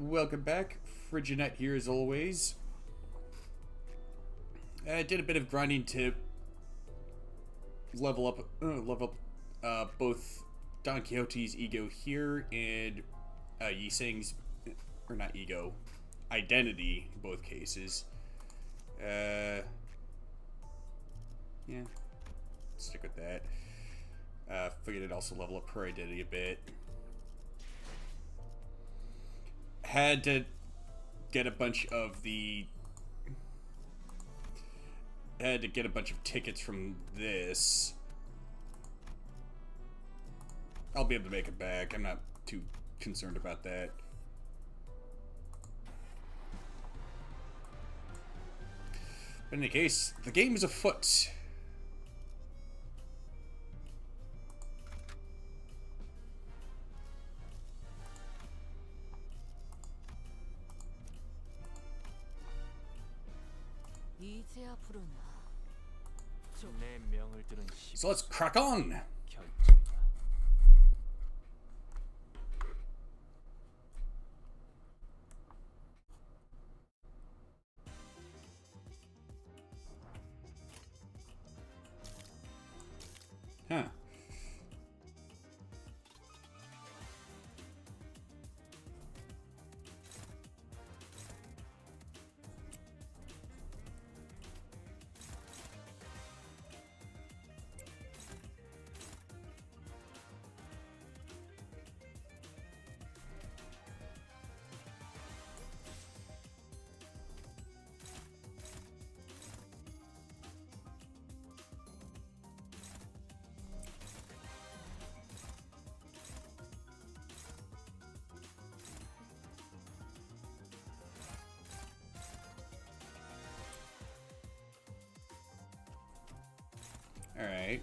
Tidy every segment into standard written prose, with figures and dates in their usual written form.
welcome back. Frigid here as always. I did a bit of grinding to level up both Don Quixote's ego here and Yi Sing's, or not ego, identity in both cases. Yeah, stick with that. Figured I'd also level up her identity a bit. Had to get a bunch of tickets from this. I'll be able to make it back. I'm not too concerned about that. But in any case, the game is afoot. So let's crack on! Huh. Alright.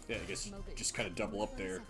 Yeah, I guess just kind of double up there.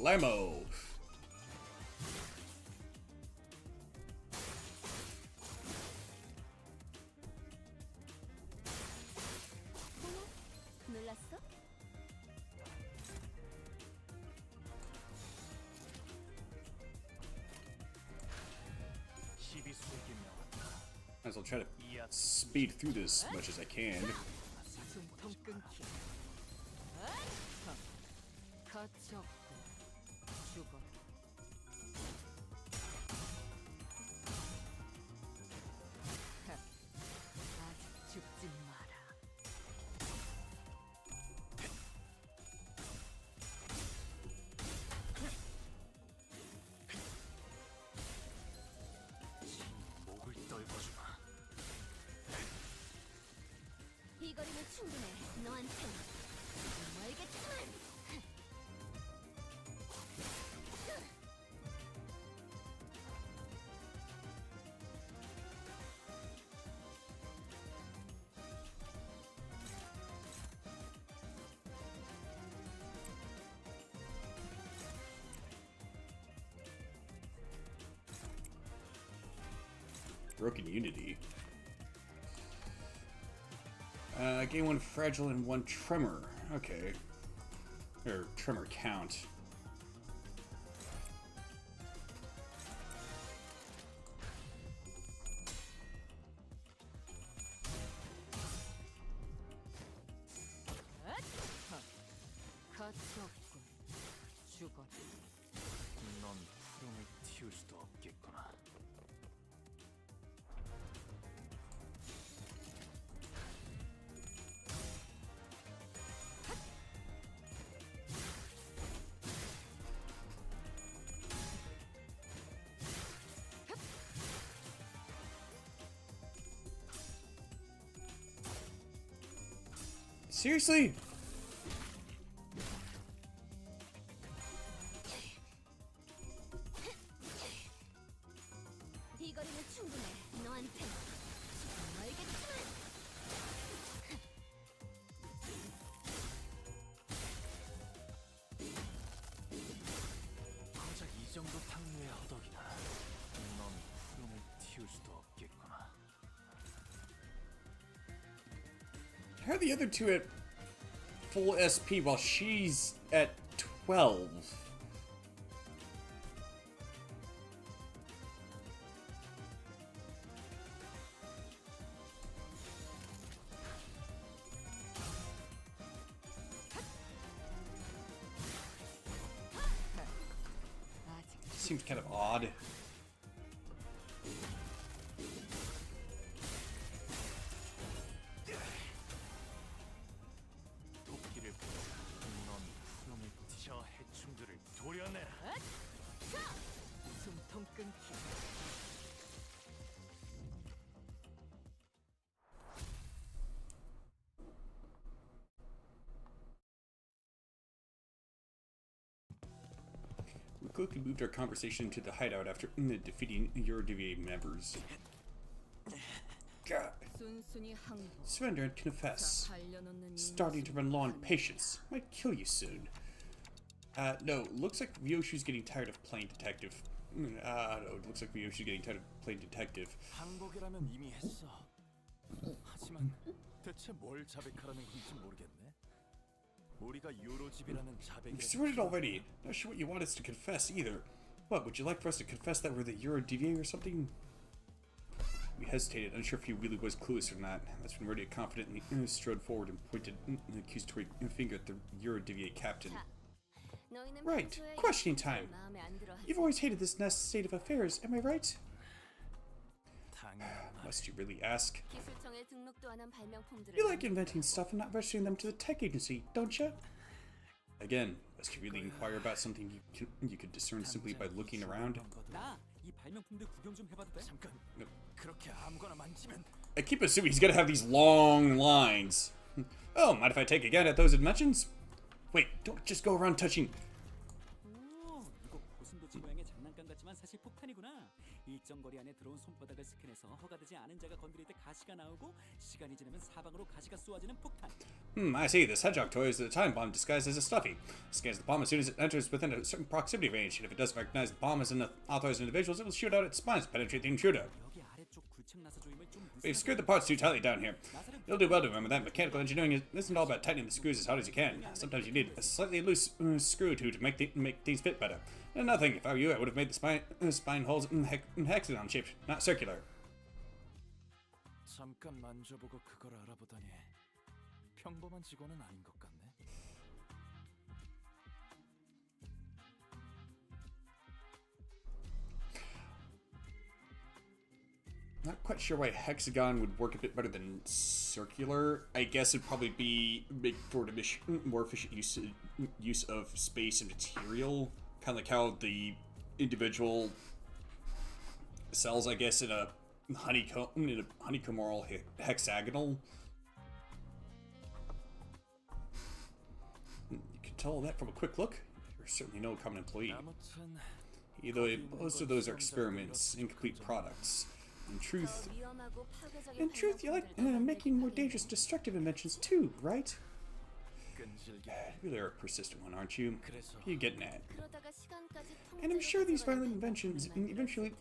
Blammo! Might as well try to speed through this as much as I can. Broken Unity. Gain 1 fragile and 1 tremor. Okay. Or tremor count. Seriously? How are the other two at full SP while she's at 12? Seems kind of odd. We quickly moved our conversation to the hideout after defeating Eurodivia members. God. Surrender and confess. Starting to run low on patience. Might kill you soon. No, looks like Ryoshu's getting tired of playing detective. No, it looks like Ryoshu's getting tired of playing detective. We've sorted already. Not sure what you want us to confess either. What, would you like for us to confess that we're the Eurodivia or something? We hesitated, unsure if he really was clueless or not. That's when Rhodia confidently strode forward and pointed an accusatory finger at the Eurodivia captain. Right, questioning time. You've always hated this state of affairs, am I right? Must you really ask? You like inventing stuff and not registering them to the tech agency, don't you? Again, must you really inquire about something you could discern simply by looking around? Nope. I keep assuming he's gonna have these long lines. Oh, mind if I take again at those inventions? Wait, don't just go around touching. I see. This hedgehog toy is a time bomb disguised as a stuffy. It scans the bomb as soon as it enters within a certain proximity range, and if it doesn't recognize the bomb as an authorized individuals, it will shoot out its spines to penetrate the intruder. We've screwed the parts too tightly down here. You'll do well to remember that mechanical engineering isn't all about tightening the screws as hard as you can. Sometimes you need a slightly loose screw or two to make things fit better. And another thing, if I were you, I would have made the spine holes hexagon shaped, not circular. Not quite sure why hexagon would work a bit better than circular. I guess it'd probably be make for more efficient use of space and material. Kind of like how the individual cells, I guess, in a honeycomb are all hexagonal. You can tell that from a quick look. You're certainly no common employee. Either most of those are experiments, incomplete products. In truth, you like making more dangerous, destructive inventions too, right? You really are a persistent one, aren't you? What are you getting at? And I'm sure these violent inventions eventually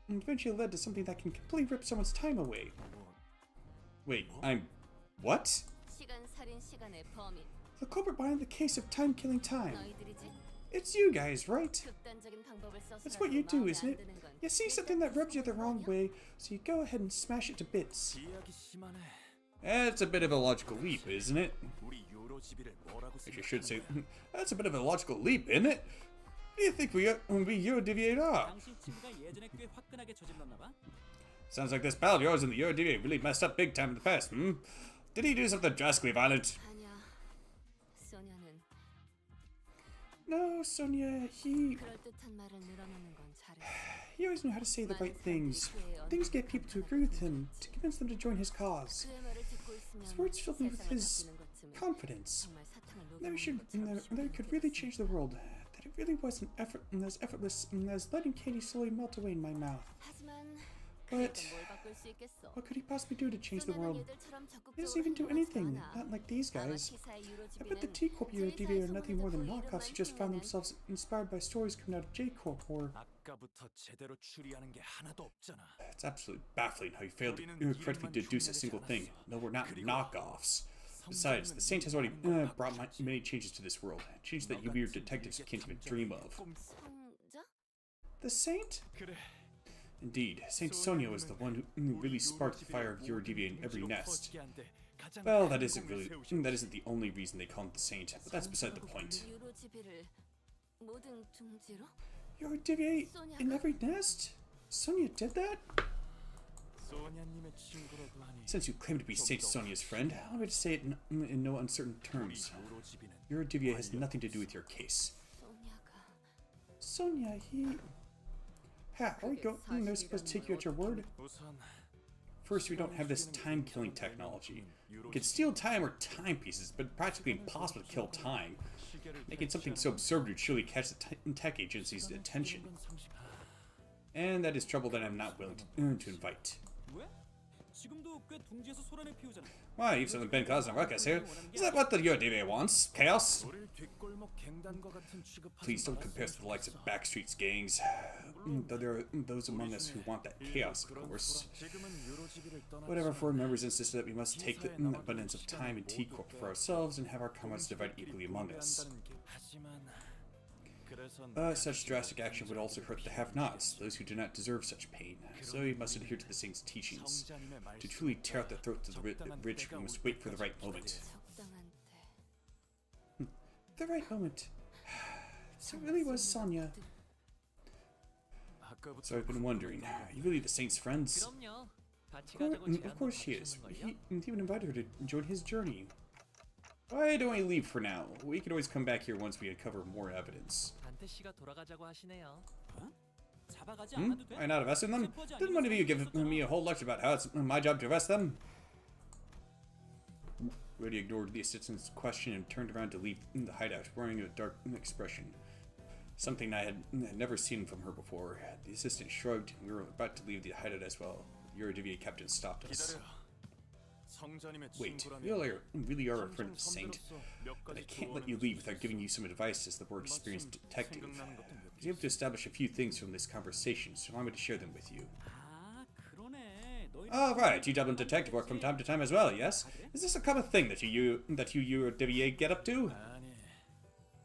led to something that can completely rip someone's time away. Wait, what? The culprit behind the case of time-killing time. It's you guys, right? That's what you do, isn't it? You see something that rubs you the wrong way, so you go ahead and smash it to bits. That's a bit of a logical leap, isn't it? I should say, that's a bit of a logical leap, isn't it? What do you think we Eurodivia are? Sounds like this pal of yours in the Eurodivia really messed up big time in the past, hmm? Did he do something drastically violent? No, Sonia, he always knew how to say the right things. Things get people to agree with him, to convince them to join his cause. His words filled me with his confidence. That we could really change the world. That it really wasn't as effortless as letting Katie slowly melt away in my mouth. But what could he possibly do to change the world? He doesn't even do anything, not like these guys. I bet the T-Corp UADV are nothing more than knockoffs who just found themselves inspired by stories coming out of J-Corp or... It's absolutely baffling how you failed to correctly deduce a single thing. No, we're not knockoffs. Besides, the Saint has already brought many changes to this world. Changes that you weird detectives can't even dream of. The Saint? Indeed, Saint Sonia was the one who really sparked the fire of Eurodivia in every nest. Well, that isn't the only reason they call him the Saint, but that's beside the point. Eurodivia in every nest? Sonia did that? Since you claim to be Saint Sonia's friend, allow me to say it in no uncertain terms. Eurodivia has nothing to do with your case. Sonia, are we supposed to take you at your word? First, we don't have this time-killing technology. We can steal time or timepieces, but practically impossible to kill time. Making something so absurd would surely catch the tech agency's attention. And that is trouble that I'm not willing to invite. Why, you've certainly been causing a ruckus here. Is that what the UADV wants? Chaos? Please don't compare us to the likes of Backstreet's gangs. Though there are those among us who want that chaos, of course. Whatever foreign members insisted that we must take the abundance of time in T-Corp for ourselves and have our commerce divided equally among us. Such drastic action would also hurt the have-nots, those who do not deserve such pain. So we must adhere to the Saint's teachings. To truly tear out the throats of the rich, we must wait for the right moment. The right moment. So it really was Sonia. So I've been wondering, are you really the Saint's friends? Of course she is. He even invited her to join his journey. Why don't we leave for now? We can always come back here once we uncover more evidence. I not arrested them? Didn't one of you give me a whole lecture about how it's my job to arrest them? Reddy ignored the assistant's question and turned around to leave the hideout, wearing a dark expression. Something I had never seen from her before. The assistant shrugged, and we were about to leave the hideout as well. The Eurodivia captain stopped us. Wait, you really are a friend of the Saint, but I can't let you leave without giving you some advice as the more experienced detective. You have to establish a few things from this conversation, so I'm going to share them with you. Oh, right, you double detective work from time to time as well, yes? Is this a common thing that you Eurodivia get up to?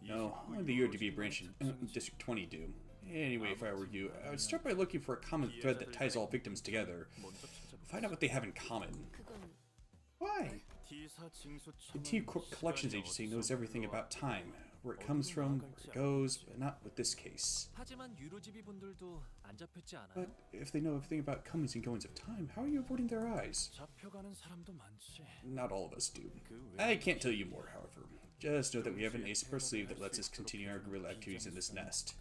No, only the Eurodivia branch in District 20 do. Anyway, if I were you, I would start by looking for a common thread that ties all victims together. Find out what they have in common. Why? The T-Corp Collections Agency knows everything about time, where it comes from, where it goes, but not with this case. But if they know everything about comings and goings of time, how are you avoiding their eyes? Not all of us do. I can't tell you more, however. Just know that we have an ace up our sleeve that lets us continue our guerrilla activities in this nest.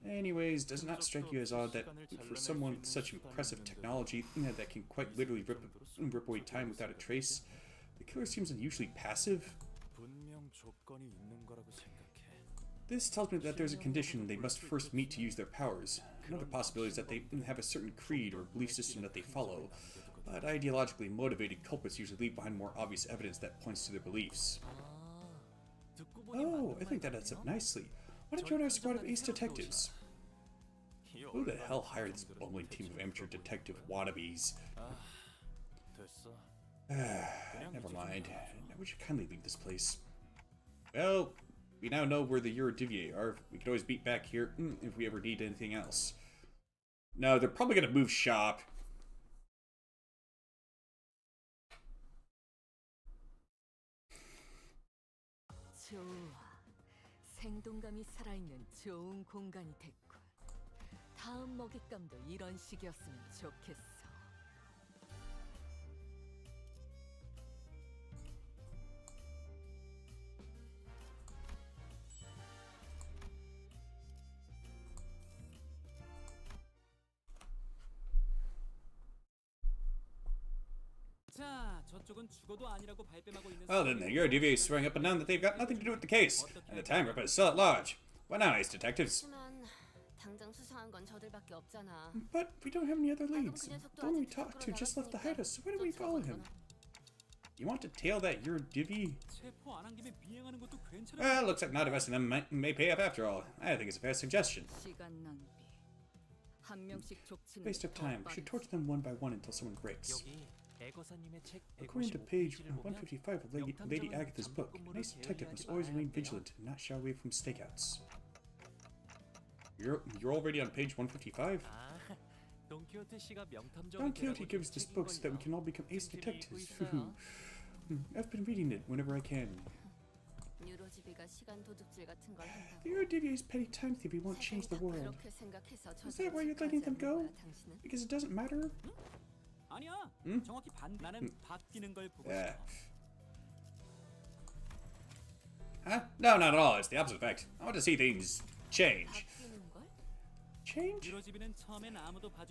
Anyways, does it not strike you as odd that for someone with such impressive technology that can quite literally rip away time without a trace, the killer seems unusually passive? This tells me that there's a condition they must first meet to use their powers. Another possibility is that they have a certain creed or belief system that they follow, but ideologically motivated culprits usually leave behind more obvious evidence that points to their beliefs. Oh, I think that adds up nicely. Why don't you join our squad of ace detectives? Who the hell hired this bumbling team of amateur detective wannabes? Never mind. Now we should kindly leave this place. Well, we now know where the Eurodivia are. We could always beat back here if we ever need anything else. No, they're probably gonna move shop. 생동감이 살아있는 좋은 공간이 됐군. 다음 먹잇감도 이런 식이었으면 좋겠어. Well then, your DVA is swearing up and down that they've got nothing to do with the case, and the Time Ripper is still at large. What now, ace detectives? But we don't have any other leads. The one we talked to just left the hideout, so why do we follow him? You want to tail that your divvy? Well, looks like not arresting them may pay off after all. I think it's a fair suggestion. Waste of time. We should torture them one by one until someone breaks. According to page 155 of Lady Agatha's book, an ace detective must always remain vigilant and not shy away from stakeouts. You're already on page 155? Don Quixote gives this book so that we can all become ace detectives. I've been reading it whenever I can. The Eurodivier's petty time theory won't change the world. Is that why you're letting them go? Because it doesn't matter? Yeah. Huh? No, not at all. It's the opposite effect. I want to see things change. Change?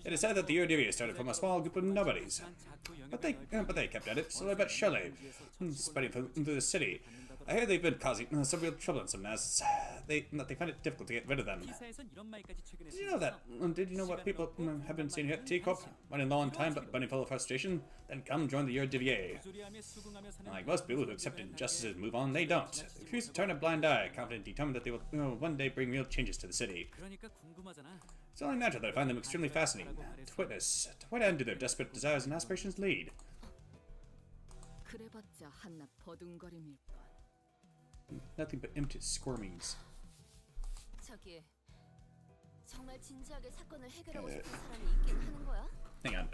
It is said that the Eurodivia started from a small group of nobodies. But they kept at it, slowly but surely, spreading through the city. I hear they've been causing some real trouble in some nests. They find it difficult to get rid of them. Did you know that? Did you know what people have been saying here at T-Corp? Running low on time but running full of frustration? Then come join the Eurodivier. Like most people who accept injustices and move on, they don't. They refuse to turn a blind eye, confident and determined that they will one day bring real changes to the city. It's only natural that I find them extremely fascinating. To witness, to what end do their desperate desires and aspirations lead? Nothing but empty squirmings. Hang on.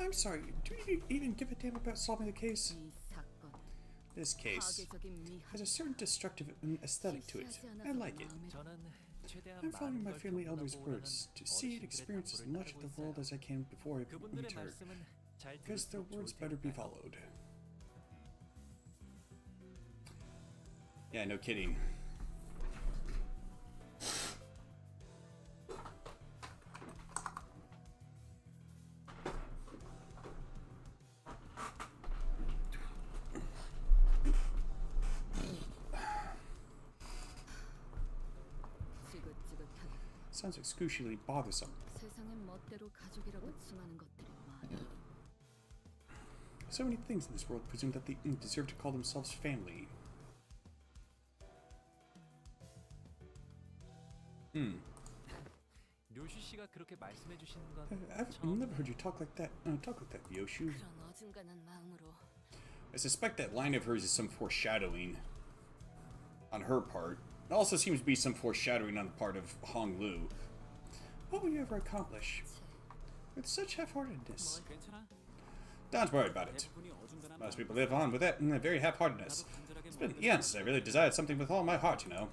I'm sorry, do you even give a damn about solving the case? This case has a certain destructive aesthetic to it. I like it. I'm following my family elder's words, to see and experience as much of the world as I can before I return, because their words better be followed. Yeah, no kidding. Sounds excruciatingly bothersome. So many things in this world presume that they deserve to call themselves family. I've never heard you talk like that. Yoshu. I suspect that line of hers is some foreshadowing on her part. It also seems to be some foreshadowing on the part of Hong Lu. What will you ever accomplish? With such half-heartedness. Don't worry about it. Most people live on with that very half-heartedness. It's been eons since I really desired something with all my heart, you know.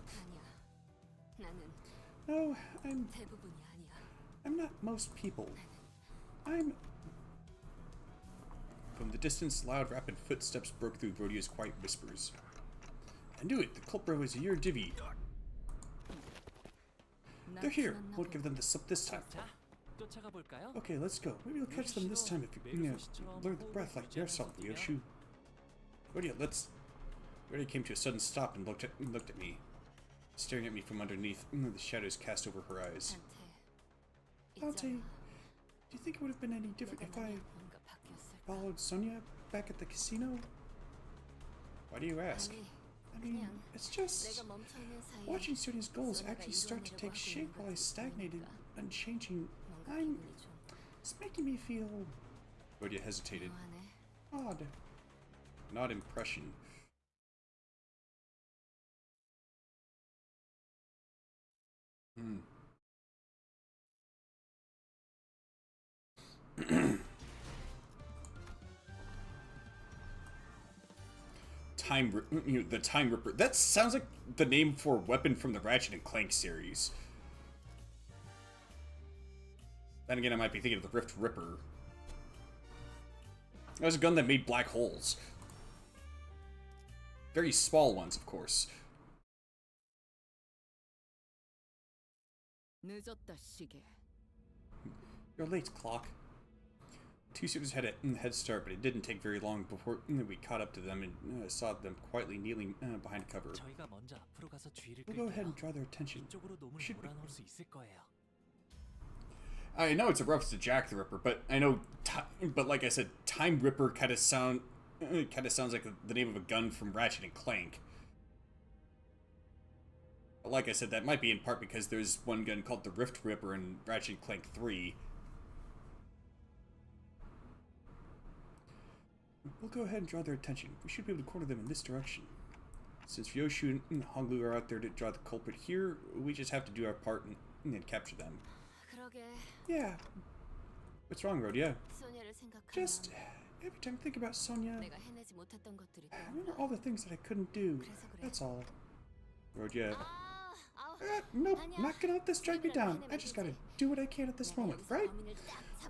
No, I'm not most people. I'm... From the distance, loud, rapid footsteps broke through Rhodio's quiet whispers. I knew it. The culprit was your divvy. They're here. Won't give them the slip this time. Okay, let's go. Maybe you'll catch them this time if you learn the breath like your salt, Ryoshu. Already came to a sudden stop and looked at me, staring at me from underneath, the shadows cast over her eyes. Dante, do you think it would have been any different if I followed Sonia back at the casino? Why do you ask? I mean, it's just watching Sonia's goals actually start to take shape while I stagnated, unchanging. It's making me feel. Rhodia hesitated. Odd. An odd impression. The Time Ripper. That sounds like the name for a weapon from the Ratchet and Clank series. Then again, I might be thinking of the Rift Ripper. That was a gun that made black holes. Very small ones, of course. You're late, Clock. Two suitors had a head start, but it didn't take very long before we caught up to them and saw them quietly kneeling behind cover. We'll go ahead and draw their attention. I know it's a reference to Jack the Ripper, but I know, but like I said, Time Ripper kind of sounds like the name of a gun from Ratchet and Clank. But like I said, that might be in part because there's one gun called the Rift Ripper in Ratchet and Clank 3. We'll go ahead and draw their attention. We should be able to corner them in this direction. Since Ryoshu and Honglu are out there to draw the culprit here, we just have to do our part and capture them. Yeah. What's wrong, Rhodia? Just every time I think about Sonia, I remember all the things that I couldn't do. That's all. Rhodia. Nope, not gonna let this drag me down. I just gotta do what I can at this moment, right?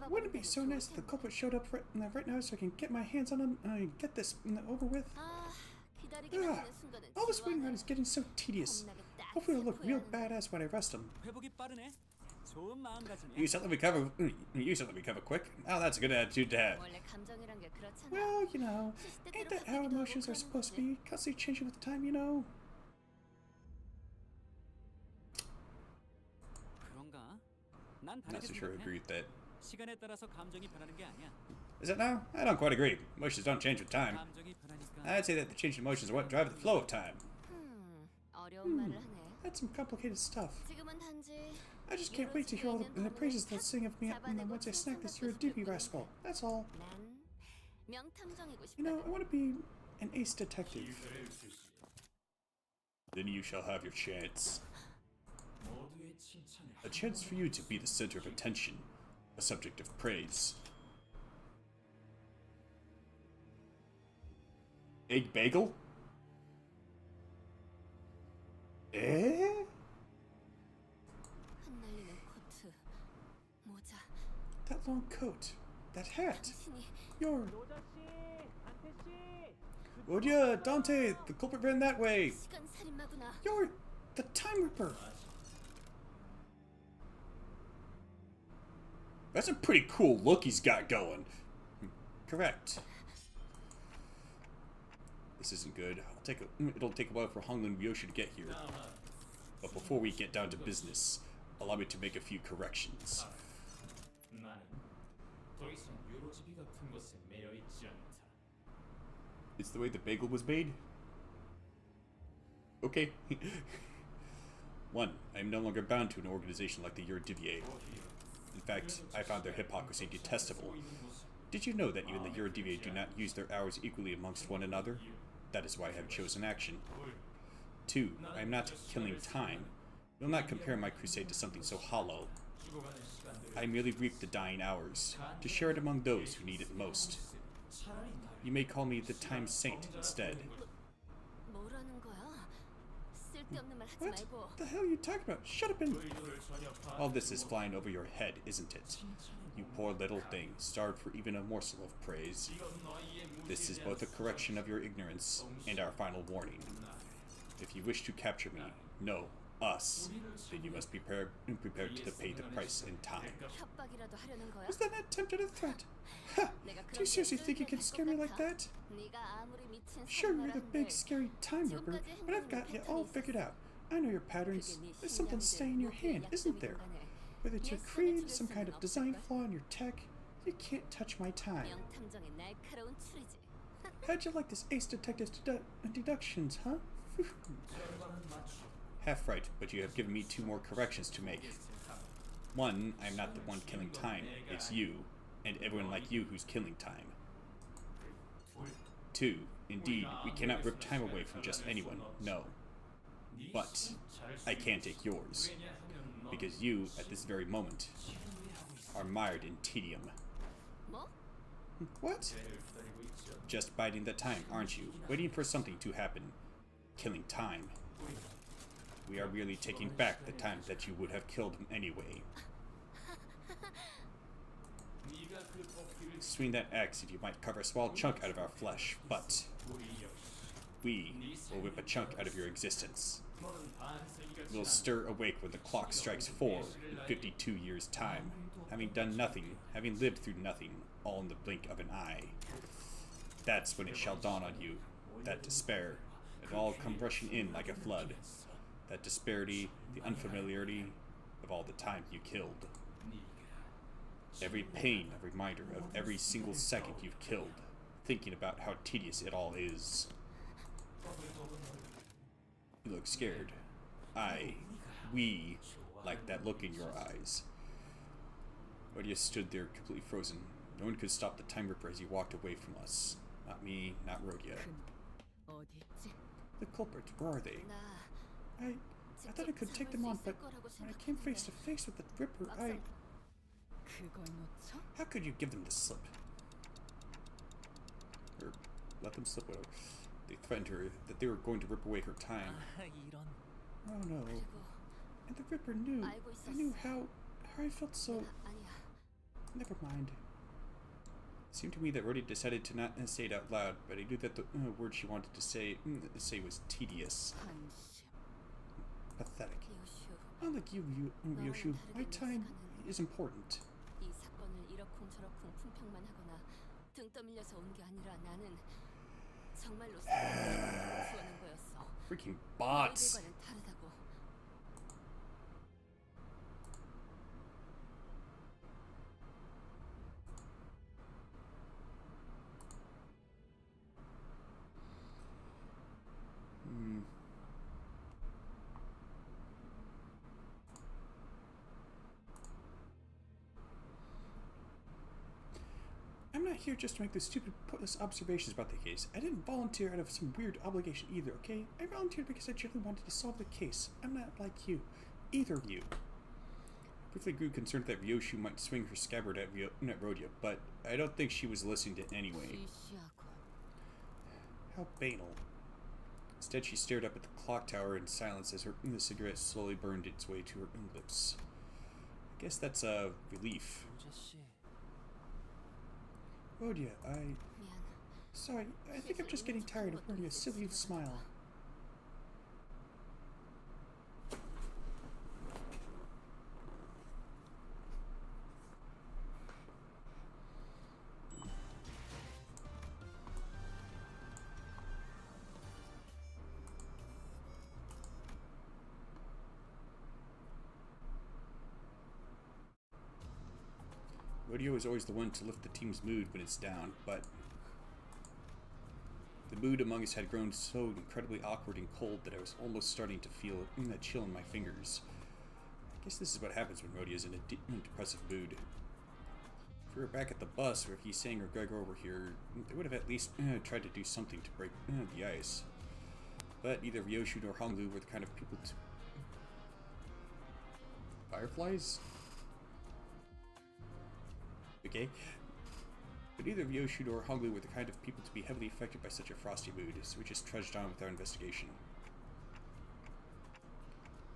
Wouldn't it be so nice if the culprit showed up right now so I can get my hands on him and get this over with? All this waiting around is getting so tedious. Hopefully it'll look real badass when I arrest him. You said let me cover quick. Oh, that's a good attitude to have. Well, you know, ain't that how emotions are supposed to be? Constantly changing with time, you know. Not so sure I agree with that. Is it now? I don't quite agree. Emotions don't change with time. I'd say that the changing emotions are what drive the flow of time. That's some complicated stuff. I just can't wait to hear all the praises they'll sing of me once I snack this Eurydice rascal. That's all. You know, I want to be an ace detective. Then you shall have your chance. A chance for you to be the center of attention, a subject of praise. Egg bagel? Eh? That long coat, that hat, you're... Rhodia, Dante, the culprit ran that way. You're the Time Ripper. That's a pretty cool look he's got going. Correct. This isn't good. It'll take a while for Honglu and Ryoshu to get here. But before we get down to business, allow me to make a few corrections. It's the way the bagel was made? Okay. 1. I am no longer bound to an organization like the Eurydice. In fact, I found their hypocrisy detestable. Did you know that even the Eurydice do not use their hours equally amongst one another? That is why I have chosen action. 2. I am not killing time. I will not compare my crusade to something so hollow. I merely reap the dying hours, to share it among those who need it most. You may call me the Time Saint instead. What the hell are you talking about? Shut up and... All this is flying over your head, isn't it? You poor little thing, starved for even a morsel of praise. This is both a correction of your ignorance and our final warning. If you wish to capture me, know, us, then you must be prepared to pay the price in time. 협박이라도 하려는 거야? Was that an attempt at a threat? Ha! Do you seriously think you can scare me like that? 네가 아무리 미친 Sure, you're the big, 사람이라는데 scary time ripper, but I've got you all figured out. I know your patterns. There's something staying in your hand, isn't there? Whether it's your creed, some kind of design flaw in your tech, you can't touch my time. 명탐정의 날카로운 추리지. How'd you like this ace detective's deductions, huh? Half right, but you have given me 2 more corrections to make. 1, I am not the one killing time. It's you, and everyone like you who's killing time. 2, indeed, we cannot rip time away from just anyone, no. But I can take yours, because you, at this very moment, are mired in tedium. 뭐? What? Just biding the time, aren't you? Waiting for something to happen. Killing time. We are merely taking back the time that you would have killed him anyway. Swing that axe and you might carve a small chunk out of our flesh, but we will whip a chunk out of your existence. We'll stir awake when the clock strikes 4 in 52 years' time, having done nothing, having lived through nothing, all in the blink of an eye. That's when it shall dawn on you, that despair. It'll all come rushing in like a flood. That disparity, the unfamiliarity of all the time you killed. Every pain a reminder of every single second you've killed, thinking about how tedious it all is. You look scared. We like that look in your eyes. Rodia stood there completely frozen. No one could stop the time ripper as he walked away from us. Not me, not Rodia. 어디 있지? The culprits, where are they? 나 I thought I could take them on, but when I came face to face with the Ripper, 그걸 놓쳐? How could you give them the slip? Or let them slip, whatever. They threatened her that they were going to rip away her time. 이런. Oh no. 그리고 And the Ripper knew. 알고 있었어. I knew how I felt so... 아니야. Never mind. It seemed to me that Rhodey decided to not say it out loud, but I knew that the word she wanted to say was tedious. 한심. Pathetic. 요슈. Unlike you, Yoshu, my time is important. 이 사건을 이러쿵저러쿵 품평만 하거나 등 떠밀려서 온 게 아니라 나는 정말로 사건을 구하는 거였어. Freaking bots! 너희들과는 다르다고. I'm not here just to make those stupid, pointless observations about the case. I didn't volunteer out of some weird obligation either, okay? I volunteered because I genuinely wanted to solve the case. I'm not like you. Either of you. I briefly grew concerned that Ryoshu might swing her scabbard at Rhodia, but I don't think she was listening to anyway. 시시하고. How banal. Instead, she stared up at the clock tower in silence as the cigarette slowly burned its way to her lips. I guess that's a relief. 우재씨. Rhodia, 미안. Sorry, I think I'm just getting tired of wearing a silly smile. Rodeo is always the one to lift the team's mood when it's down, but the mood among us had grown so incredibly awkward and cold that I was almost starting to feel a chill in my fingers. I guess this is what happens when Rodeo is in a depressive mood. If we were back at the bus, or if he's saying or Gregor were here, they would have at least tried to do something to break the ice. But neither Ryoshu nor Honglu were the kind of people to... Fireflies? Okay. But neither Ryoshu nor Honglu were the kind of people to be heavily affected by such a frosty mood, so we just trudged on with our investigation.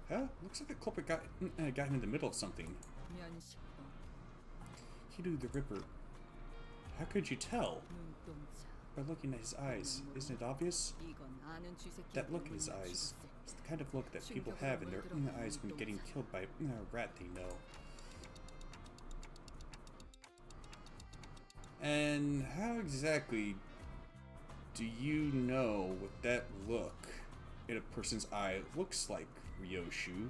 Huh? Looks like the culprit got him in the middle of something. 면식도. He knew the Ripper. How could you tell? 눈동자. By looking at his eyes. Isn't it obvious? 이건 아는 쥐새끼. That look in his eyes It's the kind of look that people have in their eyes when getting killed by a rat they know. And how exactly do you know what that look in a person's eye looks like, Ryoshu?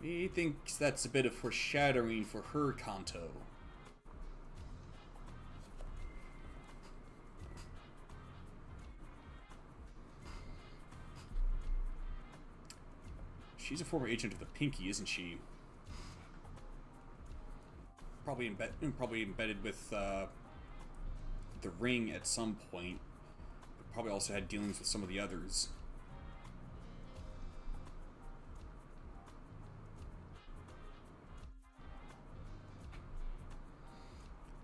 He thinks that's a bit of foreshadowing for her Kanto. She's a former agent of the Pinky, isn't she? Probably embedded with the Ring at some point. But probably also had dealings with some of the others.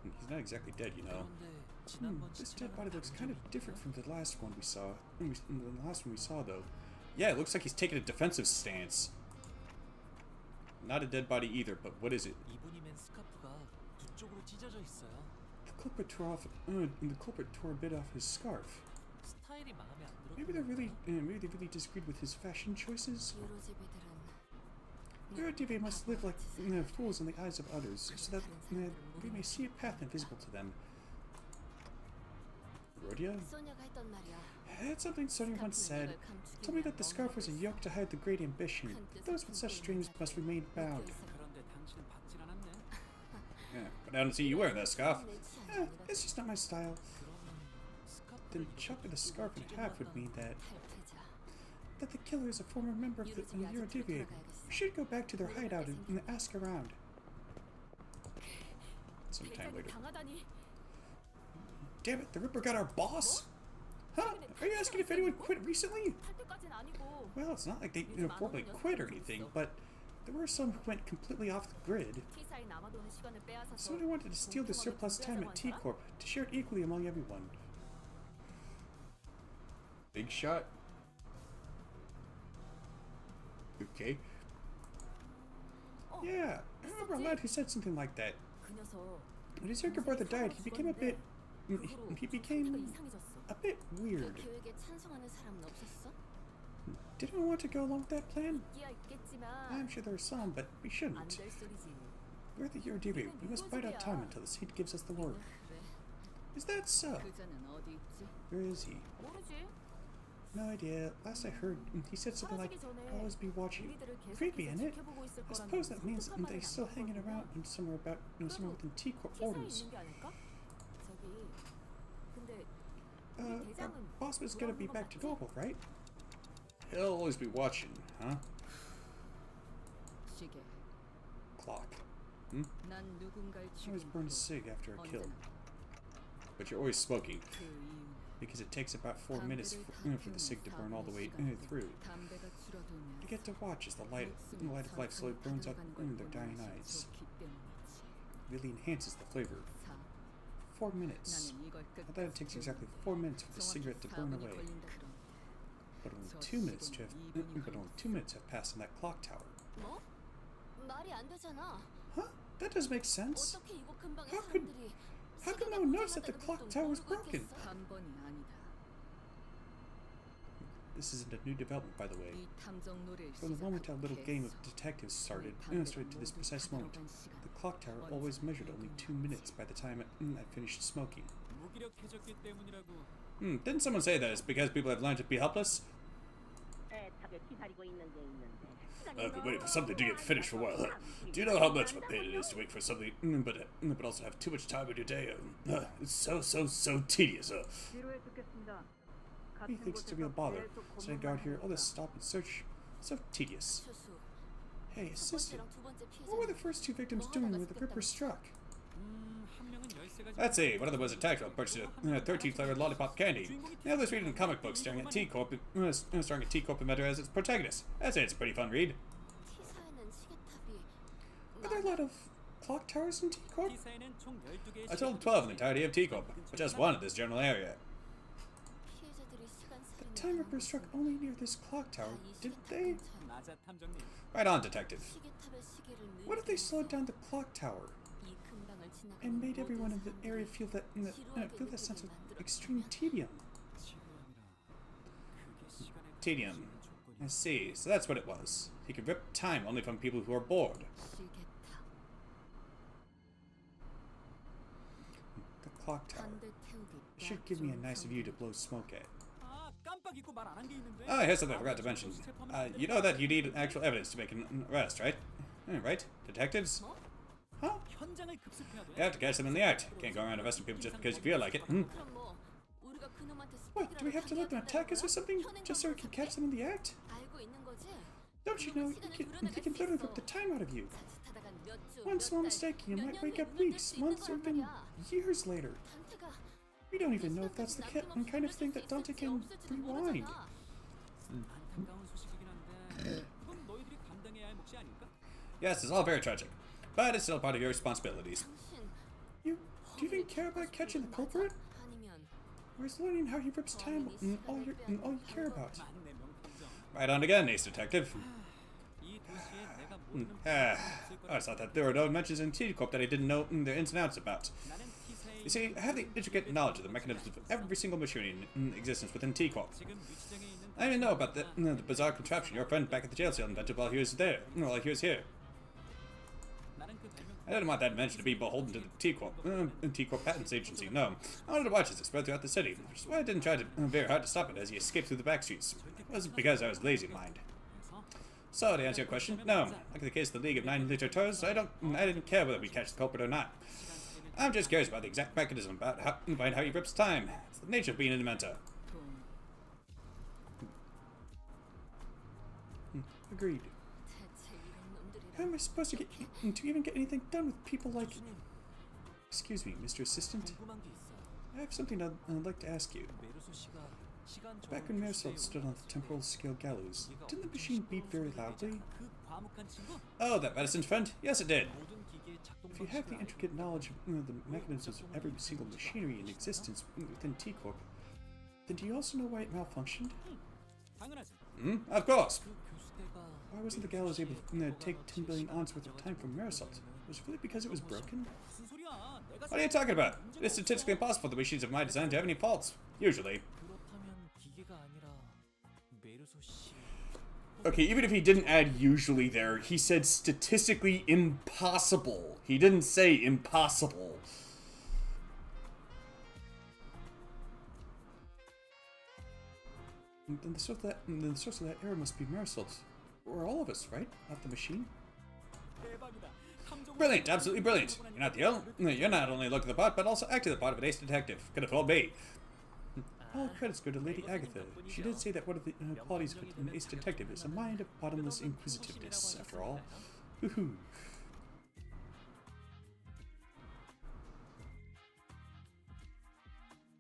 He's not exactly dead, you know. This dead body looks kind of different from the last one we saw. The last one we saw, though. Yeah, it looks like he's taking a defensive stance. Not a dead body either, but what is it? The culprit tore a bit off his scarf. Maybe they really disagreed with his fashion choices. Eurodive must live like fools in the eyes of others, so that they may see a path invisible to them. Rodia? That's something Sonia once said. Told me that the scarf was a yoke to hide the great ambition. Those with such dreams must remain bound. Yeah, but I don't see you wearing that scarf. It's just not my style. Then chopping the scarf in half would mean that the killer is a former member of the Eurodive. We should go back to their hideout and ask around. Sometime later. Damn it, the Ripper got our boss? Huh? Are you asking if anyone quit recently? Well, it's not like they formally quit or anything, but there were some who went completely off the grid. Someone wanted to steal the surplus time at T-Corp to share it equally among everyone. Big shot? Okay. Yeah, I remember a lad who said something like that. When his younger brother died, he became a bit weird. Did anyone want to go along with that plan? I'm sure there are some, but we shouldn't. We're the Eurodive. We must bide our time until the seed gives us the word. Is that so? Where is he? No idea. Last I heard, he said something like, always be watching. Creepy, isn't it? I suppose that means they're still hanging around somewhere within T-Corp orders. Our boss was gonna be back to normal, right? He'll always be watching, huh? Clock. I always burn a cig after a kill. But you're always smoking. Because it takes about 4 minutes for the cig to burn all the way through. You get to watch as the light of life slowly burns out their dying eyes. Really enhances the flavor. 4 minutes. I thought it takes exactly 4 minutes for the cigarette to burn away. But only 2 minutes have passed on that clock tower. Huh? That doesn't make sense. How could no one notice that the clock tower was broken? This isn't a new development, by the way. From the moment our little game of detectives started to this precise moment, the clock tower always measured only 2 minutes by the time I finished smoking. Didn't someone say that it's because people have learned to be helpless? I've been waiting for something to get finished for a while. Do you know how much of a pain it is to wait for something, but also have too much time in your day? It's so tedious. He thinks it's a real bother. Sitting out here, all this stop and search, so tedious. Hey, assistant, what were the first 2 victims doing when the Ripper struck? Let's see, one of them was attacked while purchasing a 13-flavored lollipop candy. The other's reading a comic book starring at T-Corp Inventor as its protagonist. I'd say it's a pretty fun read. Are there a lot of clock towers in T-Corp? I told 12 in the entirety of T-Corp, but just one in this general area. The time Ripper struck only near this clock tower, didn't they? Right on, detective. What if they slowed down the clock tower and made everyone in the area feel that sense of extreme tedium? tedium. I see. So that's what it was. He could rip time only from people who are bored. 시계탑. The clock tower. 반대 태우기 It should give me a 딱 nice 좋은 view to 상태. blow smoke at. 아, 깜빡 잊고 말 안 한 게 있는데. Oh, here's something I forgot to mention. You know that you need actual evidence to make an arrest, right? Right? Detectives? Huh? 현장을 급습해야 돼. You have to catch them in the act. Can't go around arresting people just because you feel like it. 그럼 뭐 우리가 그놈한테 What? Do we have to let them attack us or something just so we can catch them in the act? 알고 있는 거지? Don't you know they can literally rip the time out of you? 자칫하다간 몇 주, One 몇 small 달, mistake, you 몇 might 년 wake 후에 up 눈을 뜰 weeks, 수 있는 months, or 거란 even 말이야. years later. 단테가 We don't even know if that's the kind of thing that Dante can rewind. 안타까운 소식이긴 한데 그건 너희들이 감당해야 할 몫이 아닐까? Yes, it's all very tragic. But it's still part of your responsibilities. 당신 Do you even care about catching the culprit? 아니면 Or is learning how he rips time all you care about? 만내 명탐정. Right on again, Ace Detective. 이 도시에 내가 모르는 I always thought that there were no mentions in T-Corp that I didn't know the ins and outs about. 나는 T사의 You see, I have the intricate knowledge of the mechanisms of every single machine in existence within T-Corp. 지금 위치장에 있는 I even know about the bizarre contraption your friend back at the jail cell invented while he was there, while he was here. 나는 그 발명 I didn't want that invention to be beholden to the T-Corp Patents Agency, no. I wanted to watch as it spread throughout the city, which is why I didn't try to very hard to stop it as he escaped through the back streets. It wasn't because I was lazy mind. 해서 So, to answer your question, no. Like the case of the League of Nine Literateurs, I didn't care whether we catch the culprit or not. I'm just curious about the exact mechanism behind how he rips time. It's the nature of being an inventor. Agreed. 대체 이런 How 놈들이랑 am I supposed to even get anything done with people like... Excuse me, Mr. Assistant. 궁금한 게 있어. I have something I'd like to ask you. 메르소 씨가 시간 Back when Marisol stood on the temporal scale gallows, didn't the machine beep very loudly? 그 과묵한 친구 Oh, that medicine friend? Yes, it did. 모든 기계의 작동 If you have the 방식을 intricate knowledge of the mechanisms of every single machinery in existence within T-Corp, then do you also know why it malfunctioned? 당연하지. Of course. 그 교수대가 Why wasn't the gallows able to take 10 billion ounces worth of time from Marisol? Was it really because it was broken? 무슨 소리야? 내가 What are you talking about? It's statistically impossible for the machines of my design to have any faults. Usually. 그렇다면 기계가 아니라 메르소 씨. Okay, even if he didn't add usually there, he said statistically impossible. He didn't say impossible. Then the source of that error must be Marisol's. Or all of us, right? Not the machine? 대박이다. 탐정으로 Brilliant, absolutely brilliant. You're not only looking the part, but also acting the part of an ace detective. Could have fooled me. All credits go to Lady Agatha. She did say that one of the qualities of an ace detective is a mind of bottomless inquisitiveness, after all. Woohoo.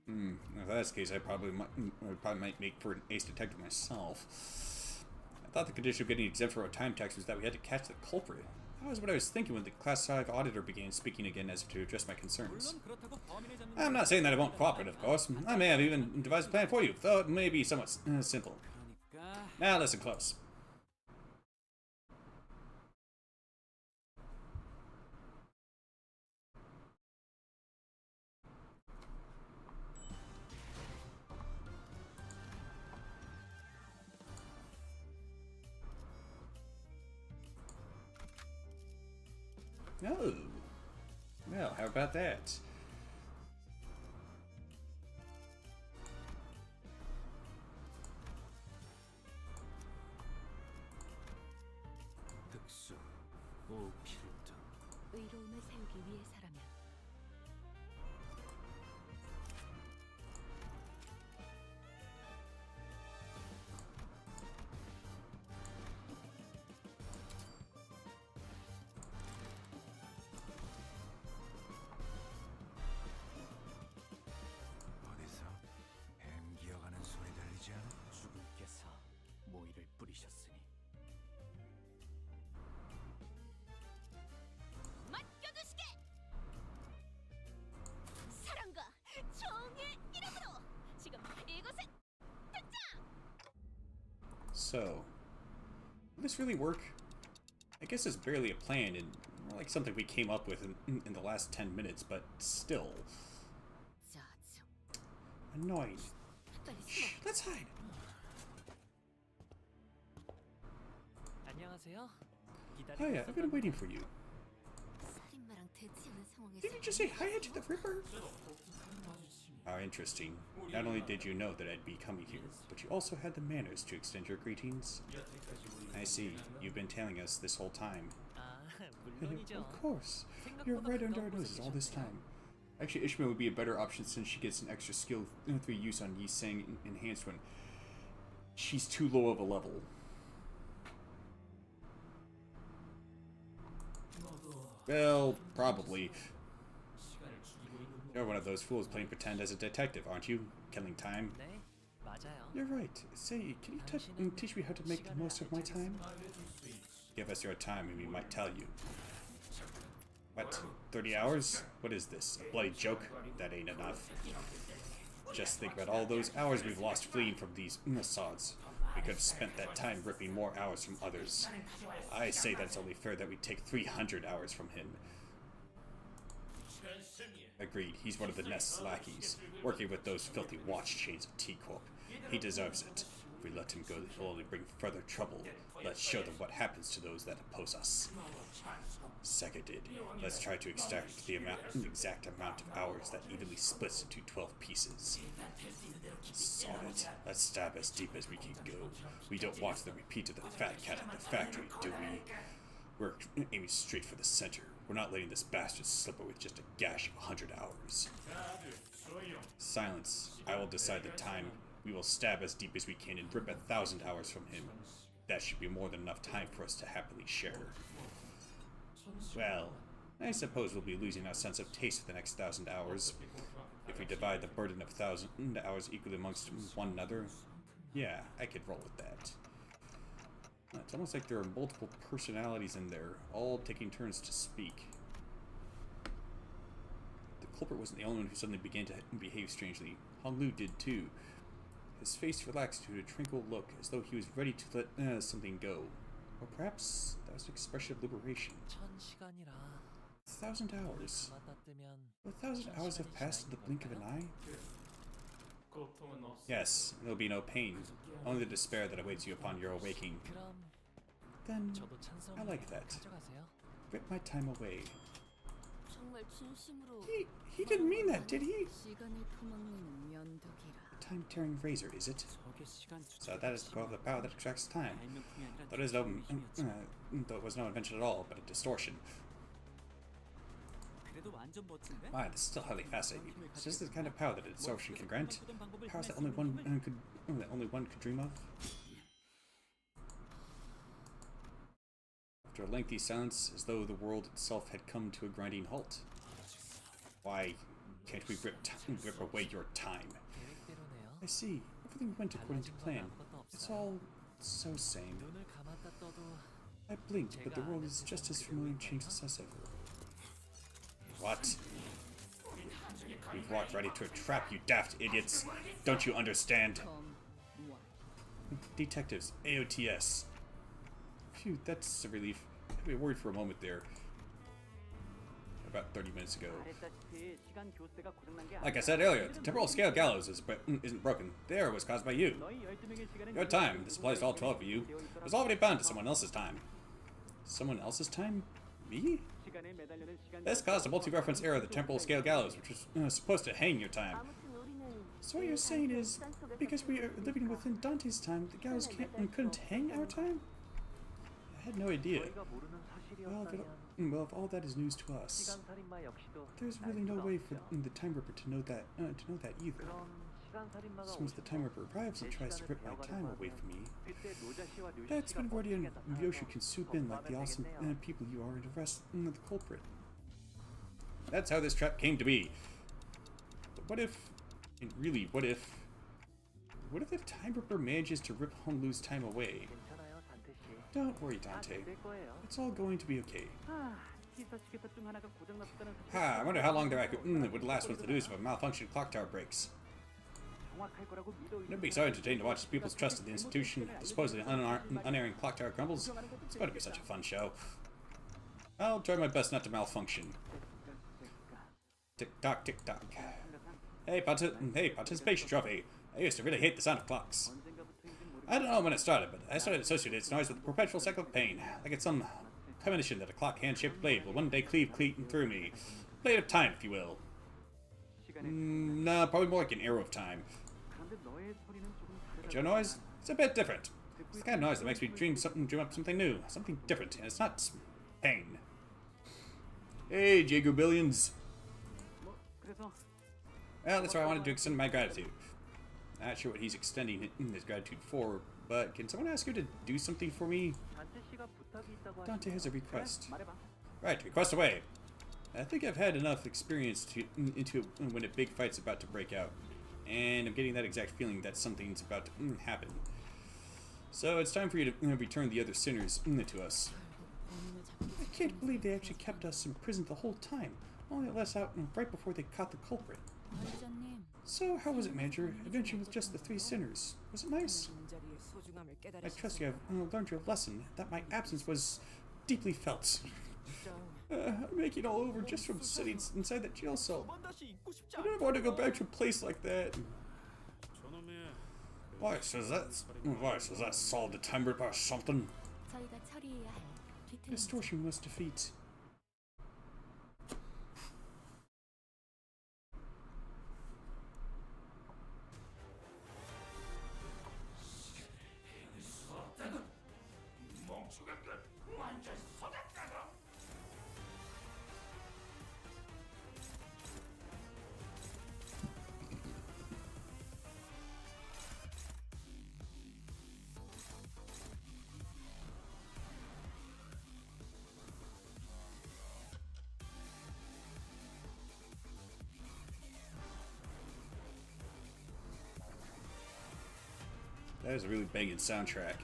If that's the case, I probably might make for an ace detective myself. I thought the condition of getting exempt for our time tax was that we had to catch the culprit. That was what I was thinking when the Class 5 auditor began speaking again as if to address my concerns. 물론 그렇다고 범인을 잡는 I'm not saying that I won't cooperate, of course. I may have even devised a plan for you, though it may be somewhat simple. 거니까 Now listen close. Oh. Well, how about that? 특수 오필터 의로움을 세우기 위해서라면 어디서 뱀 기어가는 소리 들리지 않아? 주군께서 모이를 뿌리셨으니 맡겨두시게! 사랑과 정의 이름으로 지금 이곳에 So, will this really work? I guess it's barely a plan and more like something we came up with in the last 10 minutes, but still. 짜증. Annoying. 빨리 숨어. Shh, let's hide. Hiya, I've been waiting for you. 살인마랑 대치하는 상황에서 Didn't you just say hiya to the Ripper? How interesting. Not only did you know that I'd be coming here, but you also had the manners to extend your greetings. I see. You've been telling us this whole time. Of course. You're right under our noses all this time. Actually, Ishmael would be a better option since she gets an extra skill through use on Yi Sang Enhanced one. She's too low of a level. Well, probably. You're one of those fools playing pretend as a detective, aren't you? Killing time? You're right. Say, can you teach me how to make the most of my time? Give us your time and we might tell you. What? 30 hours? What is this? A bloody joke? That ain't enough. Just think about all those hours we've lost fleeing from these Assads. We could have spent that time ripping more hours from others. I say that it's only fair that we take 300 hours from him. Agreed, he's one of the Nest's lackeys, working with those filthy watch chains of T-Corp. He deserves it. If we let him go, he'll only bring further trouble. Let's show them what happens to those that oppose us. Seconded. Let's try to extract the exact amount of hours that evenly splits into 12 pieces. Solid. Let's stab as deep as we can go. We don't want the repeat of the fat cat at the factory, do we? We're aiming straight for the center. We're not letting this bastard slip away with just a gash of 100 hours. Silence. I will decide the time. We will stab as deep as we can and rip 1,000 hours from him. That should be more than enough time for us to happily share. Well, I suppose we'll be losing our sense of taste for the next 1,000 hours. If we divide the burden of 1,000 hours equally amongst one another, yeah, I could roll with that. It's almost like there are multiple personalities in there, all taking turns to speak. The culprit wasn't the only one who suddenly began to behave strangely. Hong Lu did too. His face relaxed to a tranquil look, as though he was ready to let something go. Or perhaps that was an expression of liberation. 1,000 hours. 1,000 hours have passed in the blink of an eye? Yes, there'll be no pain, only the despair that awaits you upon your awaking. Then, I like that. rip my time away. 정말 진심으로 He didn't mean that, did he? 시간을 퍼먹는 면도기라. Time-tearing razor, is it? So that is the power that extracts time. Though it was no invention at all, but a distortion. Wow, this is still highly fascinating. Is this the kind of power that a distortion can grant? Powers that only one could dream of? After a lengthy silence, as though the world itself had come to a grinding halt. Why can't we rip away your time? I see. Everything went according to plan. It's all so same. I blinked, but the world is just as familiar and changeless as ever. What? We've walked right into a trap, you daft idiots. Don't you understand? Detectives, AOTS. Phew, that's a relief. I was worried for a moment there. About 30 minutes ago. Like I said earlier, the temporal scale gallows isn't broken. The error was caused by you. Your time, this applies to all 12 of you, was already bound to someone else's time. Someone else's time? Me? This caused a multi-reference error of the temporal scale gallows, which was supposed to hang your time. So what you're saying is, because we are living within Dante's time, the gallows couldn't hang our time? I had no idea. Well, if all that is news to us, there's really no way for the Time Ripper to know that either. So once the Time Ripper arrives and tries to rip my time away from me, that's when Gordy and Yoshi can swoop in like the awesome people you are and arrest the culprit. That's how this trap came to be. But what if, and really, what if the Time Ripper manages to rip Honglu's time away? Don't worry, Dante. It's all going to be okay. I wonder how long the racket would last once the news of a malfunctioning clock tower breaks. It'd be so entertaining to watch people's trust in the institution, the supposedly unerring clock tower crumbles. It's going to be such a fun show. I'll try my best not to malfunction. Tick-tock, tick-tock. Hey, participation trophy. I used to really hate the sound of clocks. I don't know when it started, but I started associating its noise with the perpetual cycle of pain, like it's some premonition that a clock hand-shaped blade will one day cleave through me. Blade of time, if you will. Nah, probably more like an arrow of time. But your noise? It's a bit different. It's the kind of noise that makes me dream up something new, something different, and it's not pain. Hey, Jago Billions. Well, that's why I wanted to extend my gratitude. Not sure what he's extending his gratitude for, but can someone ask you to do something for me? Dante has a request. Right, request away. I think I've had enough experience into when a big fight's about to break out, and I'm getting that exact feeling that something's about to happen. So it's time for you to return the other sinners to us. I can't believe they actually kept us imprisoned the whole time. Only let us out right before they caught the culprit. So, how was it, Manager? Adventure with just the 3 sinners. Was it nice? I trust you have learned your lesson, that my absence was deeply felt. I'm making all over just from sitting inside that jail cell. I don't want to go back to a place like that. Why, so that's solved the timber or something? 저희가 처리해야 할 Distortion we must defeat. That is a really banging soundtrack.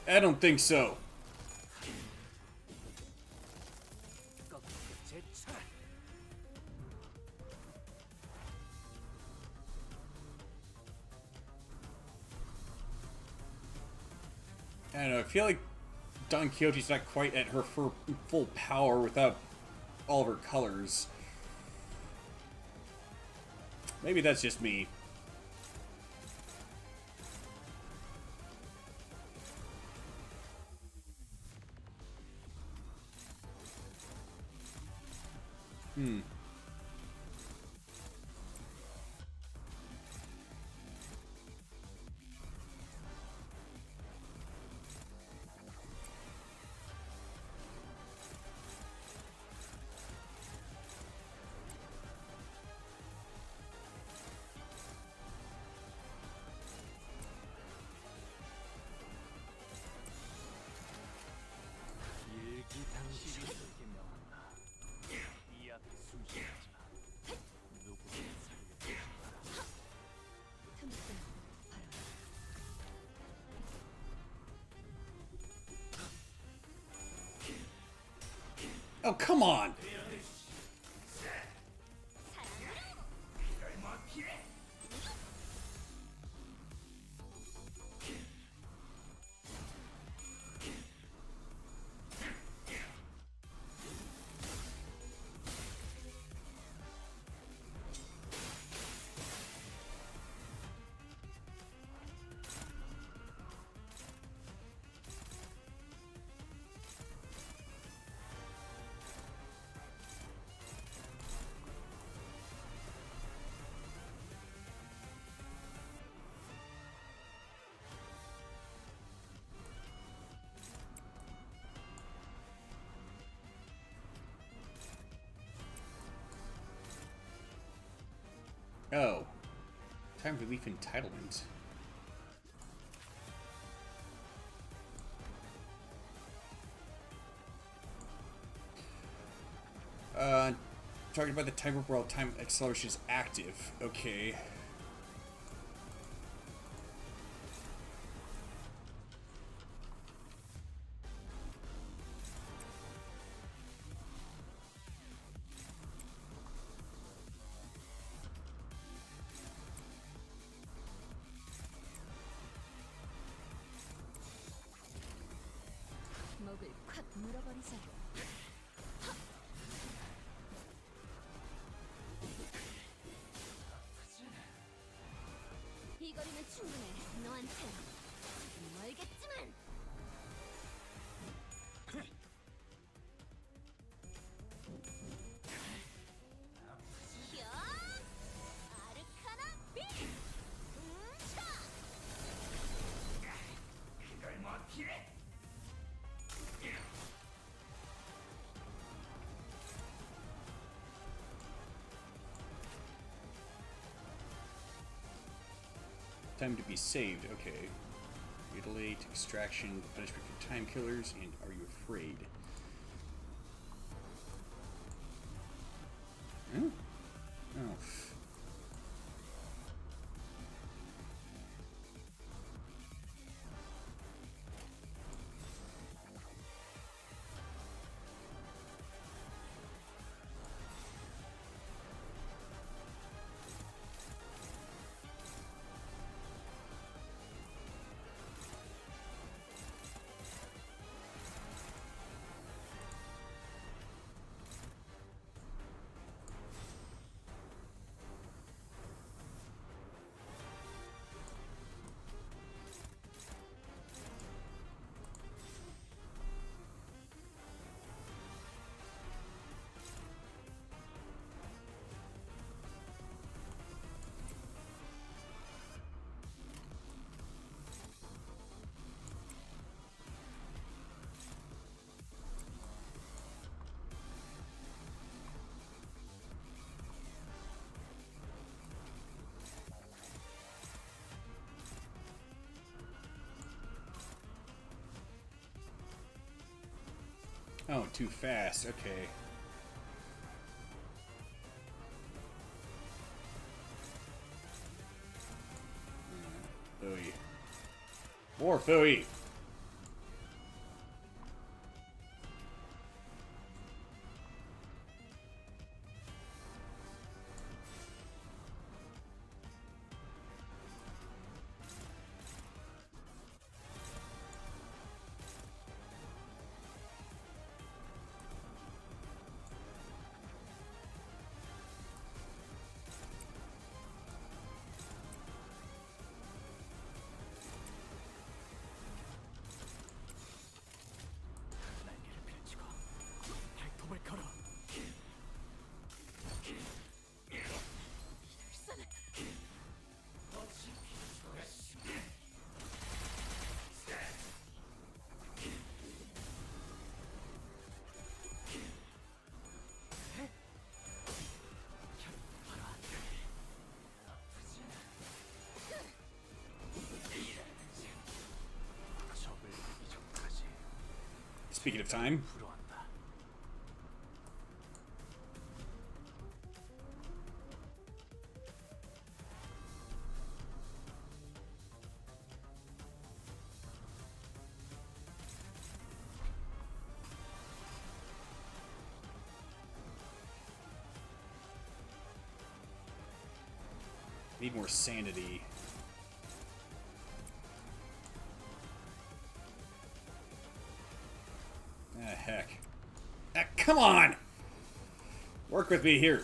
I don't think so. I don't know, I feel like Don Quixote's not quite at her full power without all of her colors. Maybe that's just me. Oh, come on! Oh. Time relief entitlement. Talking about the time world time acceleration is active. Okay. 목을 콱 물어버리자. 이 거리면 충분해. 너한텐 조금 멀겠지만. 야! 아르카나 비! 차! 이걸 뭐 필해? Time to be saved. Okay. Mutilate, extraction, punishment for time killers, and are you afraid? Hmm? Oh. Oh, too fast. Okay. Phooey. More phooey! 날개를 펼치고 발톱을 걸어. 적을 이기 전까지 Speaking of time, 불어한다. need more sanity. Ah, heck. Ah, come on! Work with me here.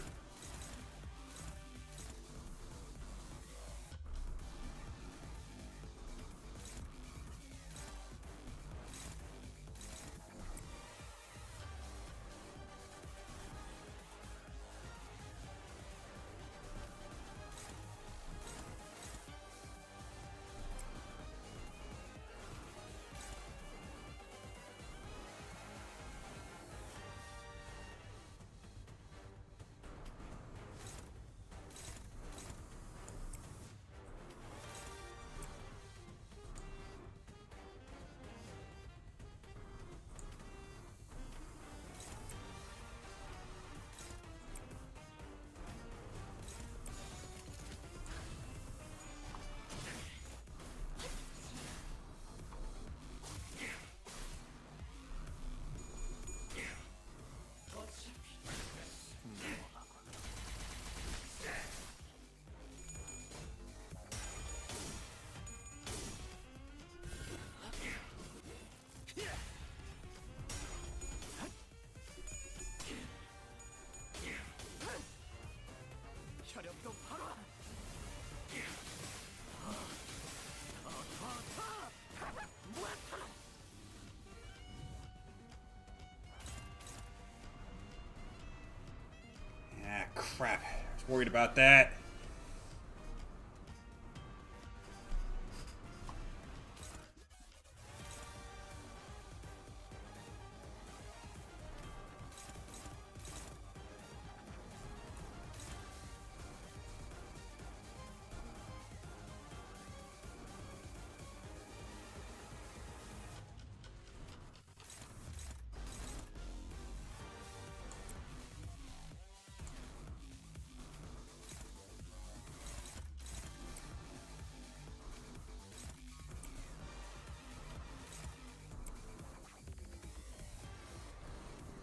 was worried about that.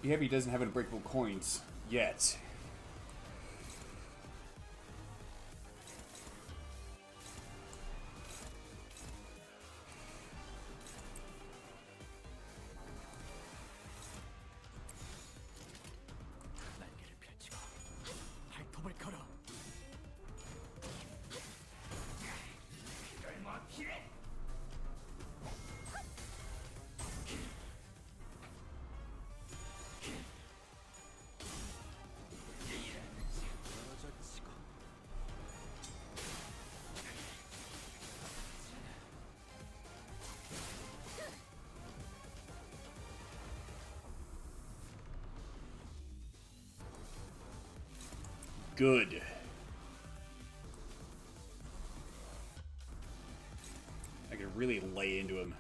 The Heavy doesn't have unbreakable coins yet. 날개를 펼치고 발톱을 걸어. Good. I could really lay into him.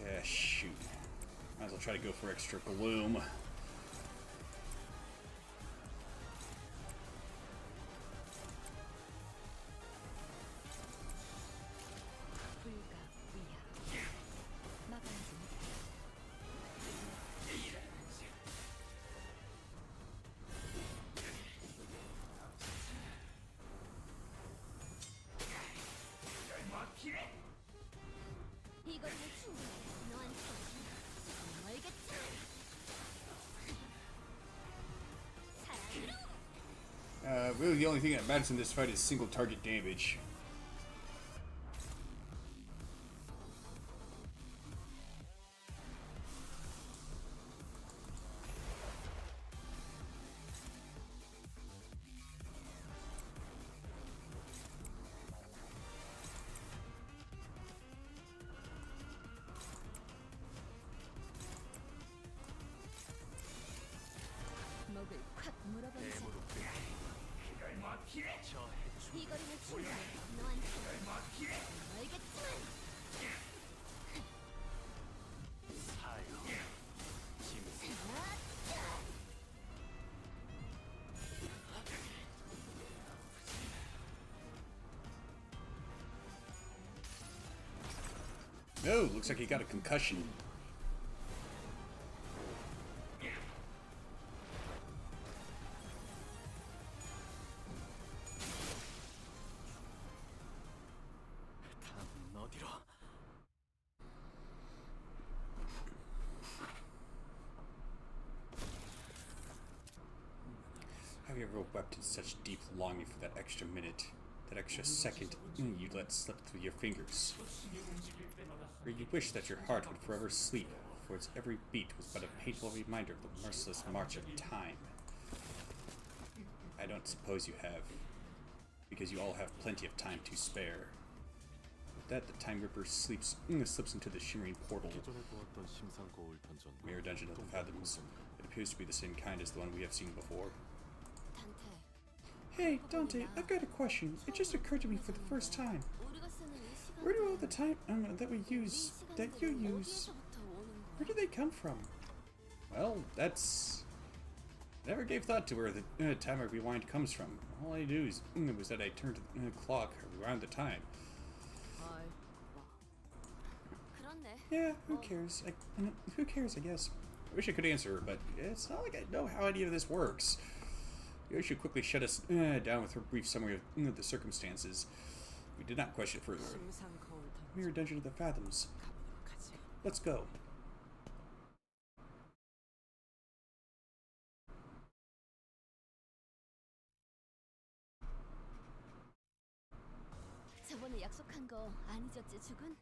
Yeah, shoot. Might as well try to go for extra gloom. 이거는 충분해. 너한테 멀겠지. 사랑으로. Really the only thing that matters in this fight is single target damage. 목을 콱 물어버리자. 이 거리는 충분해. 너한테 멀겠지만. No, looks like he got a concussion. 다음은 어디로? Have you ever wept in such deep longing for that extra minute, that extra second you let slip through your fingers? Or you wish that your heart would forever sleep, for its every beat was but a painful reminder of the merciless march of time? I don't suppose you have, because you all have plenty of time to spare. With that, the Time Ripper slips into the shimmering portal. 기존에 보았던 심상고울 던전 Mirror Dungeon of the Fathoms. It appears to be the same kind as the one we have seen before. 단테. Hey, Dante, I've got a question. It just occurred to me for the first time. 우리가 쓰는 이 시간. Where do all the time that we use, that you use, 어디에서부터 오는 거야? where do they come from? Well, that's... Never gave thought to where the timer rewind comes from. All I knew was that I turned the clock around the time. 그렇네. Yeah, who cares? Who cares, I guess. I wish I could answer her, but it's not like I know how any of this works. You should quickly shut us down with her brief summary of the circumstances. We did not question it further. Mirror Dungeon of the Fathoms. Let's go. 저번에 약속한 거 안 잊었지, 죽은?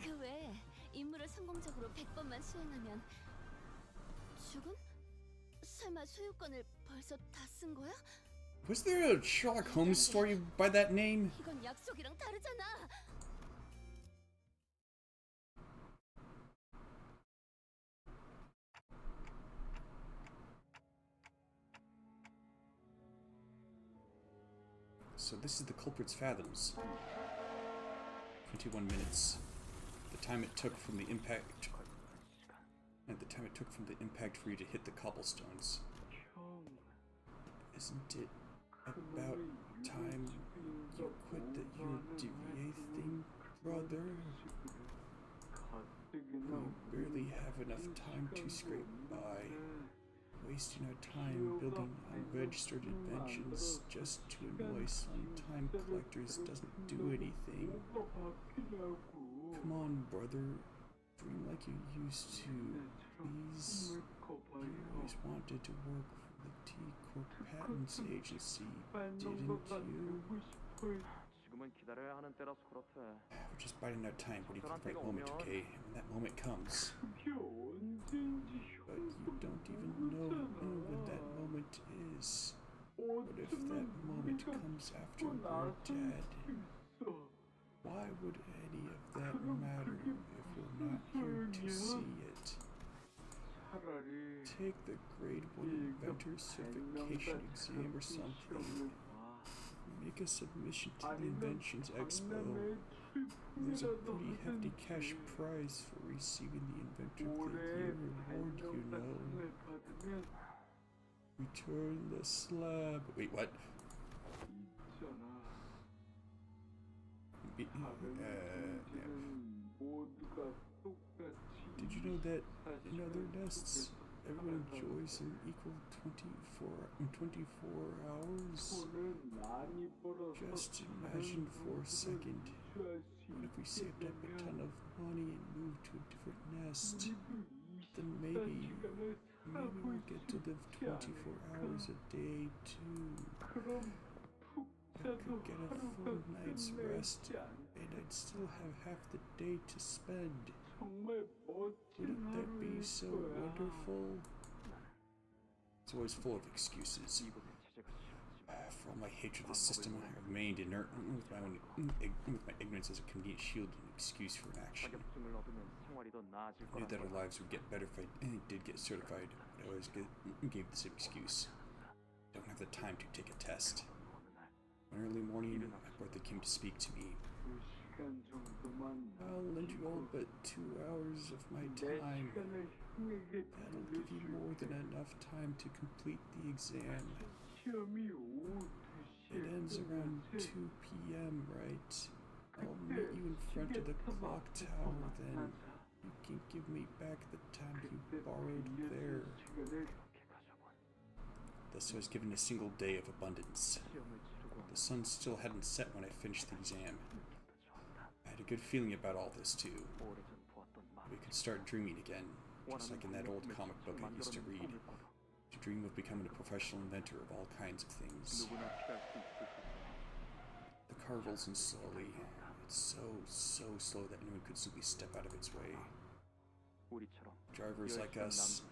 그 외에 임무를 성공적으로 100번만 수행하면 죽은? 설마 소유권을 벌써 다 쓴 거야? Was there a Sherlock Holmes story by that name? 이건 약속이랑 다르잖아. So this is the culprit's fathoms. 21 minutes. The time it took from the impact... And the time it took from the impact for you to hit the cobblestones. Isn't it about time you quit that UDVA thing, brother? We barely have enough time to scrape by. Wasting our time building unregistered inventions just to annoy some time collectors doesn't do anything. Come on, brother. Dream like you used to, please. You always wanted to work for the T-Corp Patents Agency, didn't you? We're just biding our time, waiting for the right moment, okay? And when that moment comes... But you don't even know when that moment is. What if that moment comes after we're dead? Why would any of that matter if we're not here to see it? Take the grade 1 inventor certification exam or something. Make a submission to the Inventions Expo. There's a pretty hefty cash prize for receiving the Inventor of the Year award, you know. Return the slab. Wait, what? Did you know that in other nests, everyone enjoys an equal 24 hours? Just imagine for a second, what if we saved up a ton of money and moved to a different nest? Then maybe we'll get to live 24 hours a day too. I could get a full night's rest, and I'd still have half the day to spend. Wouldn't that be so wonderful? It's always full of excuses. For all my hatred of the system, I remained inert with my ignorance as a convenient shield and excuse for inaction. I knew that our lives would get better if I did get certified, but I always gave the same excuse. I don't have the time to take a test. One early morning, my brother came to speak to me. I'll lend you all but 2 hours of my time. That'll give you more than enough time to complete the exam. It ends around 2 p.m., right? I'll meet you in front of the clock tower then. You can give me back the time you borrowed there. Thus I was given a single day of abundance. The sun still hadn't set when I finished the exam. I had a good feeling about all this too. We could start dreaming again, just like in that old comic book I used to read. To dream of becoming a professional inventor of all kinds of things. The car rolls in slowly. It's so slow that no one could simply step out of its way. Drivers like us,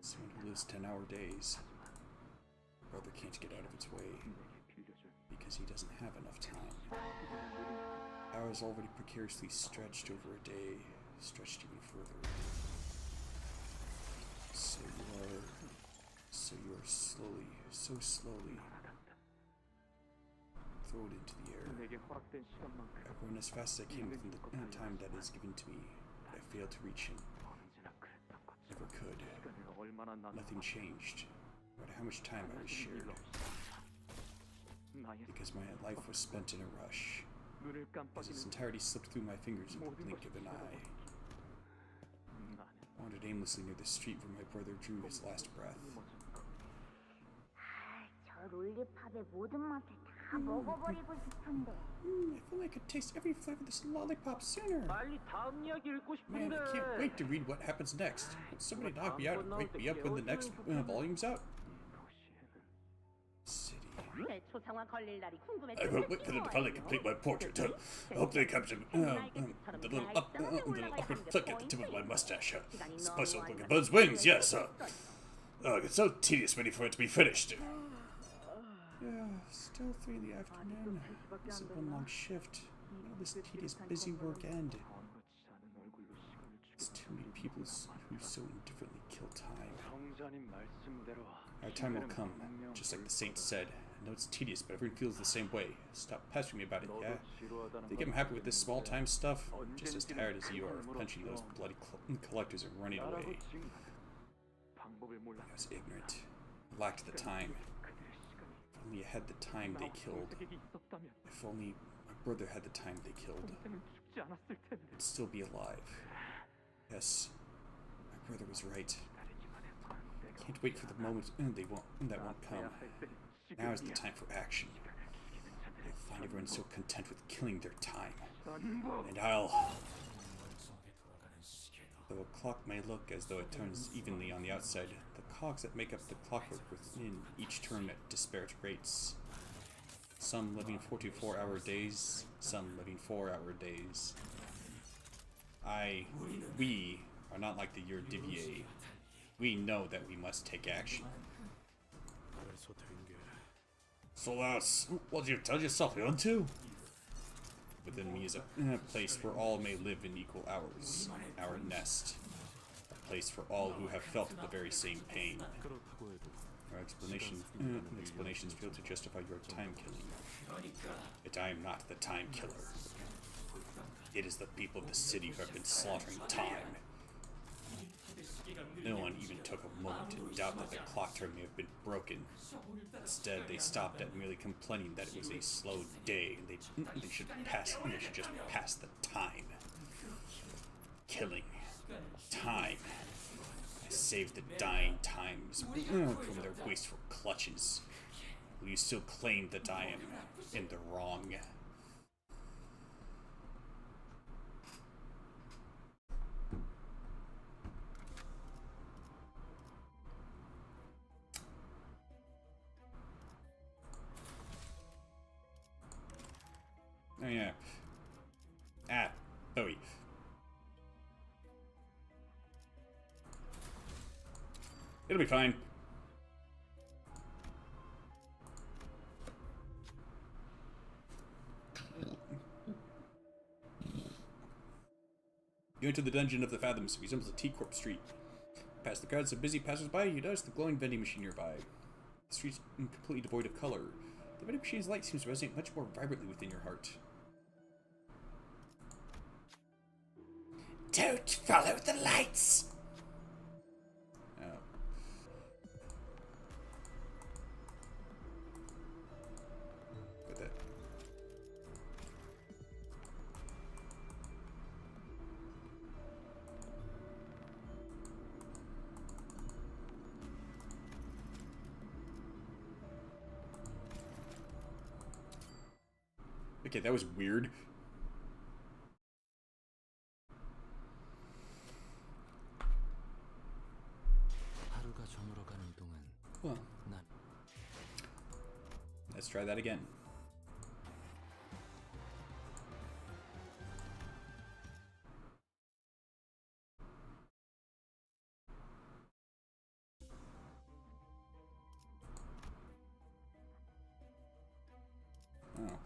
someone who lives 10-hour days. Brother can't get out of its way because he doesn't have enough time. Hours already precariously stretched over a day, stretched even further. So you are slowly, so slowly thrown into the air. I run as fast as I can within the time that is given to me, but I failed to reach him. Never could. Nothing changed, no matter how much time I was shared. Because my life was spent in a rush, as its entirety slipped through my fingers in the blink of an eye. I wandered aimlessly near the street where my brother drew his last breath. 저 롤리팝의 모든 맛을 다 먹어버리고 싶은데. If only I could taste every flavor of this lollipop sooner. 빨리 다음 이야기 읽고 Man, I can't wait to read what happens next. Would somebody knock me out and wake me up when the next volume's out? City. 내 초상화 걸릴 날이 I won't wait for them to finally complete my portrait. I hope they capture the little upward flick at the tip of my mustache. Special look at Bud's wings, yes. Ugh, it's so tedious waiting for it to be finished. Yeah, still 3 in the afternoon. It's a one long shift. When will this tedious busy work end? There's too many people who so indifferently kill time. Our time will come, just like the saint said. I know it's tedious, but everyone feels the same way. Stop pestering me about it, yeah? Think I'm happy with this small time stuff? I'm just as tired as you are of punching those bloody collectors and running away. I was ignorant. I lacked the time. If only I had the time they killed. If only my brother had the time they killed. I'd still be alive. Yes, my brother was right. I can't wait for the moment that won't come. Now is the time for action. I'll find everyone so content with killing their time. And I'll... Though a clock may look as though it turns evenly on the outside, the cogs that make up the clockwork within each turn at disparate rates. Some living 44-hour days, some living 4-hour days. We are not like the Urdivier. We know that we must take action. So that's what you tell yourself into? Within me is a place where all may live in equal hours. Our nest. A place for all who have felt the very same pain. Our explanations fail to justify your time killing. Yet I am not the time killer. It is the people of the city who have been slaughtering time. No one even took a moment to doubt that the clock turn may have been broken. Instead, they stopped at merely complaining that it was a slow day and they should just pass the time. Killing. Time. I saved the dying times from their wasteful clutches. Will you still claim that I am in the wrong? Oh yeah. Bowie. It'll be fine. You enter the dungeon of the Fathoms. It resembles a T-Corp street. Past the crowds of busy passers-by, you notice the glowing vending machine nearby. The street's completely devoid of color. The vending machine's light seems to resonate much more vibrantly within your heart. Don't follow the lights! Oh. But that... Okay, that was weird. Well, let's try that again. Oh.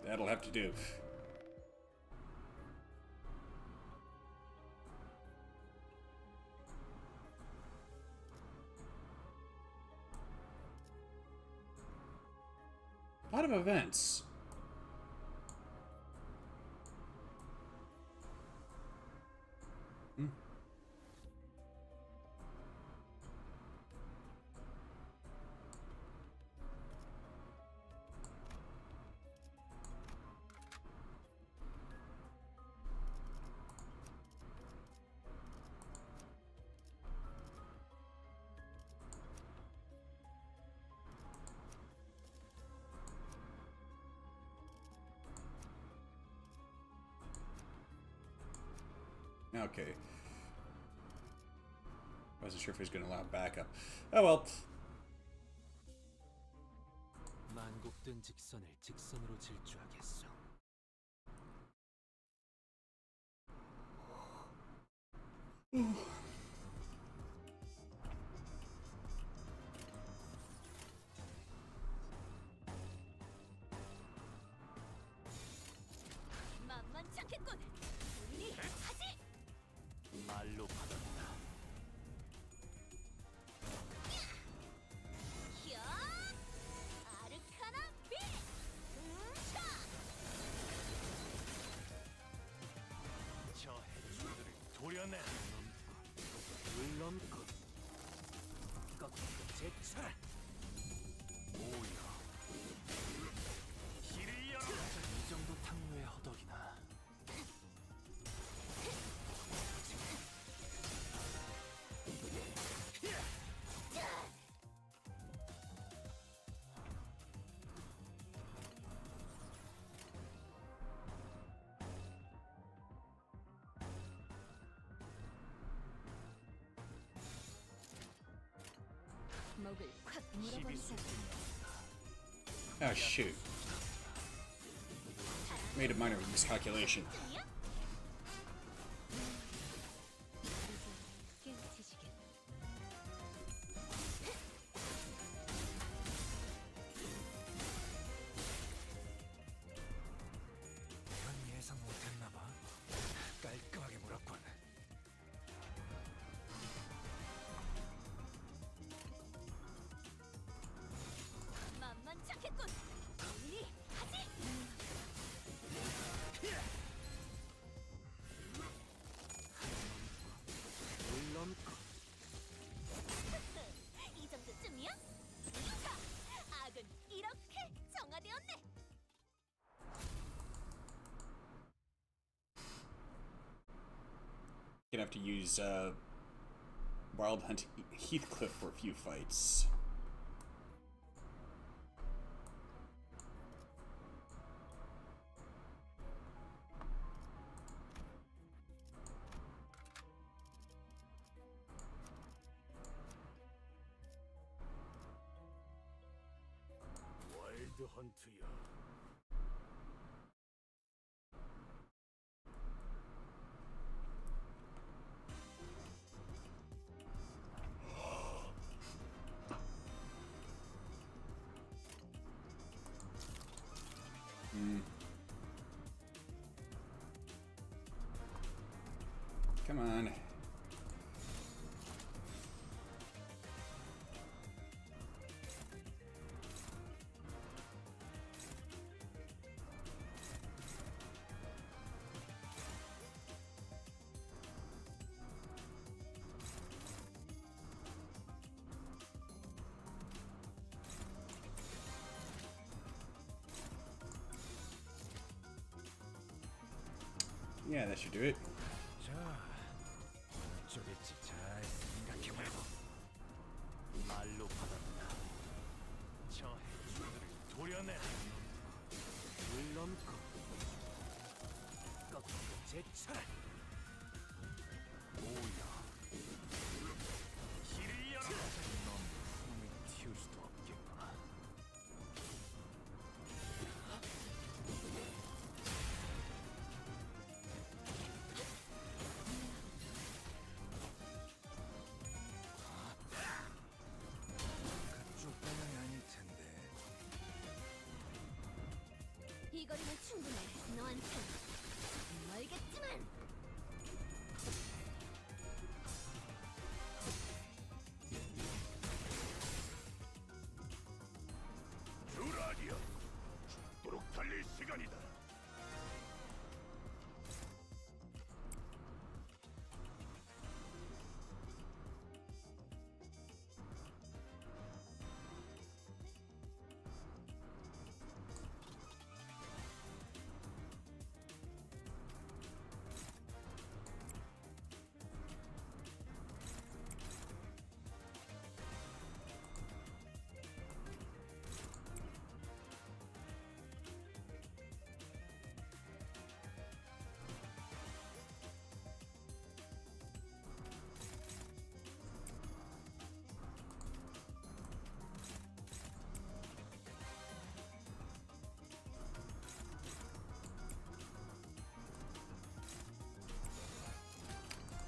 That'll have to do. A lot of events. Okay. Wasn't sure if he was going to allow backup. Oh well. 만곡된 직선을 직선으로 질주하겠소. 만만치 않겠군. 우리 하지. 말로 받았다. 히야! 아르카나 빛! 차! 저 해충들을 도려내. 물넘고 꺾고 제쳐라. 오야. 길을 열어. 이 정도 탕로의 허덕이나. 목을 콱 물어버리자. Oh shoot. Made a minor miscalculation. 깨우치시게. 이건 예상 못했나봐. 깔끔하게 물었군. 만만치 않겠군. 우리 하지. 물넘고 이 정도쯤이야? 자, 악은 이렇게 정화되었네. Gonna have to use Wild Hunt Heathcliff for a few fights. 와일드 헌트야. Come on. Yeah, that should do it. 자, 어쩌겠지. 잘 생각해보라고. 말로 받았다. 저 해충들을 도려내. 물넘고 꺾고 제쳐라. 오야. 길을 열어. 넌 꿈을 틔울 수도 없겠구나. 그쪽 방향이 아닐 텐데. 이 거리면 충분해. 너한텐 멀겠지만. 유라디아. 죽도록 달릴 시간이다.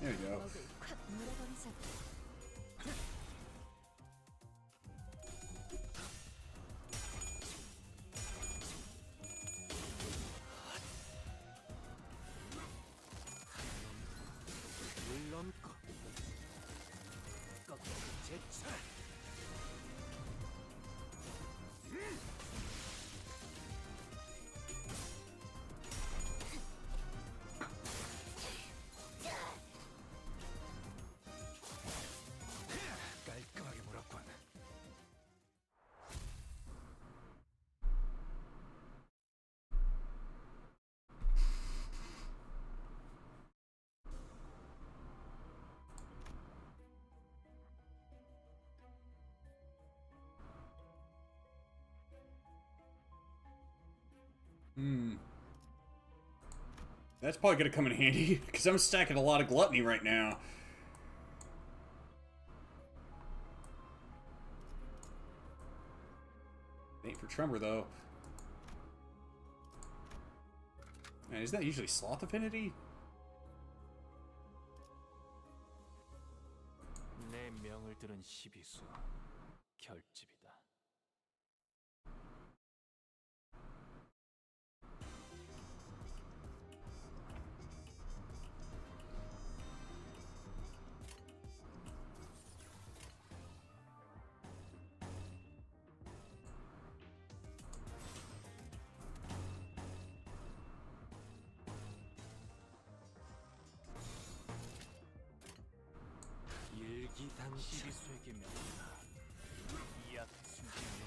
There we go. 먹을 콱 물어버리자고. 물론고 꺾고 제차 깔끔하게 물었군. That's probably gonna come in handy, because I'm stacking a lot of gluttony right now. Ain't for Tremor, though. Man, isn't that usually Sloth Affinity? 내 명을 들은 시비수 결집이다. 일기당 시비수에게 명한다. 이 앞에 숨진 놈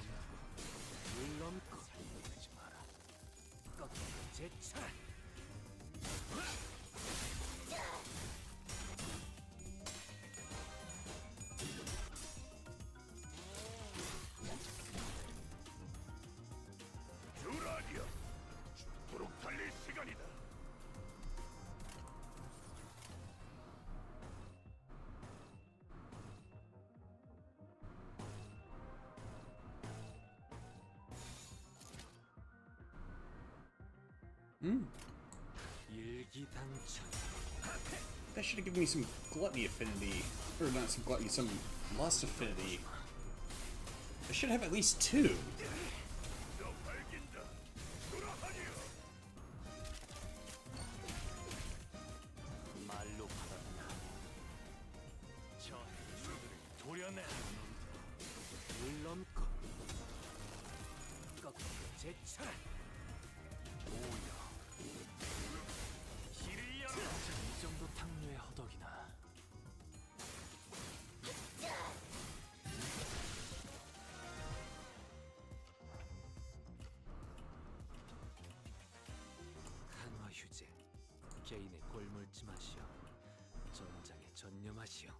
물론고 살려두지 마라. 꺾고 제차 듀라디아 죽도록 달릴 시간이다. 일기당천 That should have given me some gluttony affinity. Or not some gluttony, some lust affinity. I should have at least 2. 너 발긴다. 듀라디아 말로 받았다. 저 해주들을 도려내. 물론고 꺾고 제차 오야 길을 열어. 이 정도 탕류의 허덕이나. 한화 휴재 개인의 꼴물지 마시오. 전장에 전념하시오.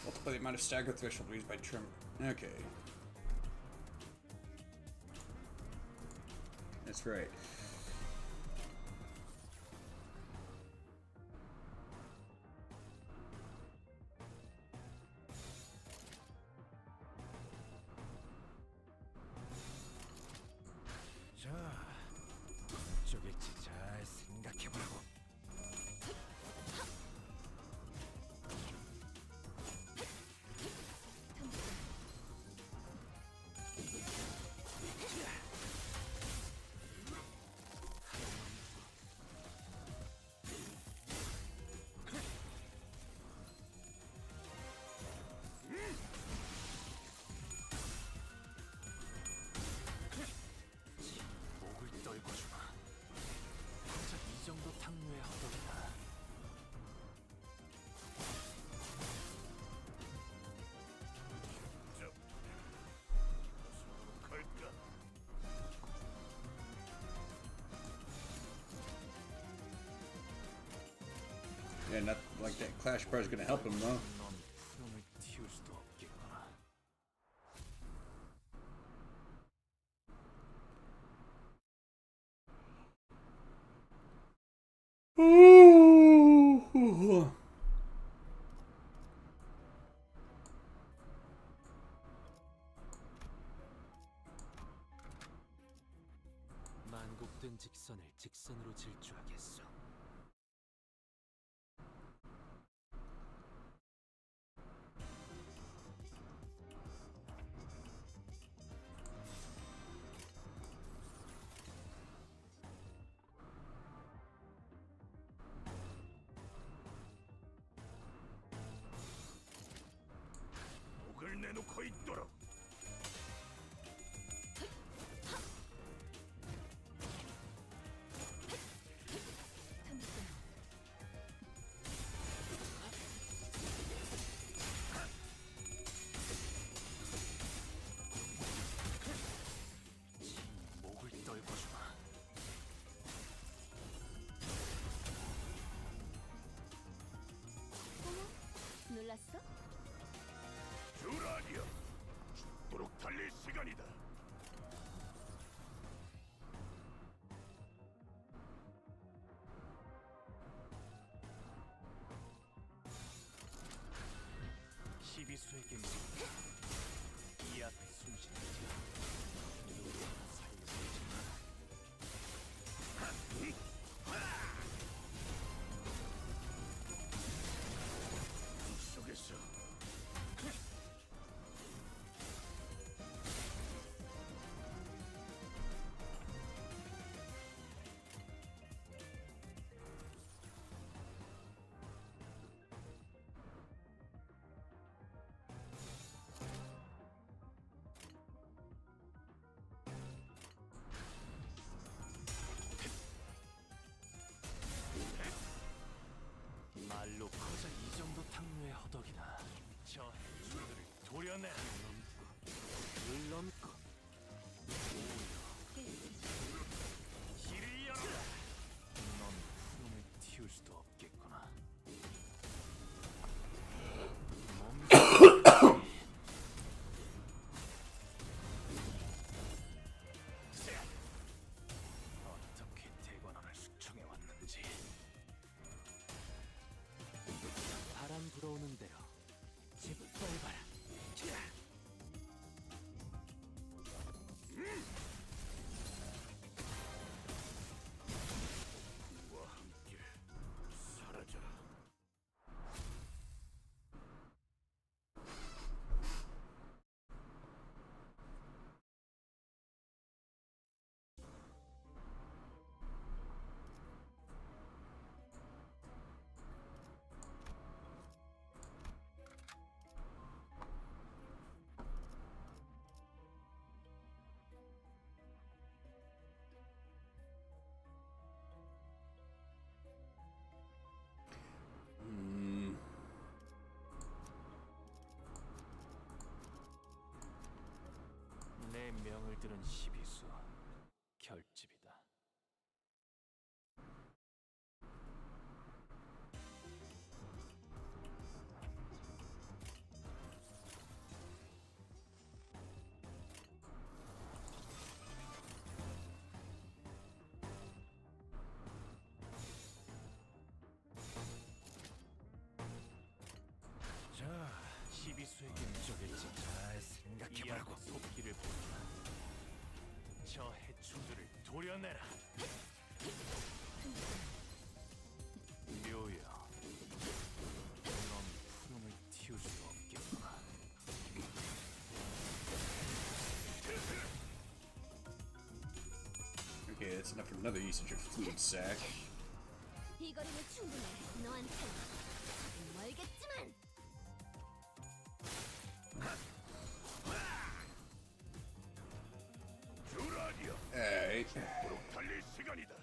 Multiply the amount of stagger threshold used by Tremor. Okay. That's right. 자, 어쩌겠지. 잘 생각해보라고. 목을 떨궈주마. 고작 이 정도 탕류의 허덕이다. 갈까? Yeah, not like that Clash Bar is gonna help him though. 넌 푸름을 틔울 수도 없겠구나. 만국든지 직선을 직선으로 질주하겠소. 목을 내놓고 있도록. 목을 떨궈주마. 놀랐어? 주라니야. 죽도록 달릴 시간이다. 시비수에게 이 앞에 숨쉬는지 누구나 살려보지 마. 속에서 말로 커져 이 정도 탕류의 허덕이나. 저 해충들을 도려내. 을 넘고 길을 열어라. 넌 푸름을 틔울 수도 없겠구나. 어떻게 대관원을 숙청해 왔는지. 바람 불어오는 대로 짓밟아라. 우와 함께 사라져라. 내 명을 들은 시비수 결집이다. 자, 시비수에게 적일지 잘 생각해보라고. 속기를 보라. 저 해충들을 도려내라. 묘야, 넌 푸름을 틔울 수 없겠구나. Okay, that's enough for another usage of fluid sac. 이 거리는 충분해. 너한테 아직 멀겠지만. 주라니야. Alright. 죽도록 달릴 시간이다.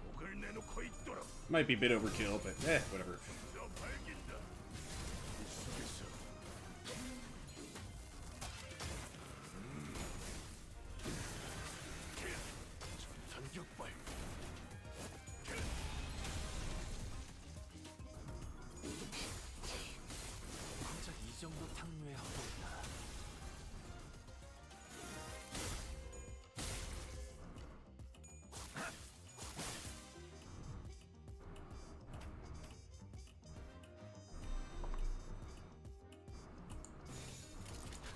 목을 내놓고 있도록. Might be a bit overkill, but whatever. 너 밝긴다. 이 속에서 전격발. 고작 이 정도 탕류의 허덕이다.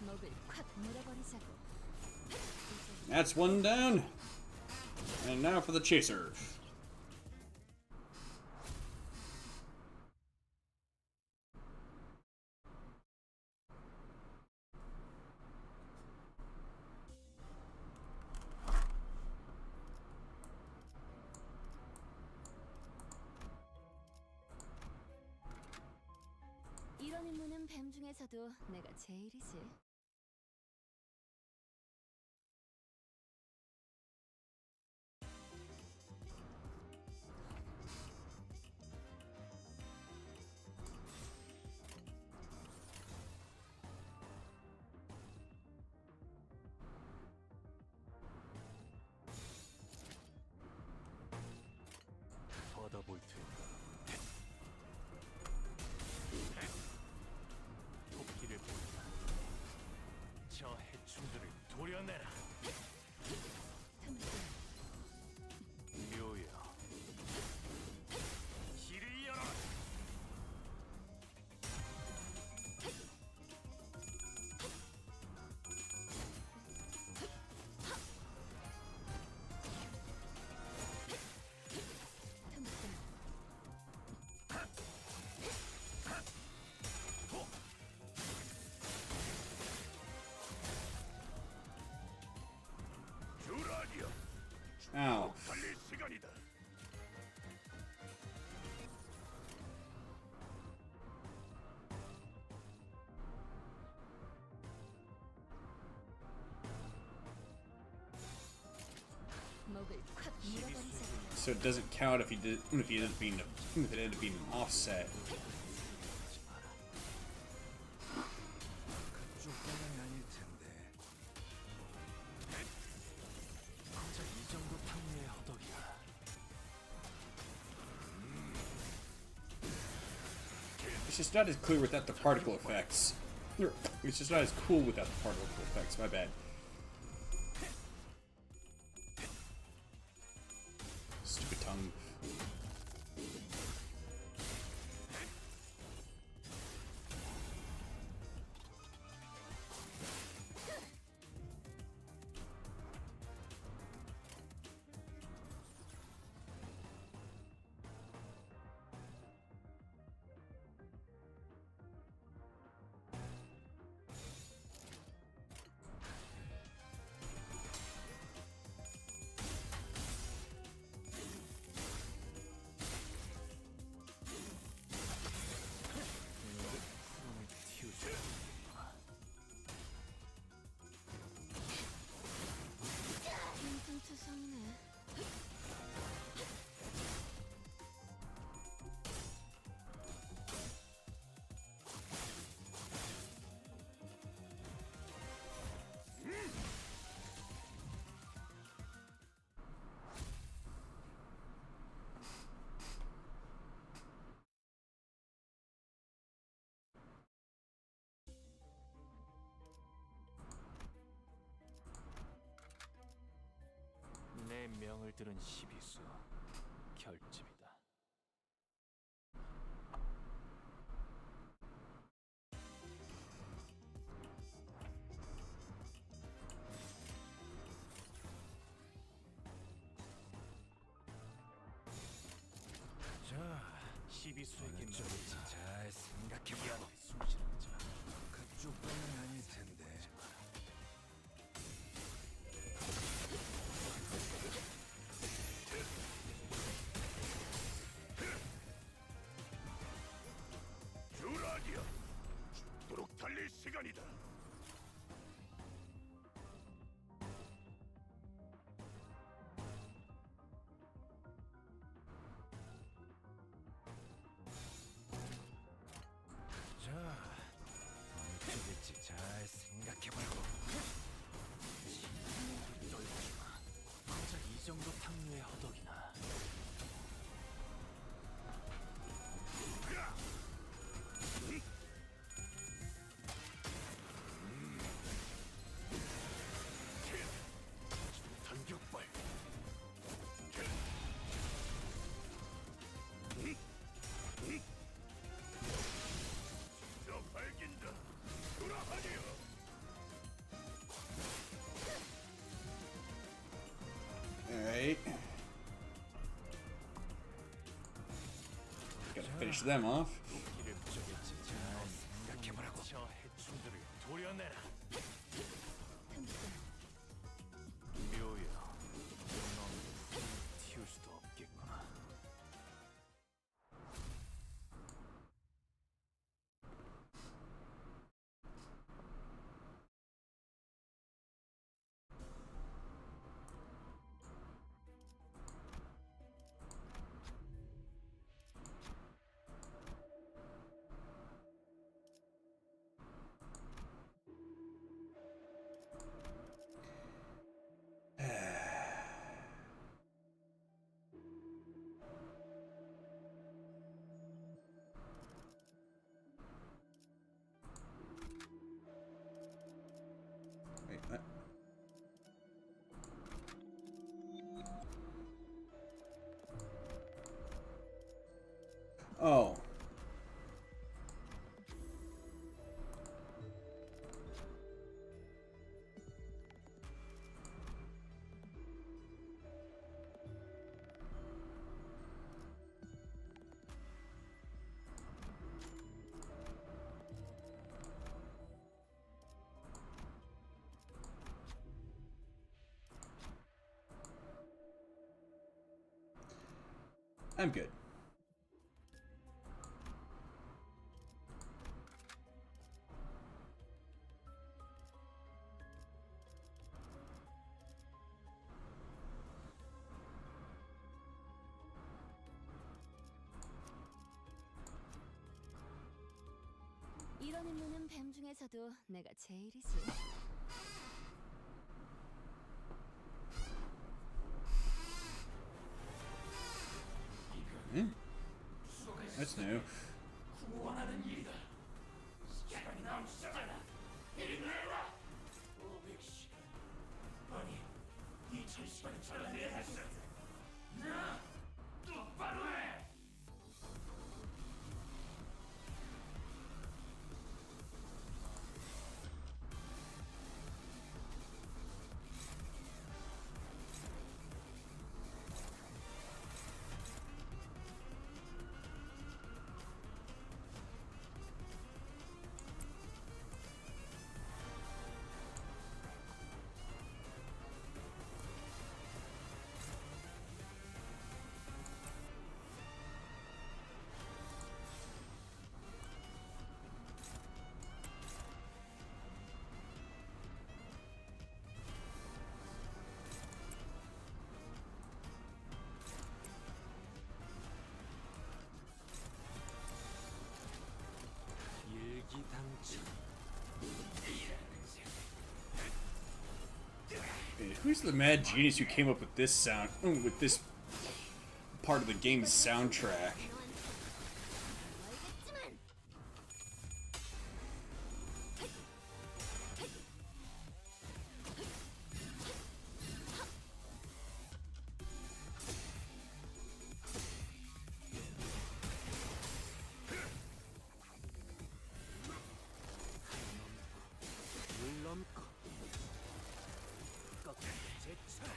목을 콱 물어버리자고. That's one down. And now for the chaser. 이런 임무는 뱀 중에서도 내가 제일이지. 더볼트 토끼를 보내라. 저 해충들을 도려내라. 묘여 길을 열어라. Ow. 달릴 시간이다. 목을 콱 물어버리자고. So it doesn't count if he did if it ended up being an offset. 그쪽 방향이 아닐 텐데. 고작 이 정도 탐미의 허덕이야. It's just not as clear without the particle effects. It's just not as cool without the particle effects. My bad. Stupid tongue. 퉁퉁투성네. 내 명을 들은 시비수 결집이다. 자, 시비수에게 어느 쪽일지 잘 생각해봐. 숨쉬는 자. 그쪽 방향이 아닐 텐데. 듀라디아, 죽도록 달릴 시간이다. 자, 어느 쪽일지 잘 생각해봐. finish them off. 저 해충들을 도려내라. 묘야, 넌 튀울 수도 없겠구나. Wait, what? Oh. I'm good. 이런 임무는 뱀 중에서도 내가 제일이지. Hmm? That's new. 일기당천. Wait, who's the mad genius who came up with this sound, with this part of the game's soundtrack? 알겠지만. 물 넘고 꺾여 제쳐라.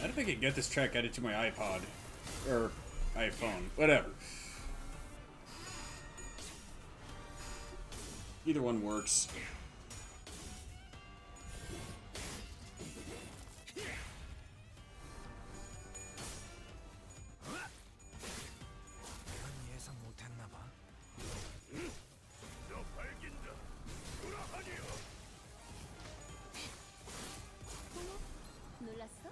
I don't think I can get this track added to my iPod. Or iPhone. Whatever. Either one works. 예상 못했나 봐. 놀랐어?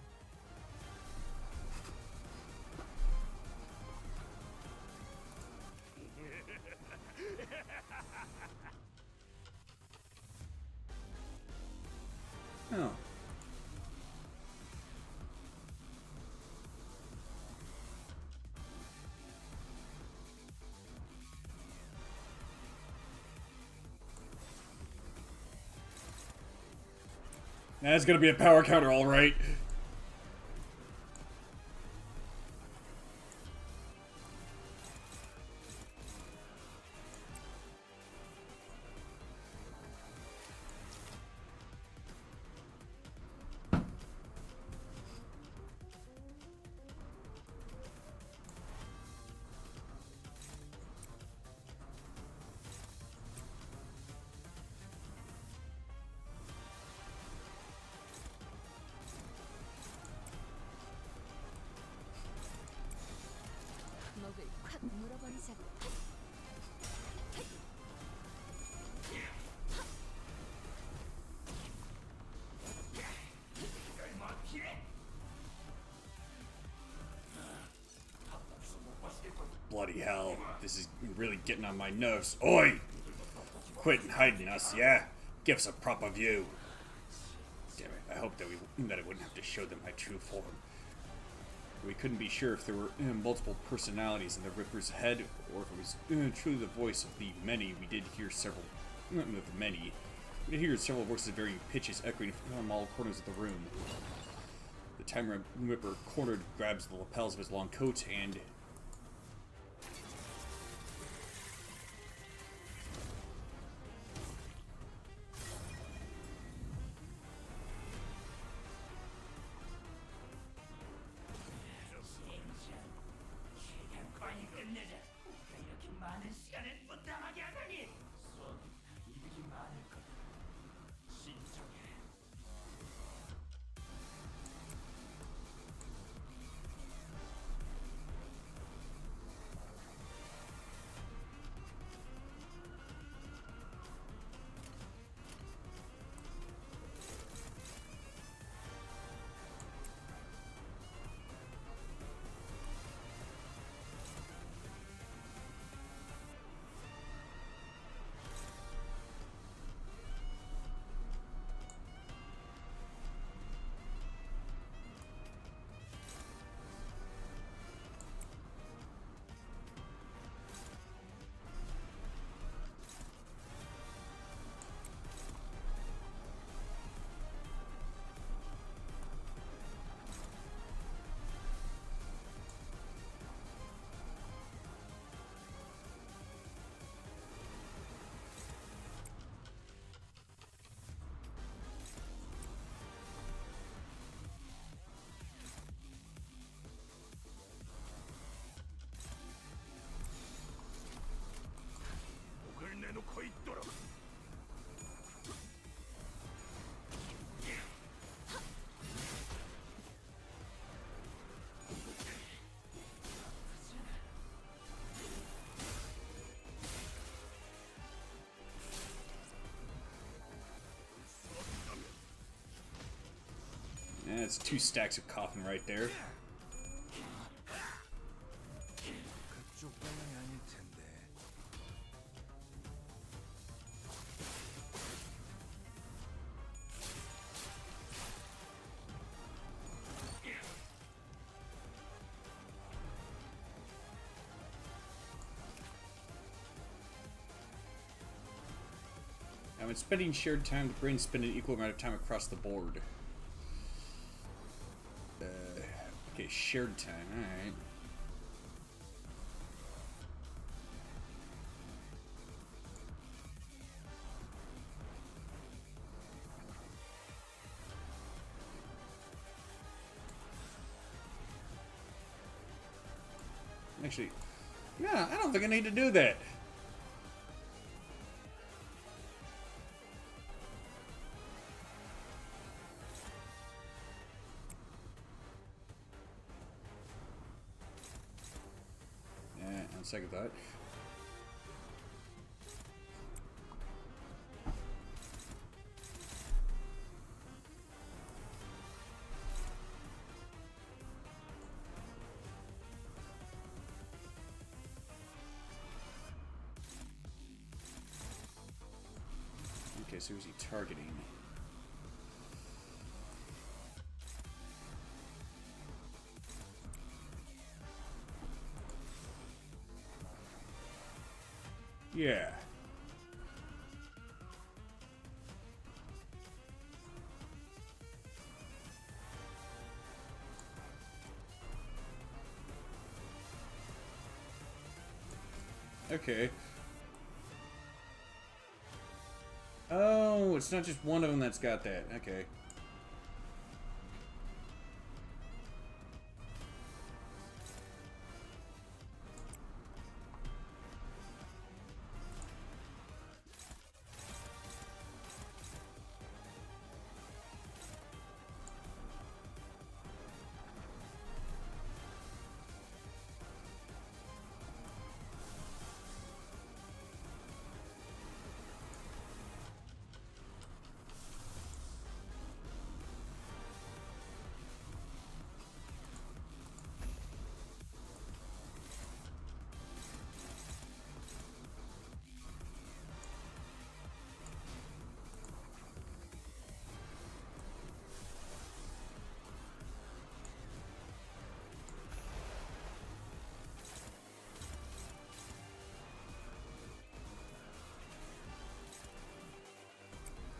Oh. That's gonna be a power counter, alright. 목을 콱 물어버리자고. Bloody hell. This is really getting on my nerves. Oi! Quit hiding us, yeah? Give us a proper view. Damn it, I hope that I wouldn't have to show them my true form. We couldn't be sure if there were multiple personalities in the Ripper's head, or if it was truly the voice of the many. We did hear several... Not the many. We did hear several voices of varying pitches echoing from all corners of the room. The Time Ripper cornered, grabs the lapels of his long coat, and... That's 2 stacks of coffin right there. 그쪽 방향이 아닐 텐데. Now, when spending shared time, the brain spend an equal amount of time across the board. Okay, shared time, alright. Actually, yeah, I don't think I need to do that. Yeah, on second thought. Okay, so who's he targeting? Yeah. Okay. Oh, it's not just one of them that's got that. Okay.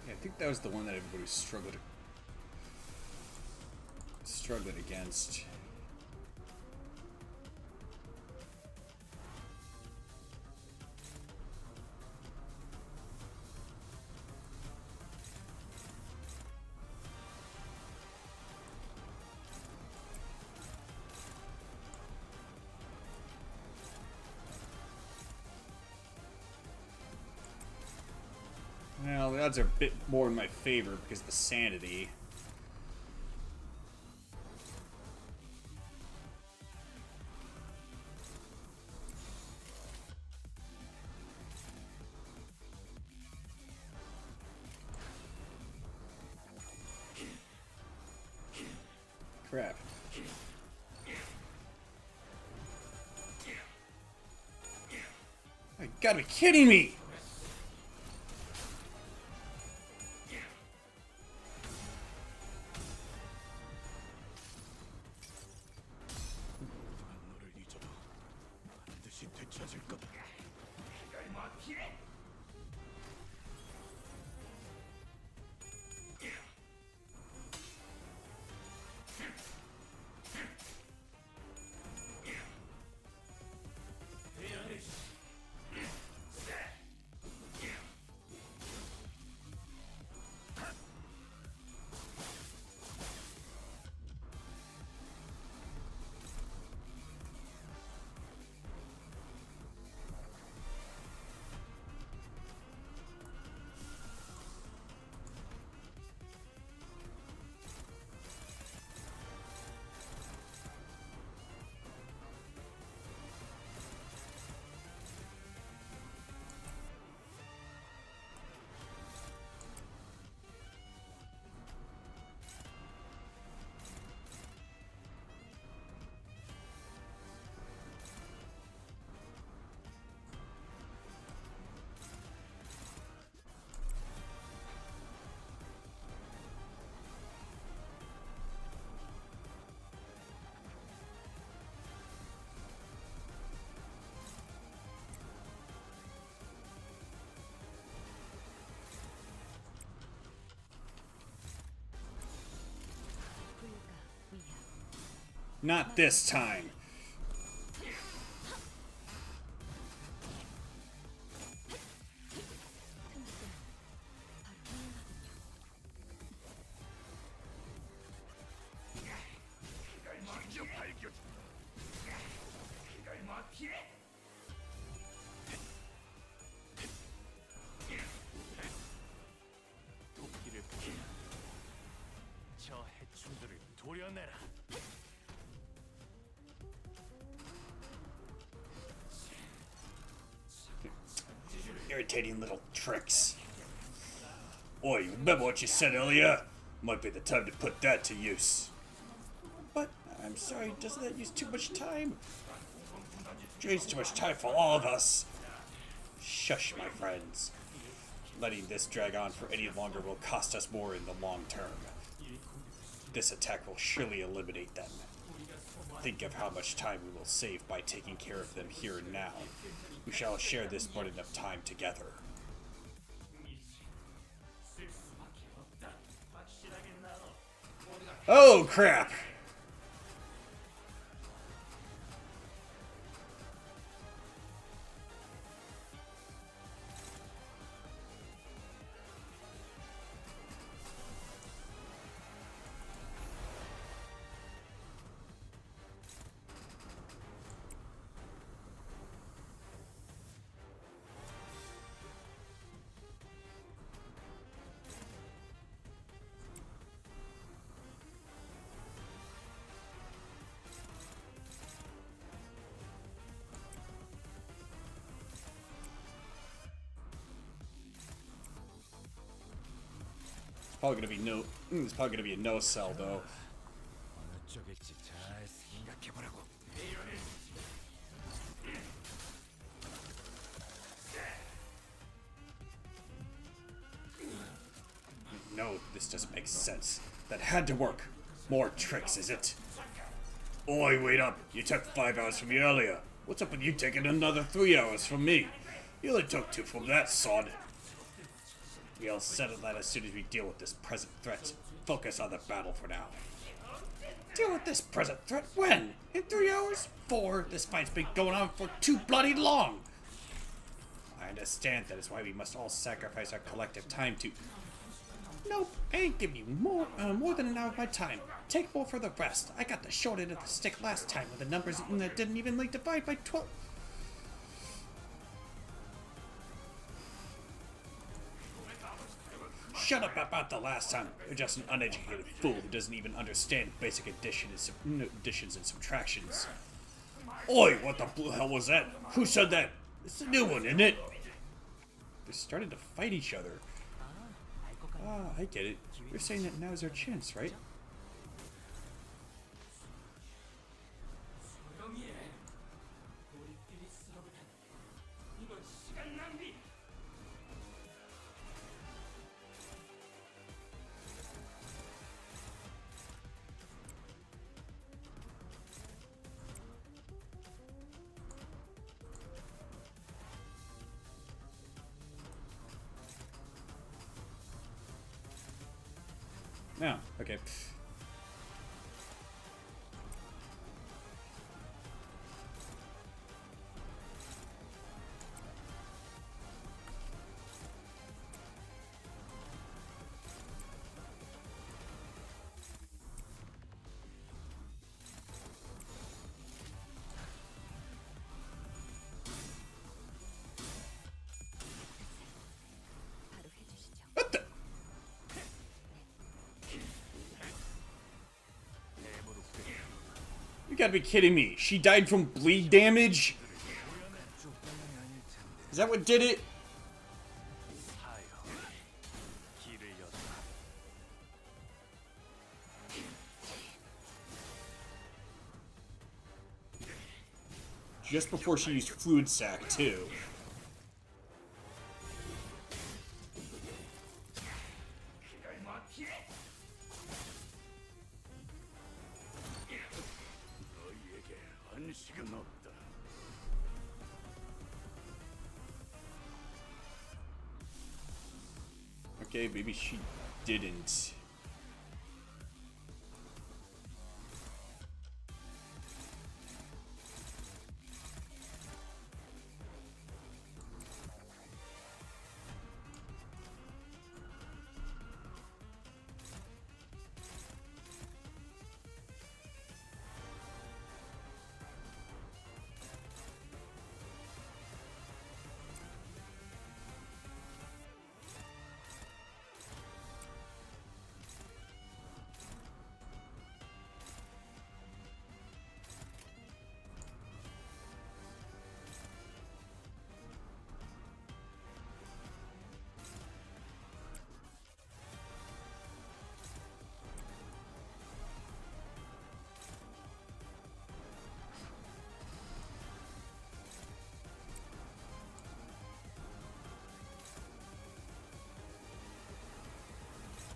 Yeah, I think that was the one that everybody struggled against. Well, the odds are a bit more in my favor because of the sanity. Crap. You gotta be kidding me! 너를 잊어도 반드시 되찾을 거다. Not this time. 도끼를 뿌리라. 저 해충들을 도려내라. Irritating little tricks. Oi, you remember what you said earlier? Might be the time to put that to use. But I'm sorry, doesn't that use too much time? Drains too much time for all of us. Shush, my friends. Letting this drag on for any longer will cost us more in the long term. This attack will surely eliminate them. Think of how much time we will save by taking care of them here and now. We shall share this burden of time together. Oh, crap! Probably gonna be no. It's probably gonna be a no sell though. 어느 쪽일지 잘 생각해보라고. No, this doesn't make sense. That had to work. More tricks, is it? Oi, wait up. You took 5 hours from me earlier. What's up with you taking another 3 hours from me? You only took 2 from that sod. We'll settle that as soon as we deal with this present threat. Focus on the battle for now. Deal with this present threat when? In 3 hours? 4? This fight's been going on for too bloody long. I understand that is why we must all sacrifice our collective time to... Nope, I ain't giving you more than an hour of my time. Take more for the rest. I got the short end of the stick last time with the numbers that didn't even like divide by 12. Shut up about the last time. You're just an uneducated fool who doesn't even understand basic additions and subtractions. Oi, what the hell was that? Who said that? It's a new one, isn't it? They're starting to fight each other. Ah, I get it. You're saying that now is our chance, right? No, okay. 바로 해주시죠. What the? You gotta be kidding me. She died from bleed damage? Is that what did it? 길을 였다. Just before she used fluid sac, too. 안식은 없다. Okay, maybe she didn't.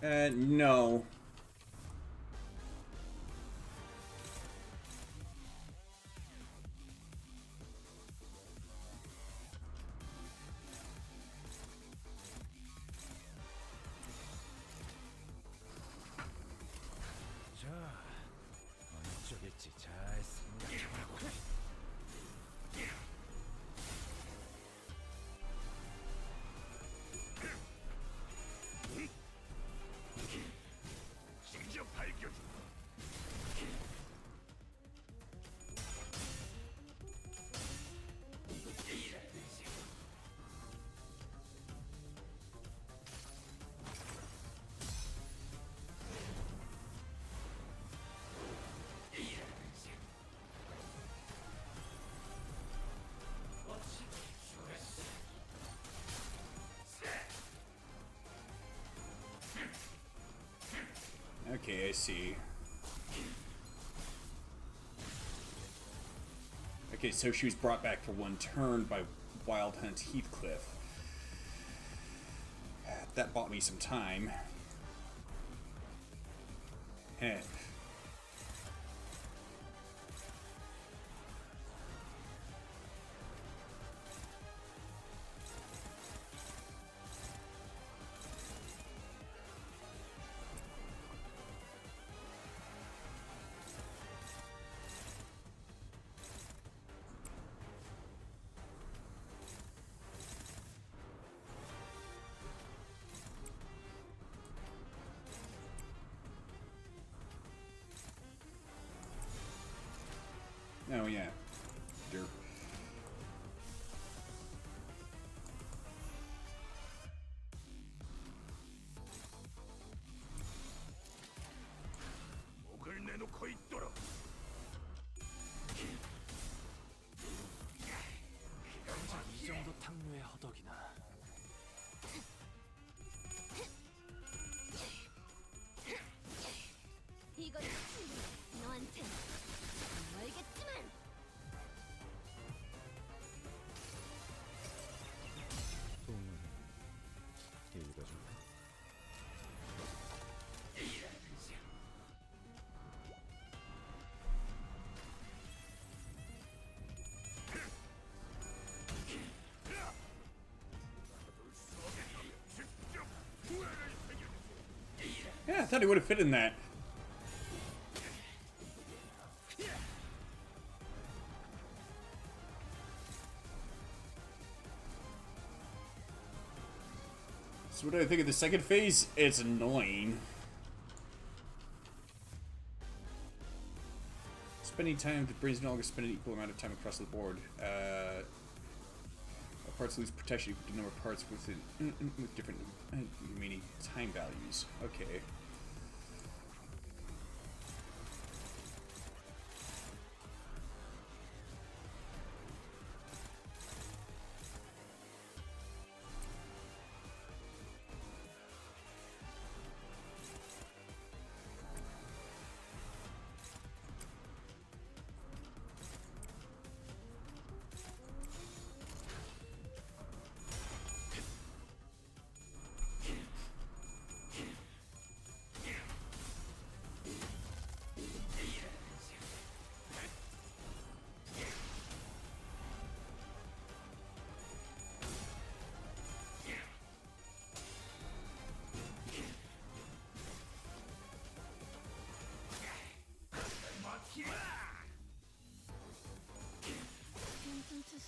No. 자, 어느 쪽일지 잘 생각해보라고. Okay, I see. Okay, so she was brought back for one turn by Wild Hunt Heathcliff. That bought me some time. Heh. Oh, yeah. Derp. 목을 내놓고 있도록. 이 정도 탕류에 허덕이나. 이건 너한테 알겠지만. 읽어줄까? Yeah, I thought he would have fit in that. So what do I think of the second phase? It's annoying. Spending time with brains no longer spend an equal amount of time across the board. Parts lose protection equal to number of parts with different remaining time values. Okay. 괜찮지,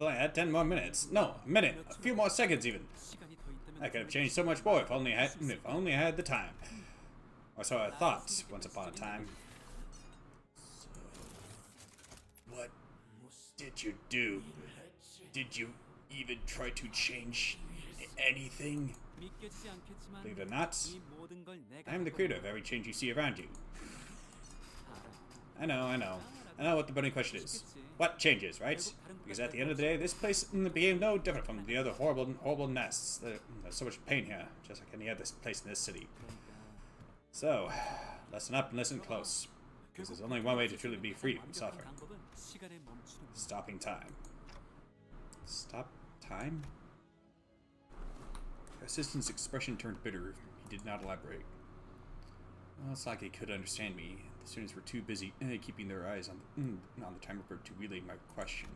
Well, I had 10 more minutes. No, a minute. A few more seconds, even. I could have changed so much more if only I had the time. Or so I thought once upon a time. So, what did you do? Did you even try to change anything? Believe it or not, I am the creator of every change you see around you. I know. I know what the burning question is. What changes, right? Because at the end of the day, this place became no different from the other horrible nests. There's so much pain here, just like any other place in this city. So, listen up and listen close. Because there's only one way to truly be free from suffering. Stopping time. Stop time? The assistant's expression turned bitter. He did not elaborate. Well, it's like he could understand me. The students were too busy keeping their eyes on the time report to relay my question.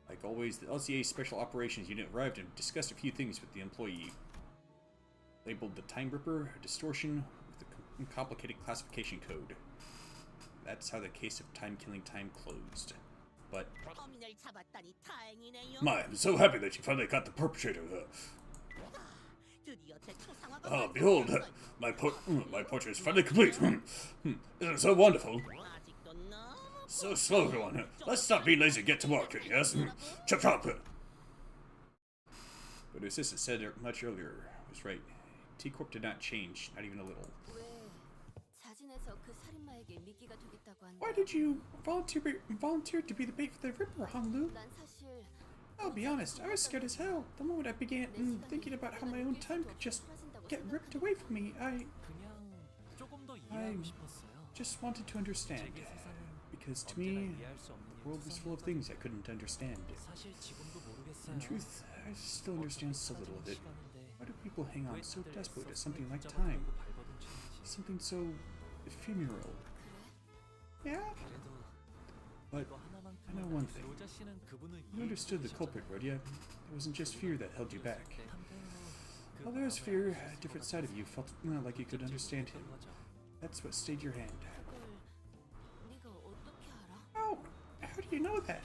Like always, the LCA Special Operations Unit arrived and discussed a few things with the employee. Labeled the Time Ripper a distortion with a complicated classification code. That's how the case of time-killing time closed. But... My, I'm so happy that you finally caught the perpetrator. Oh, behold, my portrait is finally complete. Isn't it so wonderful? So slow, everyone. Let's stop being lazy and get to work, yes? Chop chop. But her assistant said it much earlier. Was right. T-Corp did not change, not even a little. Why did you volunteer to be the bait for the Ripper, Honglu? I'll be honest, I was scared as hell. The moment I began thinking about how my own time could just get ripped away from me, I just wanted to understand. Because to me, the world was full of things I couldn't understand. In truth, I still understand so little of it. Why do people hang on so desperately to something like time? Something so ephemeral. Yeah? But I know one thing. You understood the culprit, Rhodia. It wasn't just fear that held you back. While there was fear, a different side of you felt like you could understand him. That's what stayed your hand. Oh, how do you know that?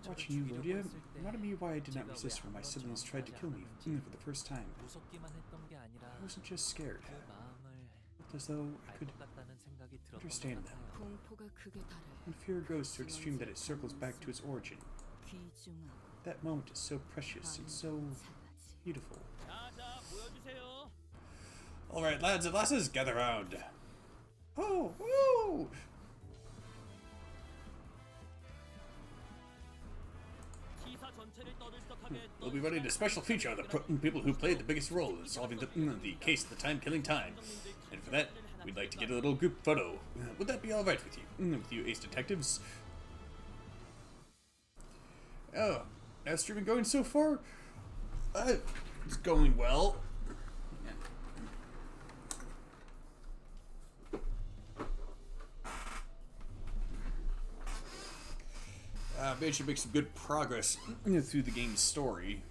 Watching you, Rhodia, reminded me why I did not resist when my siblings tried to kill me for the first time. I wasn't just scared. It felt as though I could understand them. When fear grows to extreme that it circles back to its origin. That moment is so precious and so beautiful. Alright, lads and lasses, gather round. Oh, woo! We'll be running a special feature on the people who played the biggest role in solving the case of the time-killing time. And for that, we'd like to get a little group photo. Would that be alright with you? With you ace detectives? Oh, how's streaming going so far? It's going well. Managed to make some good progress through the game's story.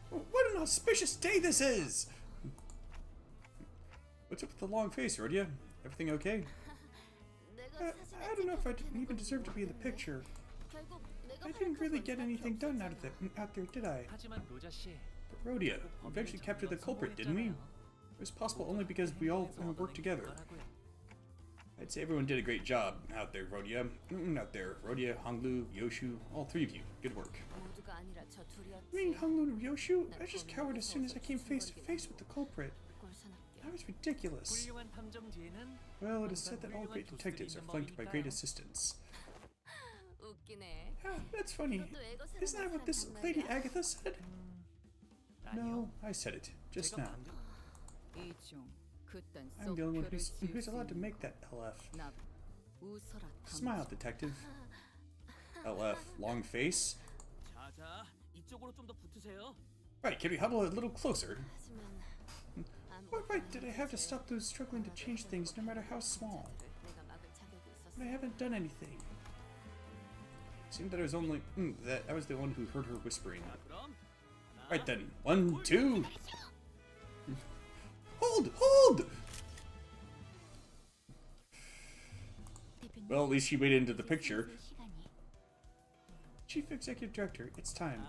What an auspicious day this is! What's up with the long face, Rhodia? Everything okay? I don't know if I even deserve to be in the picture. I didn't really get anything done out there, did I? But Rhodia, we eventually captured the culprit, didn't we? It was possible only because we all worked together. I'd say everyone did a great job out there, Rhodia. Out there, Rhodia, Honglu, Yoshu, all three of you. Good work. You mean Honglu and Yoshu? I just cowered as soon as I came face to face with the culprit. That was ridiculous. Well, it is said that all great detectives are flanked by great assistants. Ah, that's funny. Isn't that what this Lady Agatha said? No, I said it just now. I'm the only one who's allowed to make that LF. Smile, detective. LF, long face. Right, can we huddle a little closer? What right did I have to stop those struggling to change things, no matter how small? But I haven't done anything. It seemed that it was only that I was the one who heard her whispering. Right then, 1, 2. Hold! Well, at least she made it into the picture. Chief Executive Director, it's time.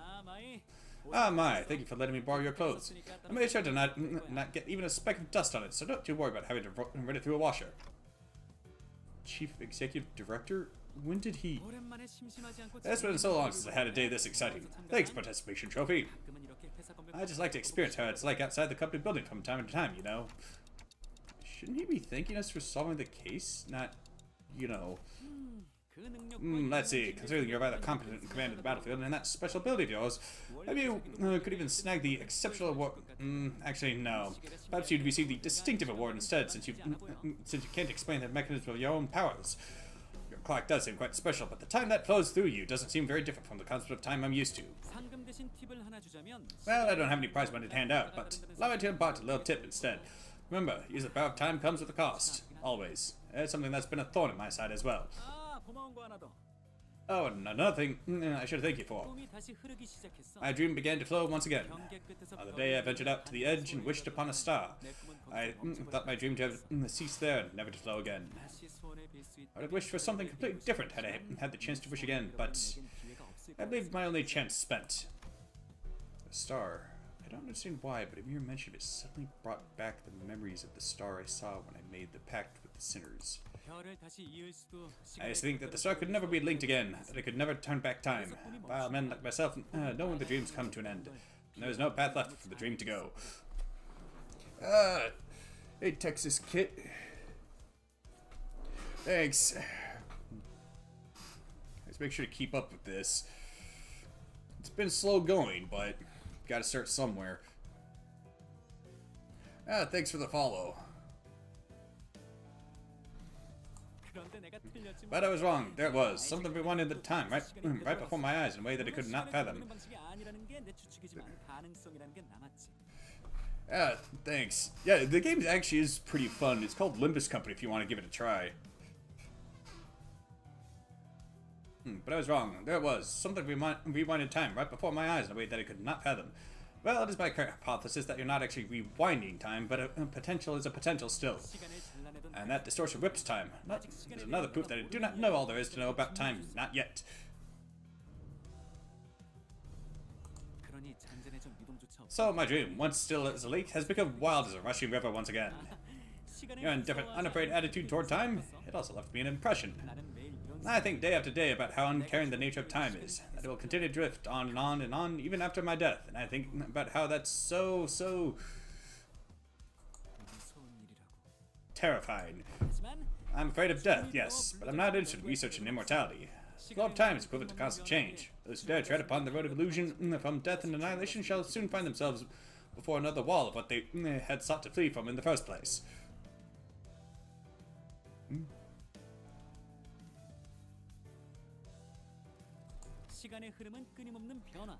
Ah, my, thank you for letting me borrow your clothes. I made sure to not get even a speck of dust on it, so don't you worry about having to run it through a washer. Chief Executive Director? When did he... It's been so long since I had a day this exciting. Thanks, participation trophy. I just like to experience how it's like outside the company building from time to time, you know? Shouldn't he be thanking us for solving the case? Not, you know... let's see. Considering you're rather competent in command of the battlefield and that special ability of yours, maybe you could even snag the exceptional award. Actually, no. Perhaps you'd receive the distinctive award instead, since you can't explain the mechanism of your own powers. Your clock does seem quite special, but the time that flows through you doesn't seem very different from the concept of time I'm used to. Well, I don't have any prize money to hand out, but allow me to impart a little tip instead. Remember, use the power of time comes with a cost. Always. It's something that's been a thorn in my side as well. Oh, and another thing I should thank you for. My dream began to flow once again. On the day I ventured out to the edge and wished upon a star. I thought my dream to have ceased there and never to flow again. I would have wished for something completely different had I had the chance to wish again, but I believe my only chance spent. A star. I don't understand why, but a mere mention of it suddenly brought back the memories of the star I saw when I made the pact with the sinners. I used to think that the star could never be linked again, that it could never turn back time. While men like myself know when the dreams come to an end. There is no path left for the dream to go. Hey, Texas Kit. Thanks. Let's make sure to keep up with this. It's been slow going, but gotta start somewhere. Thanks for the follow. But I was wrong. There it was. Something we wanted at the time, right before my eyes in a way that I could not fathom. Thanks. Yeah, the game actually is pretty fun. It's called Limbus Company if you want to give it a try. But I was wrong. There it was. Something rewinded time right before my eyes in a way that I could not fathom. Well, it is my current hypothesis that you're not actually rewinding time, but a potential is a potential still. And that distortion whips time. There's another proof that I do not know all there is to know about time. Not yet. So my dream, once still as a lake, has become wild as a rushing river once again. Your indifferent, unafraid attitude toward time, it also left me an impression. I think day after day about how uncaring the nature of time is, that it will continue to drift on and on and on even after my death, and I think about how that's so terrifying. I'm afraid of death, yes, but I'm not interested in researching immortality. The flow of time is equivalent to constant change. Those who dare tread upon the road of illusion from death and annihilation shall soon find themselves before another wall of what they had sought to flee from in the first place.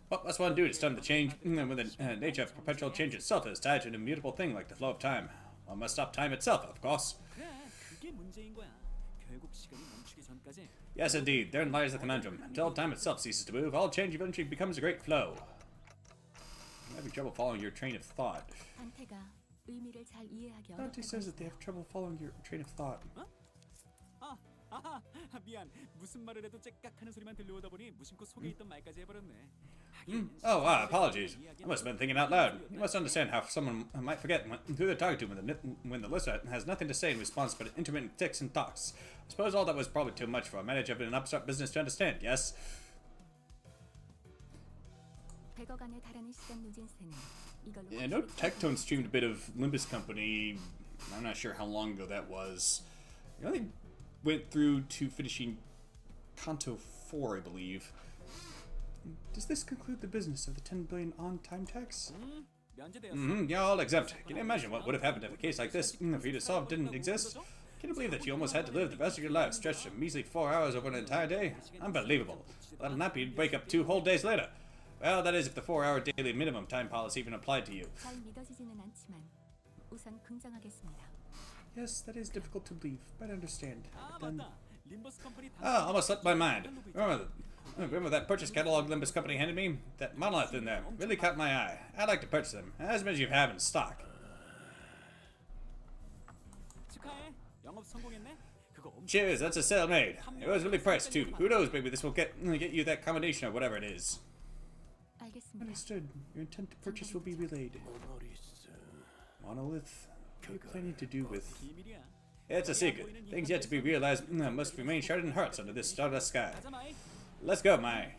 What must one do to stun the change when the nature of perpetual change itself is tied to an immutable thing like the flow of time? One must stop time itself, of course. Yes, indeed. Therein lies the conundrum. Until time itself ceases to move, all change eventually becomes a great flow. I'm having trouble following your train of thought. Dante says that they have trouble following your train of thought. Apologies. I must have been thinking out loud. You must understand how someone might forget who they're talking to when the listener has nothing to say in response but intermittent ticks and talks. I suppose all that was probably too much for a manager of an upstart business to understand, yes? Yeah, I know Tectone streamed a bit of Limbus Company. I'm not sure how long ago that was. You know, they went through to finishing Kanto 4, I believe. Does this conclude the business of the 10 billion on time tax? You're all exempt. Can you imagine what would have happened if a case like this, for you to solve, didn't exist? Can you believe that you almost had to live the rest of your life stretched a measly 4 hours over an entire day? Unbelievable. That'll nap you'd wake up 2 whole days later. Well, that is if the 4-hour daily minimum time policy even applied to you. Yes, that is difficult to believe, but I understand. Then... Almost slipped my mind. Remember that purchase catalog Limbus Company handed me? That monolith in there really caught my eye. I'd like to purchase them, as many as you have in stock. Cheers, that's a sale made. It was really priced too. Who knows, maybe this will get you that combination or whatever it is. Understood. Your intent to purchase will be relayed. Monolith? What are you planning to do with... It's a secret. Things yet to be realized must remain shrouded in hearts under this stardust sky. Let's go, Mai.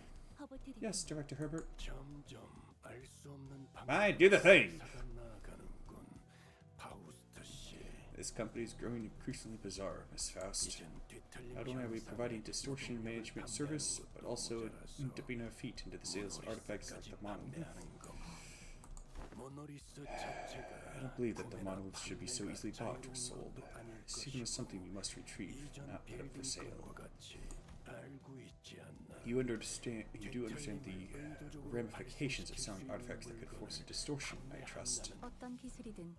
Yes, Director Herbert. Fine, do the thing. 나가는군. 파우스트 씨. This company is growing increasingly bizarre, Miss Faust. Not only are we providing distortion management service, but also dipping our feet into the sales of artifacts like the monolith. I don't believe that the monoliths should be so easily bought or sold. I see them as something we must retrieve, not put up for sale. You do understand the ramifications of selling artifacts that could force a distortion, I trust. 어떤 기술이든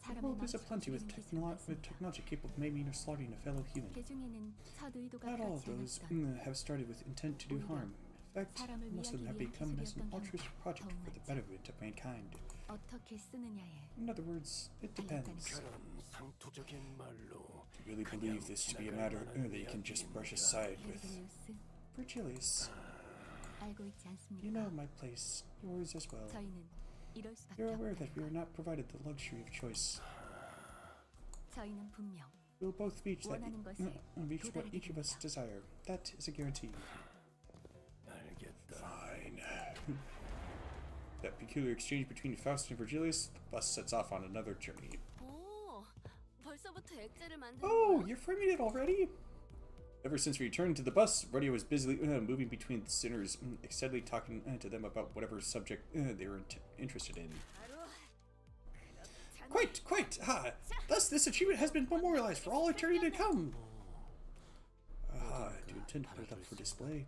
The 사람의 world is 마음속에 aplenty with 들이밀수 technology capable of maiming or slaughtering a fellow human. 그 중에는 선의도가 Not all of 그렇지 those 않았던 have started with intent to do harm. In fact, most of them have become as an altruistic project for the betterment of mankind. 어떻게 쓰느냐에 In other words, it depends. 그런 상투적인 말로 Do you really believe this to be a matter that you can just brush aside with? 벤질리우스 Virgilius, 알고 있지 you know 않습니까? my place, yours as well. 저희는 이럴 수밖에 You're aware that we are 없다는 것. not provided the luxury of choice. 저희는 분명 We will both reach what each of us desire. That is a guarantee. 알겠다. Fine. That peculiar exchange between Faust and Virgilius, the bus sets off on another journey. 오, 벌써부터 액자를 만드는 Oh, you're framing it already? Ever since we returned to the bus, Rodeo was busily moving between the sinners, excitedly talking to them about whatever subject they were interested in. Quite! Ah, thus this achievement has been memorialized for all eternity to come! Ah, do you intend to put it up for display?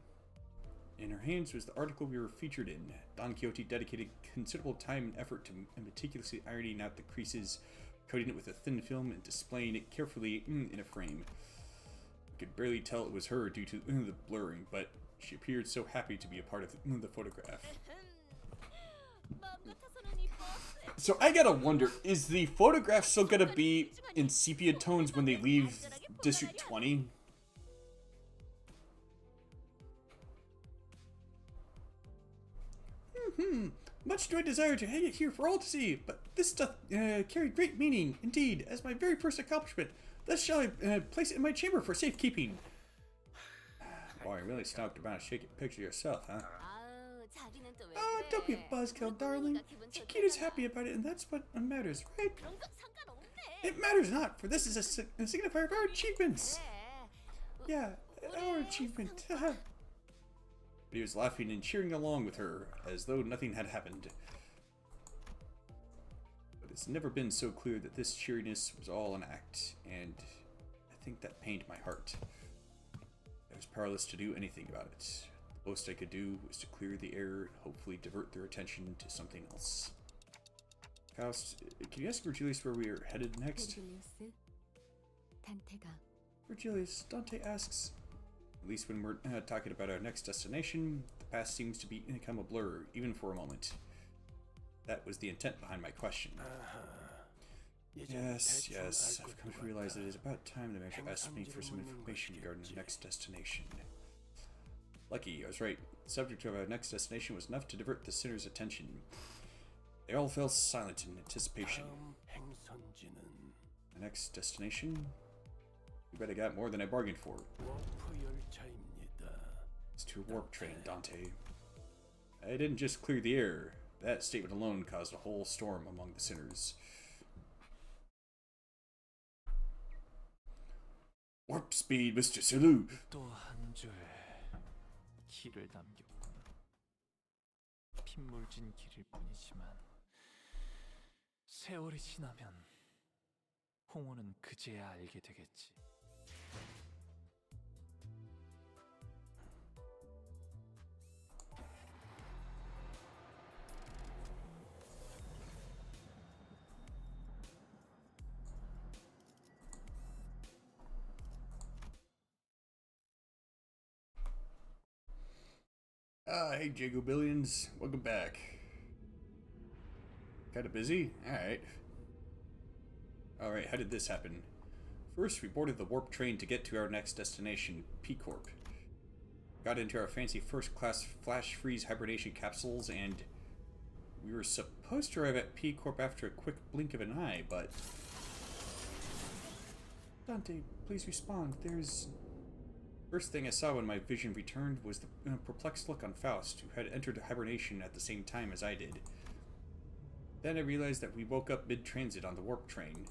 In her hands was the article we were featured in. Don Quixote dedicated considerable time and effort to meticulously ironing out the creases, coating it with a thin film, and displaying it carefully in a frame. I could barely tell it was her due to the blurring, but she appeared so happy to be a part of the photograph. 마음 같아서는 이 버스에 So I gotta wonder, is the photograph still gonna be in sepia tones when they leave District 20? Much do I desire to hang it here for all to see, but this doth carry great meaning, indeed, as my very first accomplishment. Thus shall I place it in my chamber for safekeeping. Boy, really stopped about to shake a picture yourself, huh? 아우, 자기는 또 왜 Ah, 그래? don't be a buzzkill, darling. Chiquita's happy about it, and that's what matters, right? 그런 건 상관없네. It matters not, for this is a signifier of our achievements. 그래. Yeah, our achievement. But he was laughing and cheering along with her, as though nothing had happened. But it's never been so clear that this cheeriness was all an act, and I think that pained my heart. I was powerless to do anything about it. The most I could do was to clear the air and hopefully divert their attention to something else. Faust, can you ask Virgilius where we are headed next? 벤질리우스, 단테가 Virgilius, Dante asks, At least when we're talking about our next destination, the past seems to become a blur, even for a moment. That was the intent behind my question. Yes, I've come to realize that it is about time the Major asked me for some information regarding our next destination. Lucky, I was right. The subject of our next destination was enough to divert the sinner's attention. They all fell silent in anticipation. 다음 행선지는 The next destination? You bet I got more than I bargained for. 워프 열차입니다. It's to a warp train, Dante. I didn't just clear the air. That statement alone caused a whole storm among the sinners. Warp speed, Mr. Salu! 또 한 줄 길을 남겼구나. 핏물진 길일 뿐이지만 세월이 지나면 홍호는 그제야 알게 되겠지. Hey Jago Billions, welcome back. Kinda busy? Alright, how did this happen? First, we boarded the warp train to get to our next destination, P-Corp. Got into our fancy first-class flash freeze hibernation capsules, and we were supposed to arrive at P-Corp after a quick blink of an eye, but... Dante, please respond. There's... First thing I saw when my vision returned was the perplexed look on Faust, who had entered hibernation at the same time as I did. Then I realized that we woke up mid-transit on the warp train,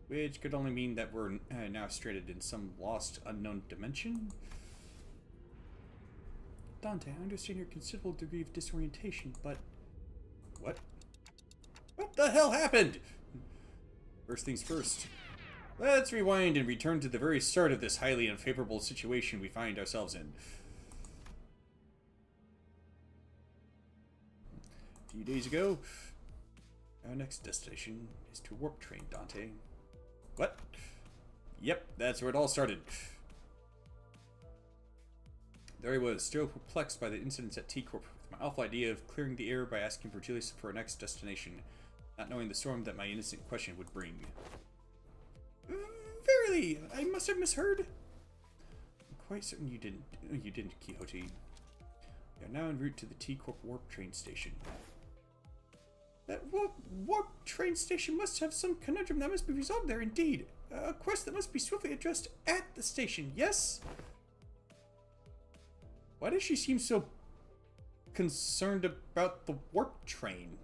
which could only mean that we're now stranded in some lost, unknown dimension. Dante, I understand your considerable degree of disorientation, but... What? What the hell happened? First things first. Let's rewind and return to the very start of this highly unfavorable situation we find ourselves in. A few days ago, our next destination is to a warp train, Dante. What? Yep, that's where it all started. There I was, still perplexed by the incidents at T-Corp, with my awful idea of clearing the air by asking Virgilius for our next destination, not knowing the storm that my innocent question would bring. Verily, I must have misheard. I'm quite certain you didn't, Quixote. We are now en route to the T-Corp warp train station. That warp train station must have some conundrum that must be resolved there, indeed. A quest that must be swiftly addressed at the station, yes? Why does she seem so concerned about the warp train?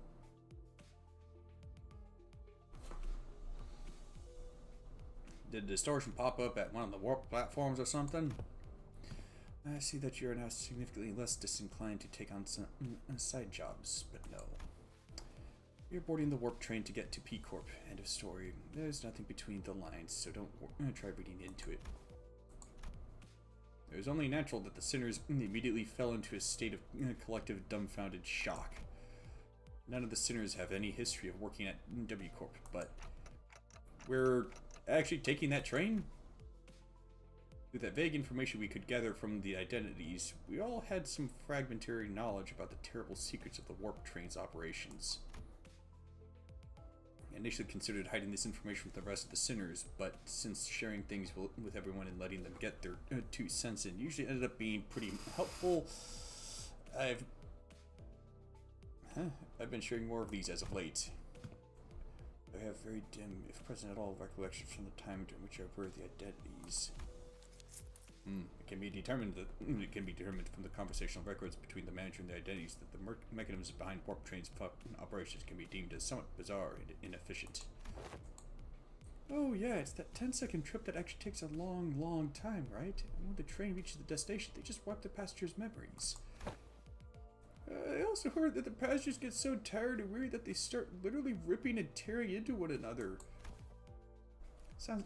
Did distortion pop up at one of the warp platforms or something? I see that you are now significantly less disinclined to take on some side jobs, but no. You're boarding the warp train to get to P-Corp. End of story. There's nothing between the lines, so don't try reading into it. It was only natural that the sinners immediately fell into a state of collective dumbfounded shock. None of the sinners have any history of working at W Corp, but we're actually taking that train? With that vague information we could gather from the identities, we all had some fragmentary knowledge about the terrible secrets of the warp train's operations. I initially considered hiding this information from the rest of the sinners, but since sharing things with everyone and letting them get their 2 cents in usually ended up being pretty helpful, I've been sharing more of these as of late. I have very dim, if present at all, recollections from the time during which I were the identities. It can be determined from the conversational records between the manager and the identities that the mechanisms behind warp trains operations can be deemed as somewhat bizarre and inefficient. Oh yeah, it's that 10-second trip that actually takes a long, long time, right? And when the train reaches the destination, they just wipe the passengers' memories. I also heard that the passengers get so tired and weary that they start literally ripping and tearing into one another. Sounds...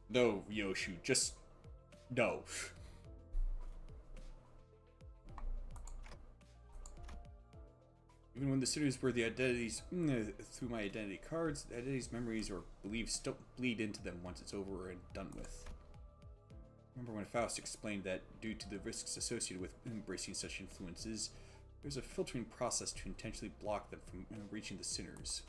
No, Yoshu, just... no. Even when the sinners were the identities through my identity cards, the identities' memories or beliefs don't bleed into them once it's over and done with. Remember when Faust explained that due to the risks associated with embracing such influences, there's a filtering process to intentionally block them from reaching the sinners.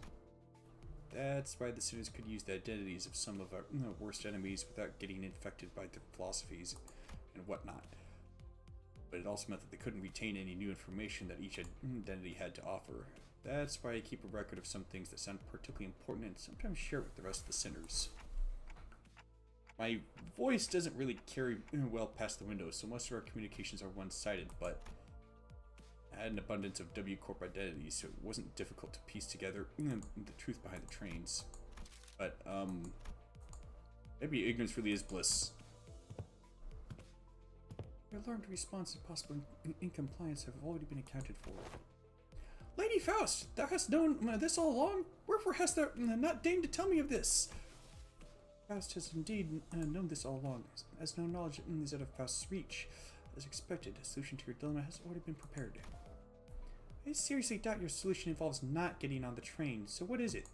That's why the sinners could use the identities of some of our worst enemies without getting infected by their philosophies and whatnot. But it also meant that they couldn't retain any new information that each identity had to offer. That's why I keep a record of some things that sound particularly important and sometimes share it with the rest of the sinners. My voice doesn't really carry well past the window, so most of our communications are one-sided, but I had an abundance of W Corp identities, so it wasn't difficult to piece together the truth behind the trains. But, maybe ignorance really is bliss. Your alarmed response and possible incompliance have already been accounted for. Lady Faust, thou hast known this all along? Wherefore hast thou not deigned to tell me of this? Faust has indeed known this all along, as no knowledge is out of Faust's reach. As expected, a solution to your dilemma has already been prepared. I seriously doubt your solution involves not getting on the train, so what is it?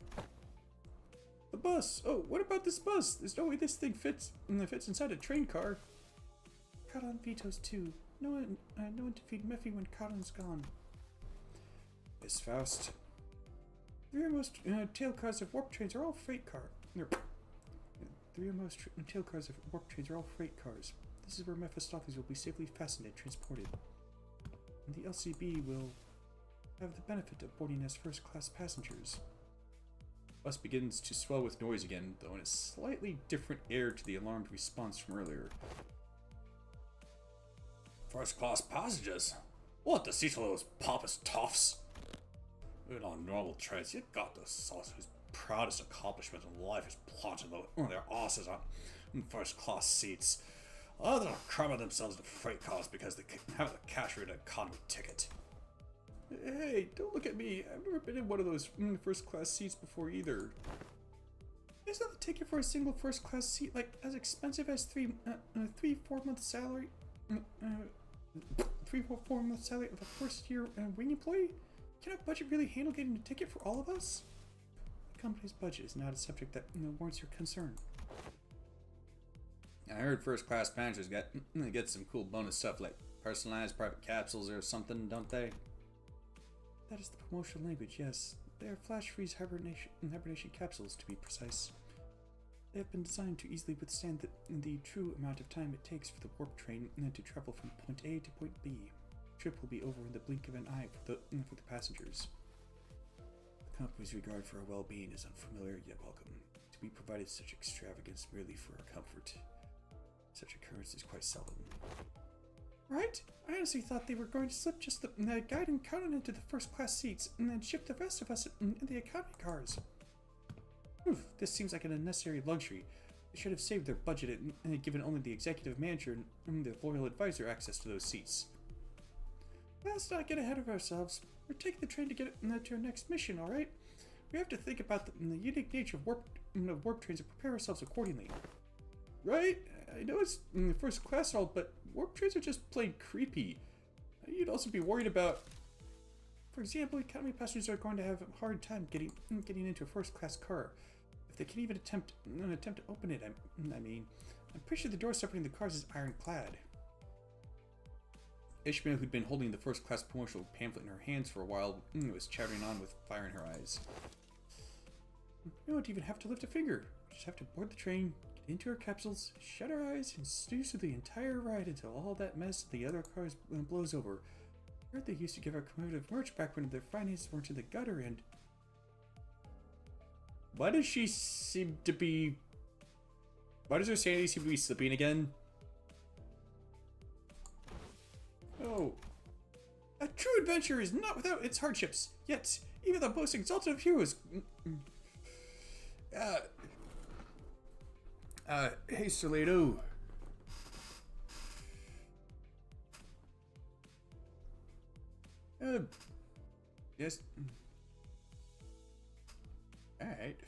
The bus! Oh, what about this bus? There's no way this thing fits inside a train car. Karan vetoes too. No one to feed Mephi when Karan's gone. Yes, Faust. The rearmost tail cars of warp trains are all freight cars. The rearmost tail cars of warp trains are all freight cars. This is where Mephistopheles will be safely fastened and transported. And the LCB will have the benefit of boarding as first-class passengers. Bus begins to swell with noise again, though in a slightly different air to the alarmed response from earlier. First-class passengers? What, the seats for those pompous toffs? Even on normal trains, you got those sauce whose proudest accomplishment in life is planting their asses on first-class seats. Other than cramming themselves into freight cars because they have the cash for an economy ticket. Hey, don't look at me. I've never been in one of those first-class seats before either. Isn't the ticket for a single first-class seat like as expensive as 4 months salary? 4 months salary of a first-year wing employee? Can our budget really handle getting a ticket for all of us? The company's budget is not a subject that warrants your concern. I heard first-class passengers get some cool bonus stuff like personalized private capsules or something, don't they? That is the promotional language, yes. They are flash-freeze hibernation capsules, to be precise. They have been designed to easily withstand the true amount of time it takes for the warp train to travel from point A to point B. The trip will be over in the blink of an eye for the passengers. The company's regard for our well-being is unfamiliar yet welcome. To be provided such extravagance merely for our comfort. Such occurrence is quite seldom. Right? I honestly thought they were going to slip just the guide and counter into the first-class seats and then ship the rest of us in the economy cars. Oof, this seems like an unnecessary luxury. They should have saved their budget and given only the executive manager and the loyal advisor access to those seats. Let's not get ahead of ourselves. We're taking the train to get to our next mission, alright? We have to think about the unique nature of warp trains and prepare ourselves accordingly. Right? I know it's first class and all, but warp trains are just plain creepy. You'd also be worried about, for example, economy passengers are going to have a hard time getting into a first class car. If they can even attempt to open it, I mean, I'm pretty sure the door separating the cars is ironclad. Ishmael, who'd been holding the first class promotional pamphlet in her hands for a while, was chattering on with fire in her eyes. We don't even have to lift a finger. We just have to board the train, get into our capsules, shut our eyes, and snooze through the entire ride until all that mess of the other cars blows over. I heard they used to give our commemorative merch back when their finances weren't in the gutter, and... Why does she seem to be... Why does her sanity seem to be slipping again? Oh. A true adventure is not without its hardships, yet even the most exalted of heroes... Hey, Solito. Yes. Alright.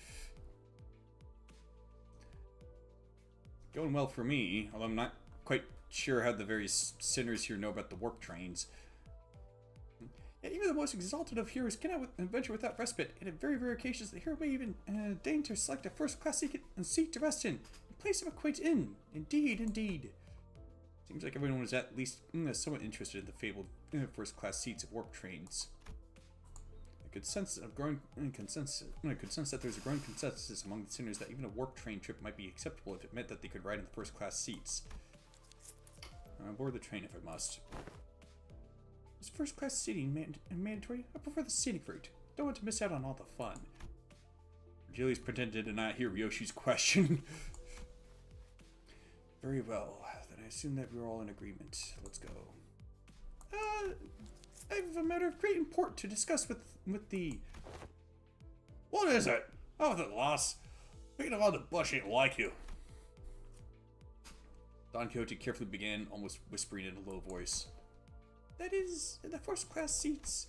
Going well for me, although I'm not quite sure how the various sinners here know about the warp trains. Yeah, even the most exalted of heroes cannot adventure without respite, and in very rare occasions the hero may even deign to select a first-class seat to rest in place of a quaint inn. Indeed, indeed. Seems like everyone was at least somewhat interested in the fabled first-class seats of warp trains. I could sense that there's a growing consensus among the sinners that even a warp train trip might be acceptable if it meant that they could ride in the first-class seats. I'll board the train if I must. Is first-class seating mandatory? I prefer the scenic route. Don't want to miss out on all the fun. Julius pretended to not hear Ryoshi's question. Very well. Then I assume that we're all in agreement. Let's go. I have a matter of great import to discuss with the... What is it? Oh, the loss. Beating around the bush ain't like you. Don Quixote carefully began, almost whispering in a low voice. That is, in the first-class seats.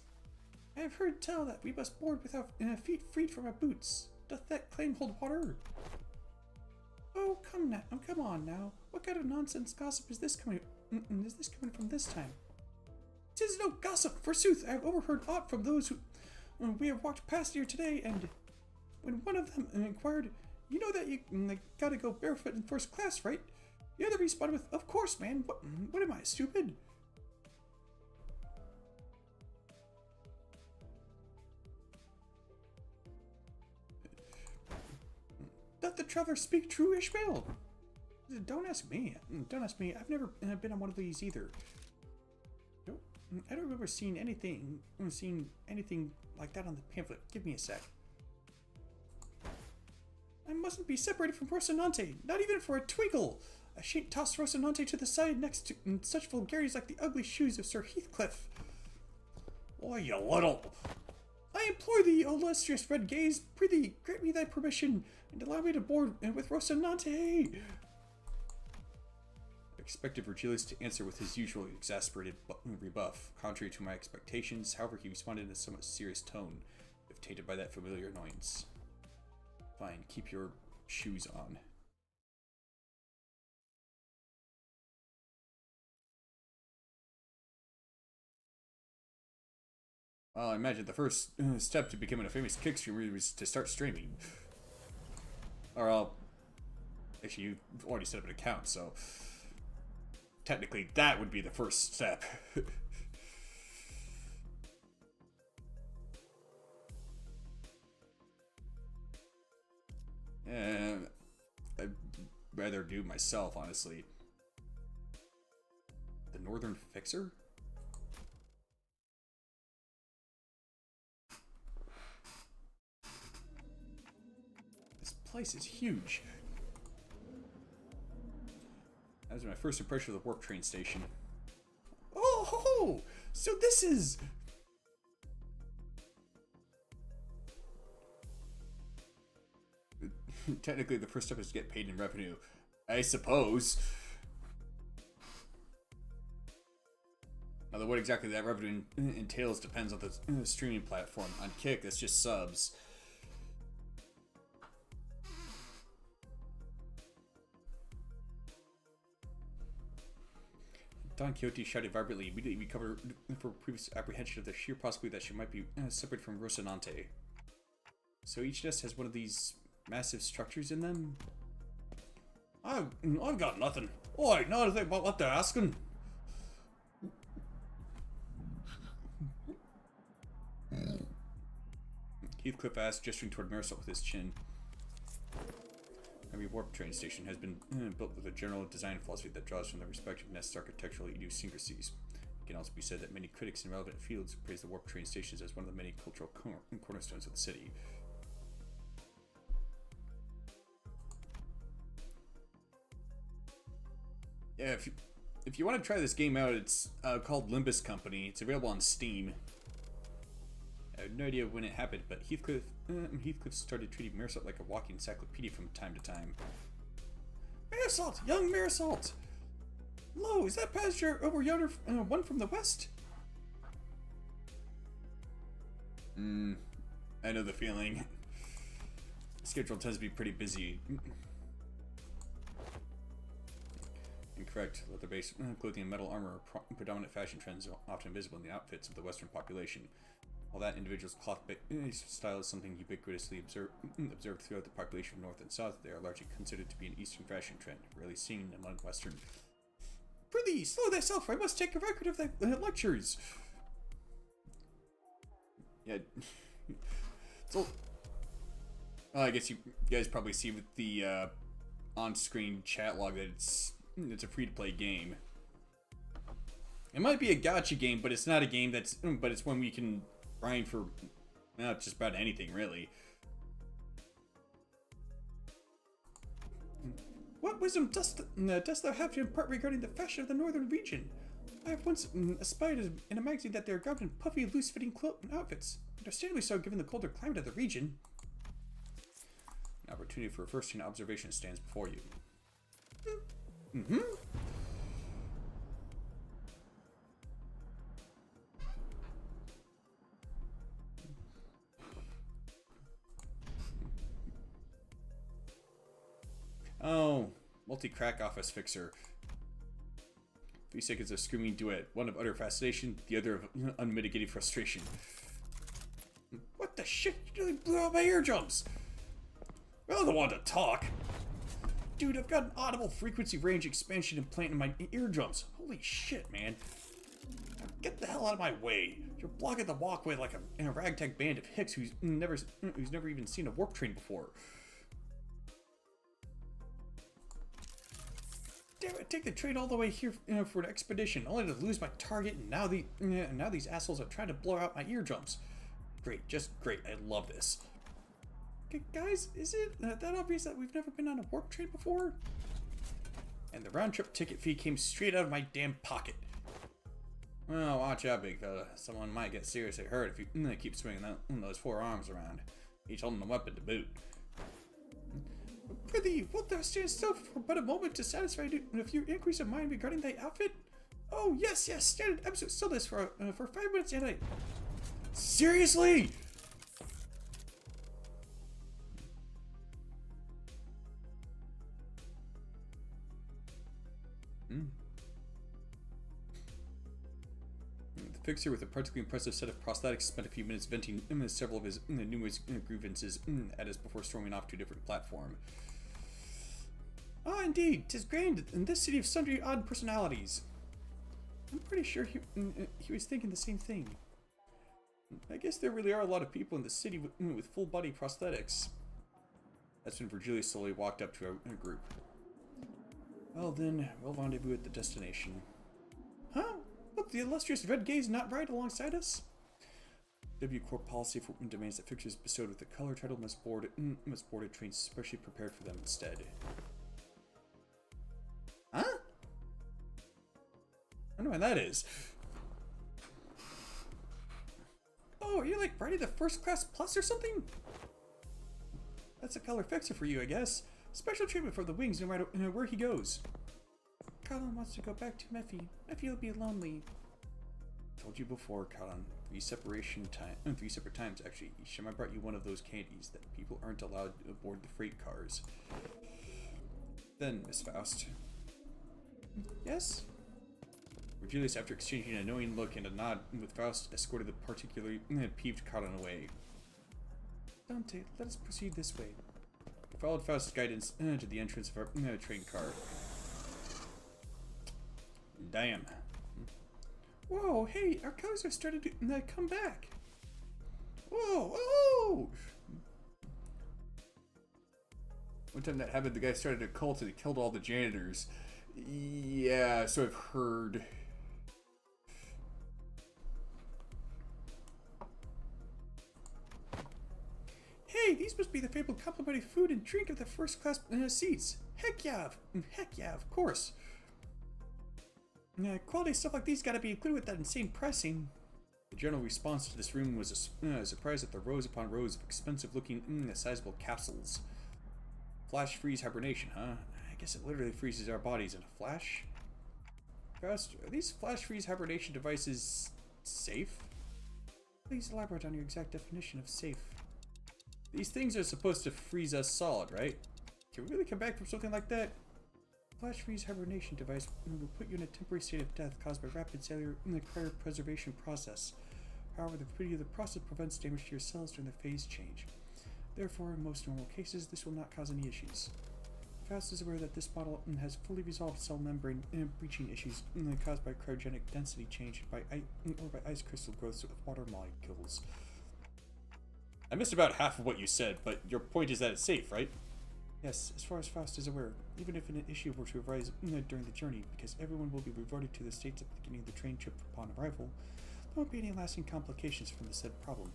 I have heard tell that we must board with our feet freed from our boots. Doth that claim hold water? Oh, come on now. What kind of nonsense gossip is this coming from this time? 'Tis no gossip, forsooth. I have overheard aught from those who we have walked past here today, and when one of them inquired, you know that you gotta go barefoot in first class, right? The other responded with, of course, man. What am I, stupid? Doth the traveler speak true, Ishmael? Don't ask me. Don't ask me. I've never been on one of these either. Nope. I don't remember seeing anything like that on the pamphlet. Give me a sec. I mustn't be separated from Rocinante, not even for a twinkle. I shan't toss Rocinante to the side next to such vulgarities like the ugly shoes of Sir Heathcliff. Oh, you little... I implore thee, O illustrious red gaze, prithee, grant me thy permission, and allow me to board with Rocinante. I expected Virgilius to answer with his usual exasperated rebuff. Contrary to my expectations, however, he responded in a somewhat serious tone, if tainted by that familiar annoyance. Fine, keep your shoes on. Well, I imagine the first step to becoming a famous kick streamer was to start streaming. Or, actually, you've already set up an account, so technically that would be the first step. I'd rather do myself, honestly. The Northern Fixer? This place is huge. That was my first impression of the warp train station. Oh, ho, ho. So this is... Technically, the first step is to get paid in revenue, I suppose. Although what exactly that revenue entails depends on the streaming platform. On Kick, that's just subs. Don Quixote shouted vibrantly, immediately recovered for previous apprehension of the sheer possibility that she might be separated from Rocinante. So each nest has one of these massive structures in them? I've got nothing. Oh, I know anything about what they're asking. Heathcliff asked, gesturing toward Marisol with his chin. Every warp train station has been built with a general design philosophy that draws from the respective nest's architectural idiosyncrasies. It can also be said that many critics in relevant fields praise the warp train stations as one of the many cultural cornerstones of the city. Yeah, if you want to try this game out, it's called Limbus Company. It's available on Steam. I have no idea when it happened, but Heathcliff started treating Marisol like a walking encyclopedia from time to time. Marisol, young Marisol! Lo, is that pasture over yonder one from the west? I know the feeling. The schedule tends to be pretty busy. Incorrect. Leather base clothing and metal armor are predominant fashion trends often visible in the outfits of the Western population. While that individual's cloth style is something ubiquitously observed throughout the population of North and South, they are largely considered to be an Eastern fashion trend, rarely seen among Western. Prithee, slow thyself, I must take a record of thy lectures. Yeah. So, I guess you guys probably see with the on-screen chat log that it's a free-to-play game. It might be a gacha game, but it's not a game that's. But it's one we can grind for just about anything, really. What wisdom dost thou have to impart regarding the fashion of the northern region? I have once espied in a magazine that they are garbed in puffy, loose-fitting outfits. Understandably so, given the colder climate of the region. An opportunity for a first-hand observation stands before you. Oh, multi-crack office fixer. 3 seconds of screaming duet, one of utter fascination, the other of unmitigated frustration. What the shit? You really blew out my eardrums! Well, I don't want to talk. Dude, I've got an audible frequency range expansion implant in my eardrums. Holy shit, man. Now get the hell out of my way. You're blocking the walkway like a ragtag band of hicks who's never even seen a warp train before. Damn it, take the train all the way here for an expedition, only to lose my target, and now these assholes are trying to blow out my eardrums. Great, just great. I love this. Guys, is it that obvious that we've never been on a warp train before? And the round-trip ticket fee came straight out of my damn pocket. Well, watch out, big fella. Someone might get seriously hurt if you keep swinging those 4 arms around, each holding a weapon to boot. Prithee, wilt thou stand still for but a moment to satisfy a few inquiries of mine regarding thy outfit? Oh, yes, stand in absolute stillness for 5 minutes and I... Seriously? The fixer, with a particularly impressive set of prosthetics, spent a few minutes venting several of his numerous grievances at us before storming off to a different platform. Ah, indeed, 'tis grand in this city of sundry odd personalities. I'm pretty sure he was thinking the same thing. I guess there really are a lot of people in the city with full-body prosthetics. That's when Virgilius slowly walked up to our group. Well then, we'll rendezvous at the destination. Huh? Look, the illustrious Red Gaze not right alongside us? W Corp policy for demands that fixtures bestowed with the color title must board a train specially prepared for them instead. Huh? I don't know what that is. Oh, are you like riding the first class plus or something? That's a color fixer for you, I guess. Special treatment for the wings no matter where he goes. Colin wants to go back to Mephi. Mephi will be lonely. Told you before, Colin. 3 separate times, actually. Shema brought you one of those candies that people aren't allowed aboard the freight cars. Then, Miss Faust. Yes? Virgilius, after exchanging a knowing look and a nod with Faust, escorted the particularly peeved Colin away. Dante, let us proceed this way. We followed Faust's guidance to the entrance of our train car. Damn. Whoa, hey, our colors have started to come back. Whoa, whoa! One time that happened, the guy started a cult and he killed all the janitors. Yeah, so I've heard. Hey, these must be the fabled complimentary food and drink of the first class seats. Heck yeah, of course. Quality stuff like these gotta be included with that insane pricing. The general response to this room was a surprise at the rows upon rows of expensive-looking, sizable capsules. Flash freeze hibernation, huh? I guess it literally freezes our bodies in a flash. Faust, are these flash freeze hibernation devices safe? Please elaborate on your exact definition of safe. These things are supposed to freeze us solid, right? Can we really come back from something like that? Flash freeze hibernation device will put you in a temporary state of death caused by rapid cellular cryopreservation process. However, the rapidity of the process prevents damage to your cells during the phase change. Therefore, in most normal cases, this will not cause any issues. Faust is aware that this model has fully resolved cell membrane breaching issues caused by cryogenic density change by ice crystal growths of water molecules. I missed about half of what you said, but your point is that it's safe, right? Yes, as far as Faust is aware, even if an issue were to arise during the journey, because everyone will be reverted to the states at the beginning of the train trip upon arrival, there won't be any lasting complications from the said problem.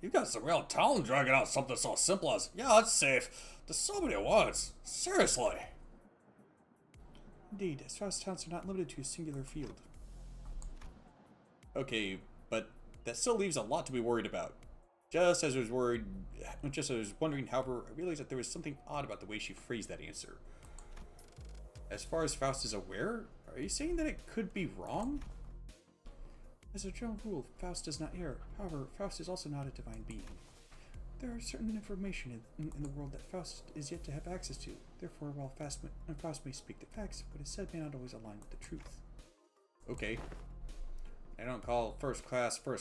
You got some real talent dragging out something so simple as, yeah, it's safe. There's so many words. Seriously. Indeed, as Faust's talents are not limited to a singular field. Okay, but that still leaves a lot to be worried about. Just as I was wondering, however, I realized that there was something odd about the way she phrased that answer. As far as Faust is aware, are you saying that it could be wrong? As a general rule, Faust does not err. However, Faust is also not a divine being. There are certain information in the world that Faust is yet to have access to. Therefore, while Faust may speak the facts, what is said may not always align with the truth. Okay. I don't call first class for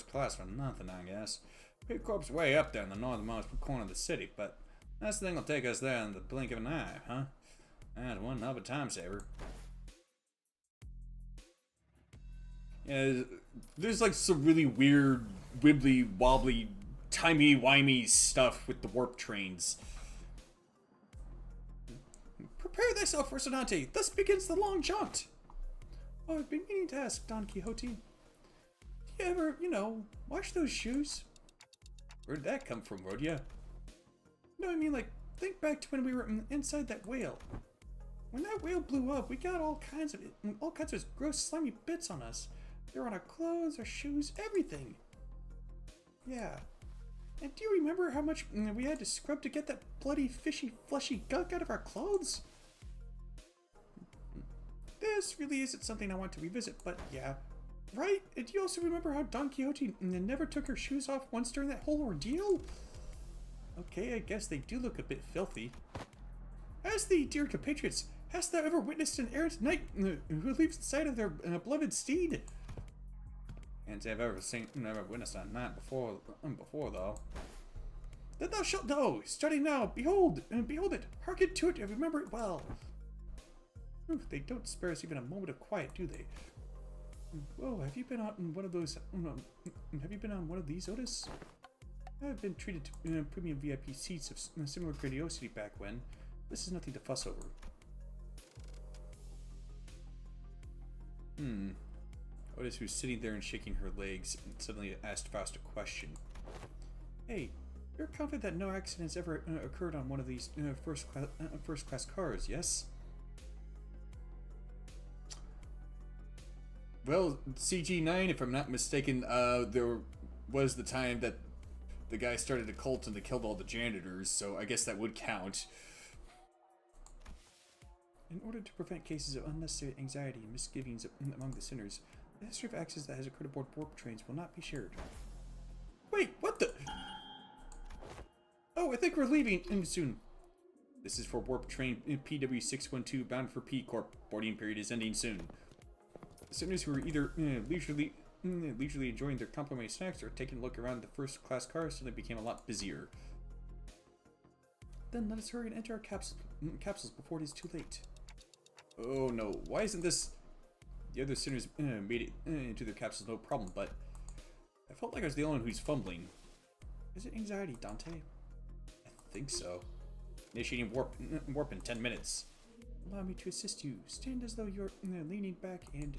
nothing, I guess. Pig Corp's way up there in the northernmost corner of the city, but this thing will take us there in the blink of an eye, huh? That's one hell of a time saver. Yeah, there's like some really weird, wibbly wobbly, timey-wimey stuff with the warp trains. Prepare thyself, Rocinante. Thus begins the long jaunt. Oh, I've been meaning to ask, Don Quixote. Do you ever, wash those shoes? Where did that come from, Rhodia? No, I mean, like, think back to when we were inside that whale. When that whale blew up, we got all kinds of gross, slimy bits on us. They were on our clothes, our shoes, everything. Yeah. And do you remember how much we had to scrub to get that bloody, fishy, fleshy gunk out of our clothes? This really isn't something I want to revisit, but yeah. Right? And do you also remember how Don Quixote never took her shoes off once during that whole ordeal? Okay, I guess they do look a bit filthy. As the dear compatriots, hast thou ever witnessed an errant knight who leaves the sight of their beloved steed? Can't say I've ever witnessed a knight before though. Then thou shalt know, starting now, behold it, hearken to it, and remember it well. They don't spare us even a moment of quiet, do they? Whoa, have you been on one of those, have you been on one of these, Otis? I've been treated to premium VIP seats of similar grandiosity back when. This is nothing to fuss over. Otis, who's sitting there and shaking her legs, suddenly asked Faust a question. Hey, you're confident that no accidents ever occurred on one of these first class cars, yes? Well, CG9, if I'm not mistaken, there was the time that the guy started a cult and they killed all the janitors, so I guess that would count. In order to prevent cases of unnecessary anxiety and misgivings among the sinners, the history of accidents that has occurred aboard warp trains will not be shared. Wait, what the? Oh, I think we're leaving soon. This is for warp train PW612 bound for P Corp. Boarding period is ending soon. Sinners who are either leisurely enjoying their complimentary snacks or taking a look around the first class car suddenly became a lot busier. Then let us hurry and enter our capsules before it is too late. Oh no, why isn't this... The other sinners made it into their capsules no problem, but I felt like I was the only one who's fumbling. Is it anxiety, Dante? I think so. Initiating warp in 10 minutes. Allow me to assist you. Stand as though you're leaning back and...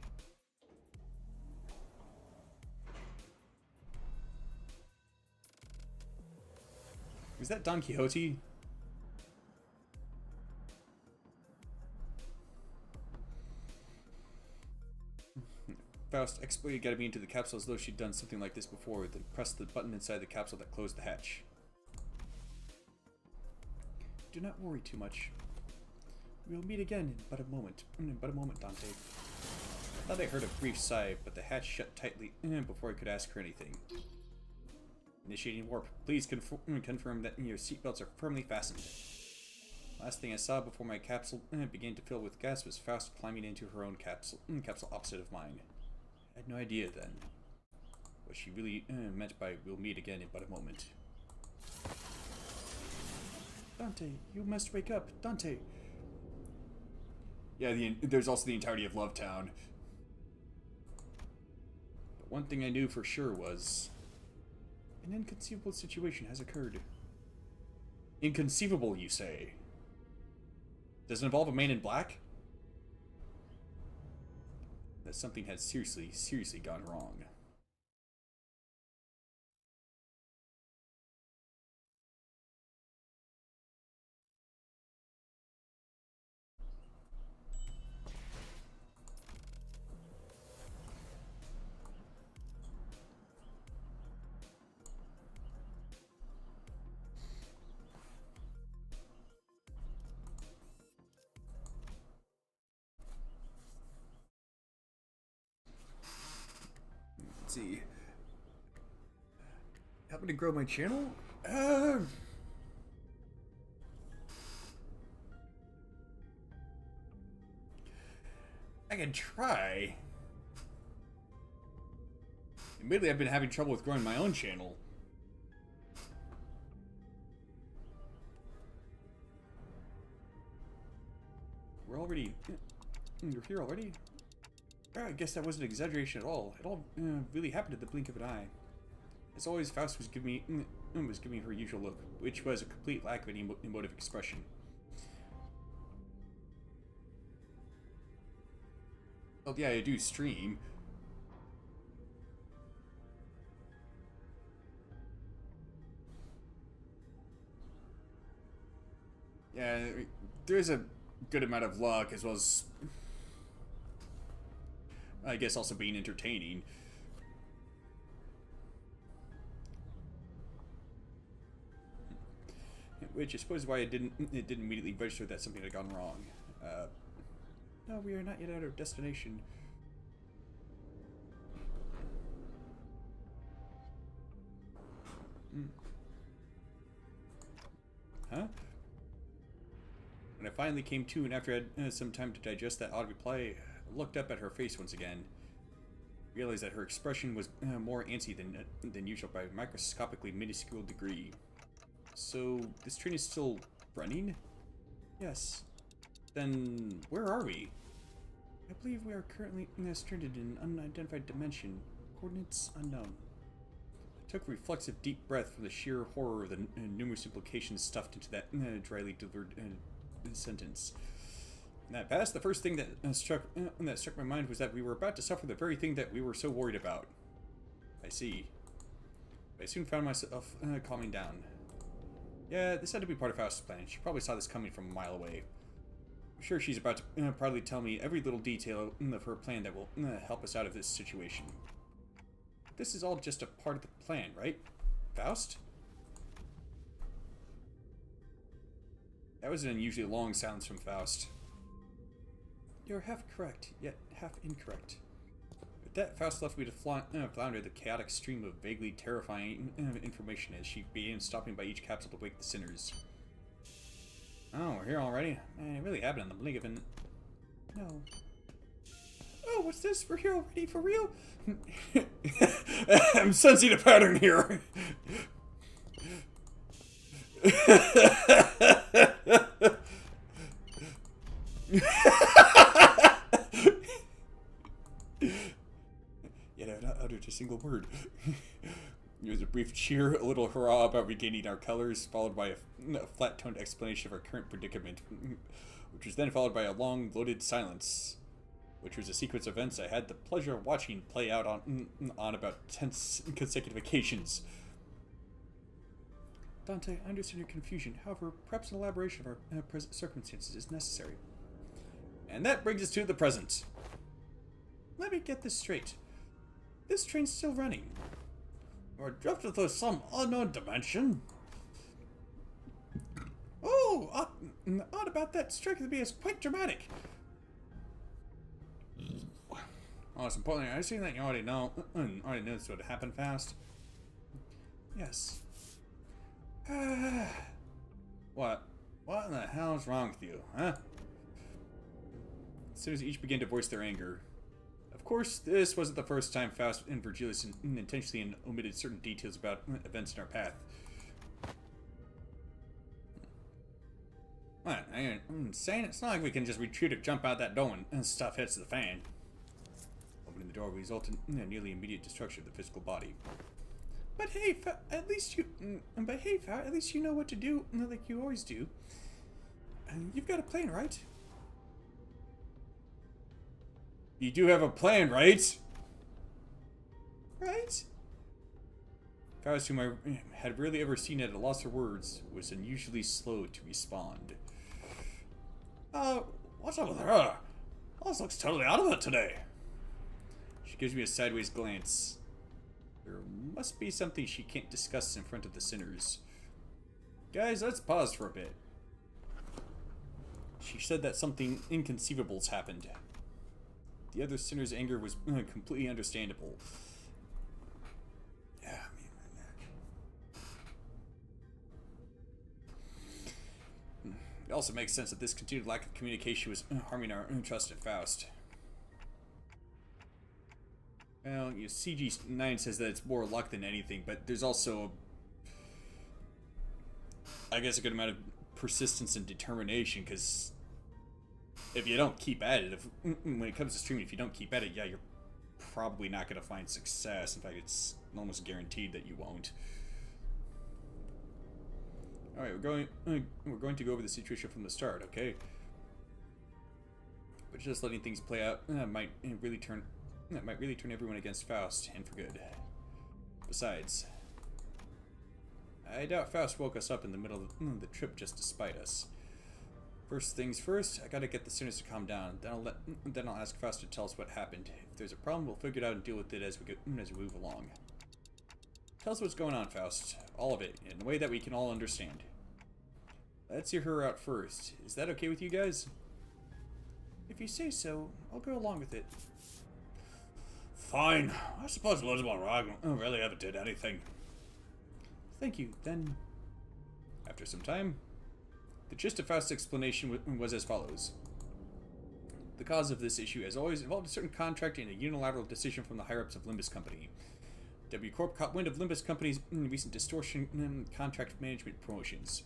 Is that Don Quixote? Faust expertly got me into the capsule as though she'd done something like this before, then pressed the button inside the capsule that closed the hatch. Do not worry too much. We will meet again in but a moment. Dante. I thought I heard a brief sigh, but the hatch shut tightly before I could ask her anything. Initiating warp. Please confirm that your seatbelts are firmly fastened. Last thing I saw before my capsule began to fill with gas was Faust climbing into her own capsule opposite of mine. I had no idea then what she really meant by "we'll meet again in but a moment." Dante, you must wake up, Dante. Yeah, there's also the entirety of Love Town. But one thing I knew for sure was... An inconceivable situation has occurred. Inconceivable, you say? Does it involve a man in black? That something had seriously gone wrong. See, helping to grow my channel? I can try. Admittedly, I've been having trouble with growing my own channel. You're here already? I guess that wasn't an exaggeration at all. It all really happened at the blink of an eye. As always, Faust was giving me her usual look, which was a complete lack of any emotive expression. Well, yeah, I do stream. Yeah, there is a good amount of luck as well as, I guess, also being entertaining. Which I suppose is why it didn't immediately register that something had gone wrong. No, we are not yet at our destination. Huh? When I finally came to, and after I had some time to digest that odd reply, I looked up at her face once again. Realized that her expression was more antsy than usual by a microscopically minuscule degree. So, this train is still running? Yes. Then, where are we? I believe we are currently stranded in an unidentified dimension. Coordinates unknown. I took a reflexive deep breath from the sheer horror of the numerous implications stuffed into that dryly delivered sentence. In that past, the first thing that struck my mind was that we were about to suffer the very thing that we were so worried about. I see. But I soon found myself calming down. Yeah, this had to be part of Faust's plan. She probably saw this coming from a mile away. I'm sure she's about to proudly tell me every little detail of her plan that will help us out of this situation. This is all just a part of the plan, right, Faust? That was an unusually long silence from Faust. You're half correct, yet half incorrect. With that, Faust left me to flounder the chaotic stream of vaguely terrifying information as she began stopping by each capsule to wake the sinners. Oh, we're here already? Man, it really happened in the blink of an... No. Oh, what's this? We're here already? For real? I'm sensing a pattern here. Yet I have not uttered a single word. There was a brief cheer, a little hurrah about regaining our colors, followed by a flat-toned explanation of our current predicament, which was then followed by a long, loaded silence, which was a sequence of events I had the pleasure of watching play out on about 10 consecutive occasions. Dante, I understand your confusion. However, perhaps an elaboration of our present circumstances is necessary. And that brings us to the present. Let me get this straight. This train's still running. We're drifted through some unknown dimension. Oh, odd about that striking me as quite dramatic. Most importantly, I see that you already know this would happen fast. Yes. What? What in the hell is wrong with you, huh? As soon as each began to voice their anger. Of course, this wasn't the first time Faust and Virgilius intentionally omitted certain details about events in our path. What? I'm saying it's not like we can just retreat or jump out that door and stuff hits the fan. Opening the door will result in nearly immediate destruction of the physical body. But hey, at least you know what to do, like you always do. You've got a plan, right? You do have a plan, right? Right? Faust, whom I had rarely ever seen at a loss for words, was unusually slow to respond. What's up with her? Alice looks totally out of it today. She gives me a sideways glance. There must be something she can't discuss in front of the sinners. Guys, let's pause for a bit. She said that something inconceivable's happened. The other sinner's anger was completely understandable. Yeah, it also makes sense that this continued lack of communication was harming our trust in Faust. Well, CG9 says that it's more luck than anything, but there's also, I guess, a good amount of persistence and determination, because if you don't keep at it, when it comes to streaming, if you don't keep at it, yeah, you're probably not going to find success. In fact, it's almost guaranteed that you won't. All right, we're going to go over the situation from the start, okay? But just letting things play out might really turn everyone against Faust, and for good. Besides, I doubt Faust woke us up in the middle of the trip just to spite us. First things first, I gotta get the students to calm down. Then I'll ask Faust to tell us what happened. If there's a problem, we'll figure it out and deal with it as we move along. Tell us what's going on, Faust. All of it, in a way that we can all understand. Let's hear her out first. Is that okay with you guys? If you say so, I'll go along with it. Fine. I suppose Lisbon and Ragnar really haven't did anything. Thank you, then. After some time, the gist of Faust's explanation was as follows. The cause of this issue has always involved a certain contract and a unilateral decision from the higher-ups of Limbus Company. W Corp caught wind of Limbus Company's recent distortion contract management promotions,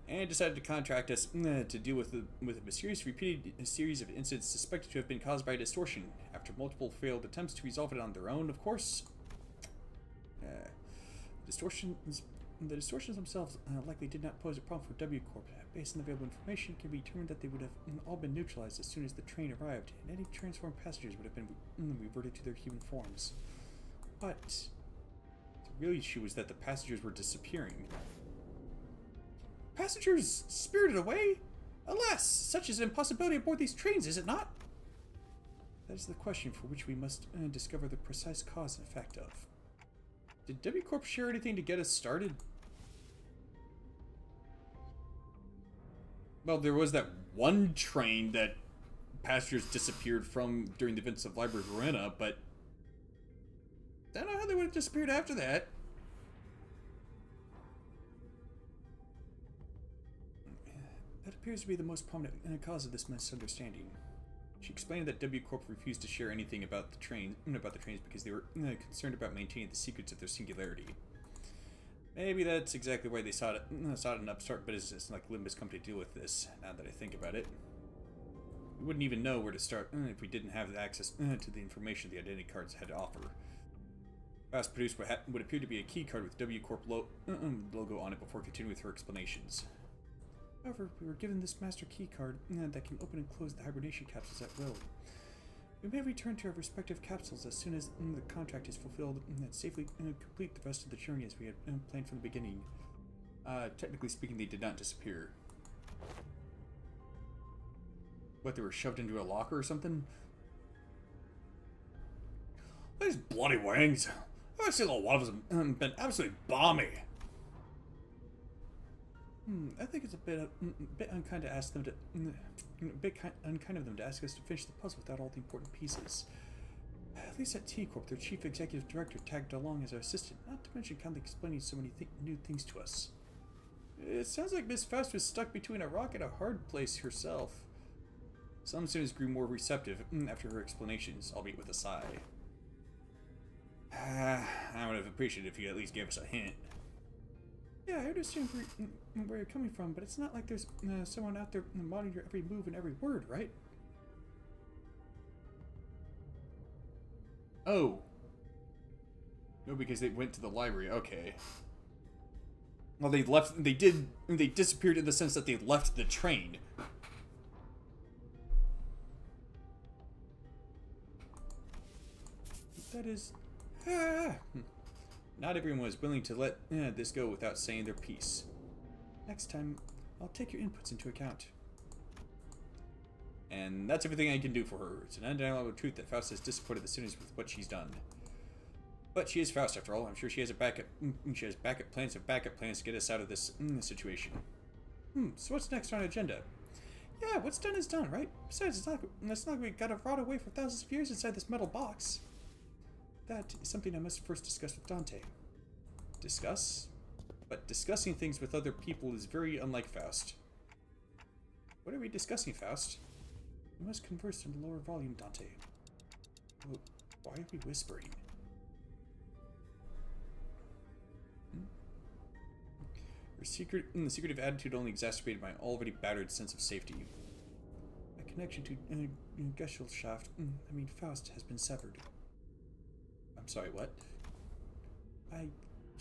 and decided to contract us to deal with a mysterious repeated series of incidents suspected to have been caused by distortion. After multiple failed attempts to resolve it on their own, of course, the distortions themselves likely did not pose a problem for W Corp. Based on the available information, it can be determined that they would have all been neutralized as soon as the train arrived, and any transformed passengers would have been reverted to their human forms. But the real issue was that the passengers were disappearing. Passengers spirited away? Alas, such is an impossibility aboard these trains, is it not? That is the question for which we must discover the precise cause and effect of. Did W Corp share anything to get us started? Well, there was that one train that passengers disappeared from during the events of Library Verena, but I don't know how they would have disappeared after that. That appears to be the most prominent cause of this misunderstanding. She explained that W Corp refused to share anything about the trains because they were concerned about maintaining the secrets of their singularity. Maybe that's exactly why they sought an upstart business like Limbus Company to deal with this, now that I think about it. We wouldn't even know where to start if we didn't have access to the information the identity cards had to offer. Faust produced what would appear to be a key card with W Corp logo on it before continuing with her explanations. However, we were given this master key card that can open and close the hibernation capsules at will. We may return to our respective capsules as soon as the contract is fulfilled and safely complete the rest of the journey as we had planned from the beginning. Technically speaking, they did not disappear. What, they were shoved into a locker or something? These bloody wings! I've seen a lot of them been absolutely balmy. I think it's a bit unkind to ask them to, unkind of them to ask us to finish the puzzle without all the important pieces. At least at T Corp, their chief executive director tagged along as our assistant, not to mention kindly explaining so many new things to us. It sounds like Miss Faust was stuck between a rock and a hard place herself. Some students grew more receptive after her explanations, albeit with a sigh. I would have appreciated if you at least gave us a hint. Yeah, I understand where you're coming from, but it's not like there's someone out there monitoring your every move and every word, right? Oh. No, because they went to the library. Okay. Well, they disappeared in the sense that they left the train. That is... Not everyone was willing to let this go without saying their piece. Next time, I'll take your inputs into account. And that's everything I can do for her. It's an undeniable truth that Faust is disappointed the students with what she's done. But she is Faust, after all. I'm sure she has backup plans to get us out of this situation. So what's next on our agenda? Yeah, what's done is done, right? Besides, it's not like we gotta rot away for thousands of years inside this metal box. That is something I must first discuss with Dante. Discuss? But discussing things with other people is very unlike Faust. What are we discussing, Faust? We must converse in a lower volume, Dante. Well, why are we whispering? Her secretive attitude only exacerbated my already battered sense of safety. My connection to Gesellschaft, Faust, has been severed. I'm sorry, what? I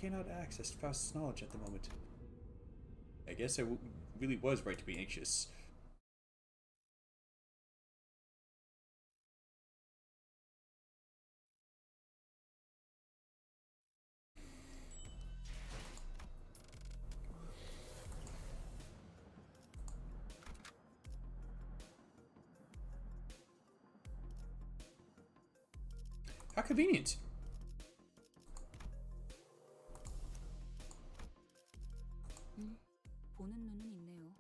cannot access Faust's knowledge at the moment. I guess I really was right to be anxious. How convenient. 보는 눈은 있네요.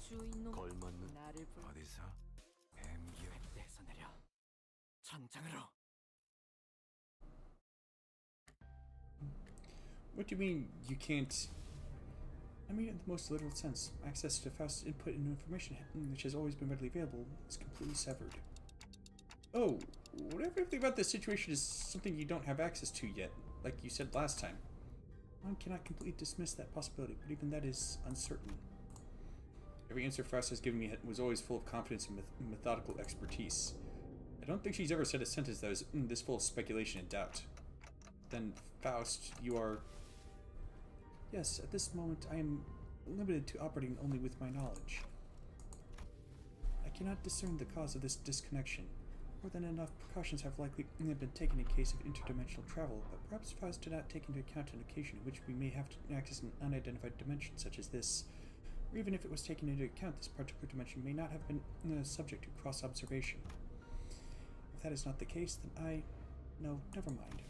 주인놈 걸맞는 나를 불 어디서 뱀기어 떼서 내려. 천장으로. What do you mean you can't? I mean, in the most literal sense, access to fast input and information, which has always been readily available, is completely severed. Oh, whatever you think about this situation is something you don't have access to yet, like you said last time. One cannot completely dismiss that possibility, but even that is uncertain. Every answer Faust has given me was always full of confidence and methodical expertise. I don't think she's ever said a sentence that was this full of speculation and doubt. Then, Faust, you are... Yes, at this moment I am limited to operating only with my knowledge. I cannot discern the cause of this disconnection. More than enough precautions have likely been taken in case of interdimensional travel, but perhaps Faust did not take into account an occasion in which we may have to access an unidentified dimension such as this. Or even if it was taken into account, this particular dimension may not have been subject to cross-observation. If that is not the case, then No, never mind.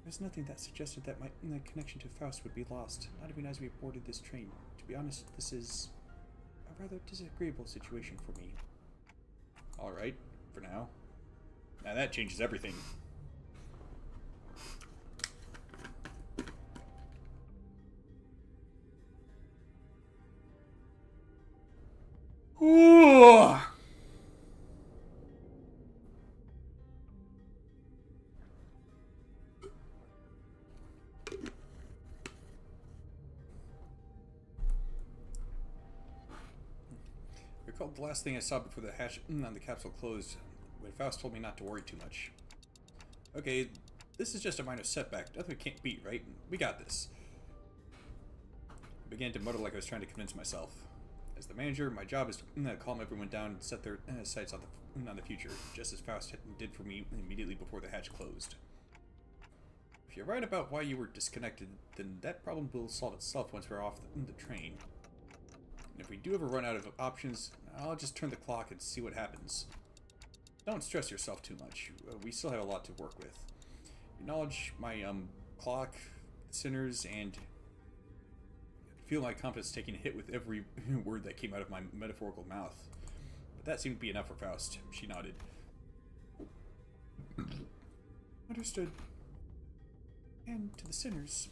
There's nothing that suggested that my connection to Faust would be lost, not even as we boarded this train. To be honest, this is a rather disagreeable situation for me. Alright, for now. Now that changes everything. Ooh! I recalled the last thing I saw before the hatch on the capsule closed, when Faust told me not to worry too much. Okay, this is just a minor setback. Nothing we can't beat, right? We got this. I began to mutter like I was trying to convince myself. As the manager, my job is to calm everyone down and set their sights on the future, just as Faust did for me immediately before the hatch closed. If you're right about why you were disconnected, then that problem will solve itself once we're off the train. And if we do ever run out of options, I'll just turn the clock and see what happens. Don't stress yourself too much. We still have a lot to work with. Acknowledge my clock, sinners, and feel my confidence taking a hit with every word that came out of my metaphorical mouth. But that seemed to be enough for Faust. She nodded. Understood. And to the sinners,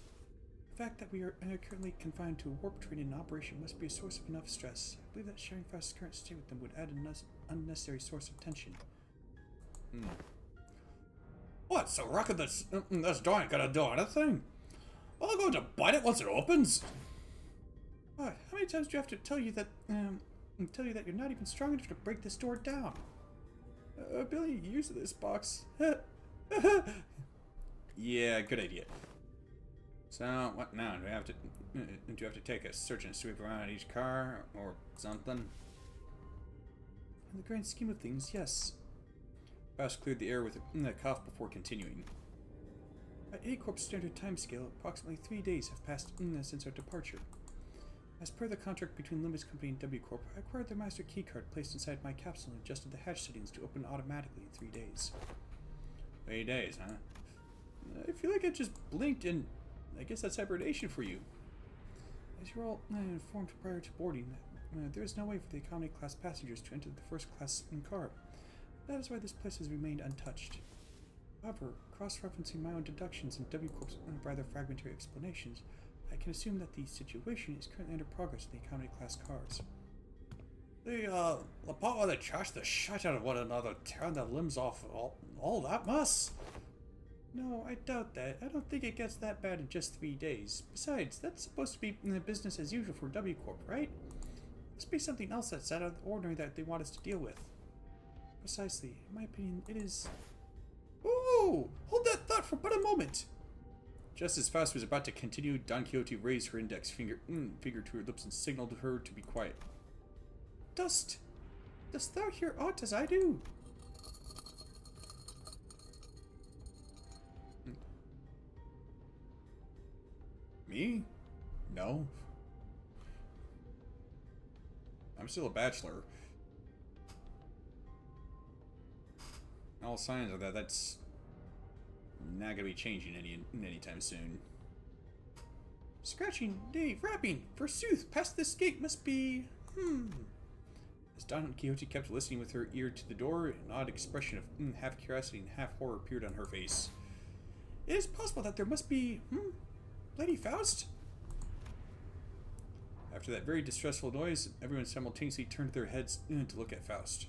the fact that we are currently confined to a warp train in operation must be a source of enough stress. I believe that sharing Faust's current state with them would add an unnecessary source of tension. What? So rocket this door ain't gonna do anything? Well, I'm going to bite it once it opens. How many times do you have to tell you that you're not even strong enough to break this door down? A billion years of this box. Yeah, good idea. So what now? Do you have to take a search and sweep around each car or something? In the grand scheme of things, yes. Faust cleared the air with a cough before continuing. At A-Corp's standard timescale, approximately 3 days have passed since our departure. As per the contract between Limbus Company and W-Corp, I acquired their master keycard placed inside my capsule and adjusted the hatch settings to open automatically in 3 days. 3 days, huh? I feel like I just blinked and I guess that's hibernation for you. As you're all informed prior to boarding, there is no way for the economy class passengers to enter the first class car. That is why this place has remained untouched. However, cross-referencing my own deductions and W-Corp's rather fragmentary explanations, I can assume that the situation is currently under progress in the economy class cars. The part where they trash the shit out of one another, tearing their limbs off, all that mess? No, I doubt that. I don't think it gets that bad in just 3 days. Besides, that's supposed to be business as usual for W-Corp, right? Must be something else that's out of the ordinary that they want us to deal with. Precisely. In my opinion, it is... Ooh! Hold that thought for but a moment! Just as Faust was about to continue, Don Quixote raised her index finger to her lips and signaled her to be quiet. Dost thou hear aught as I do? Me? No. I'm still a bachelor. all signs are that that's not gonna be changing anytime soon. Scratching, nay, rapping, forsooth, past this gate must be... As Don Quixote kept listening with her ear to the door, an odd expression of half curiosity and half horror appeared on her face. It is possible that there must be... Lady Faust? After that very distressful noise, everyone simultaneously turned their heads to look at Faust.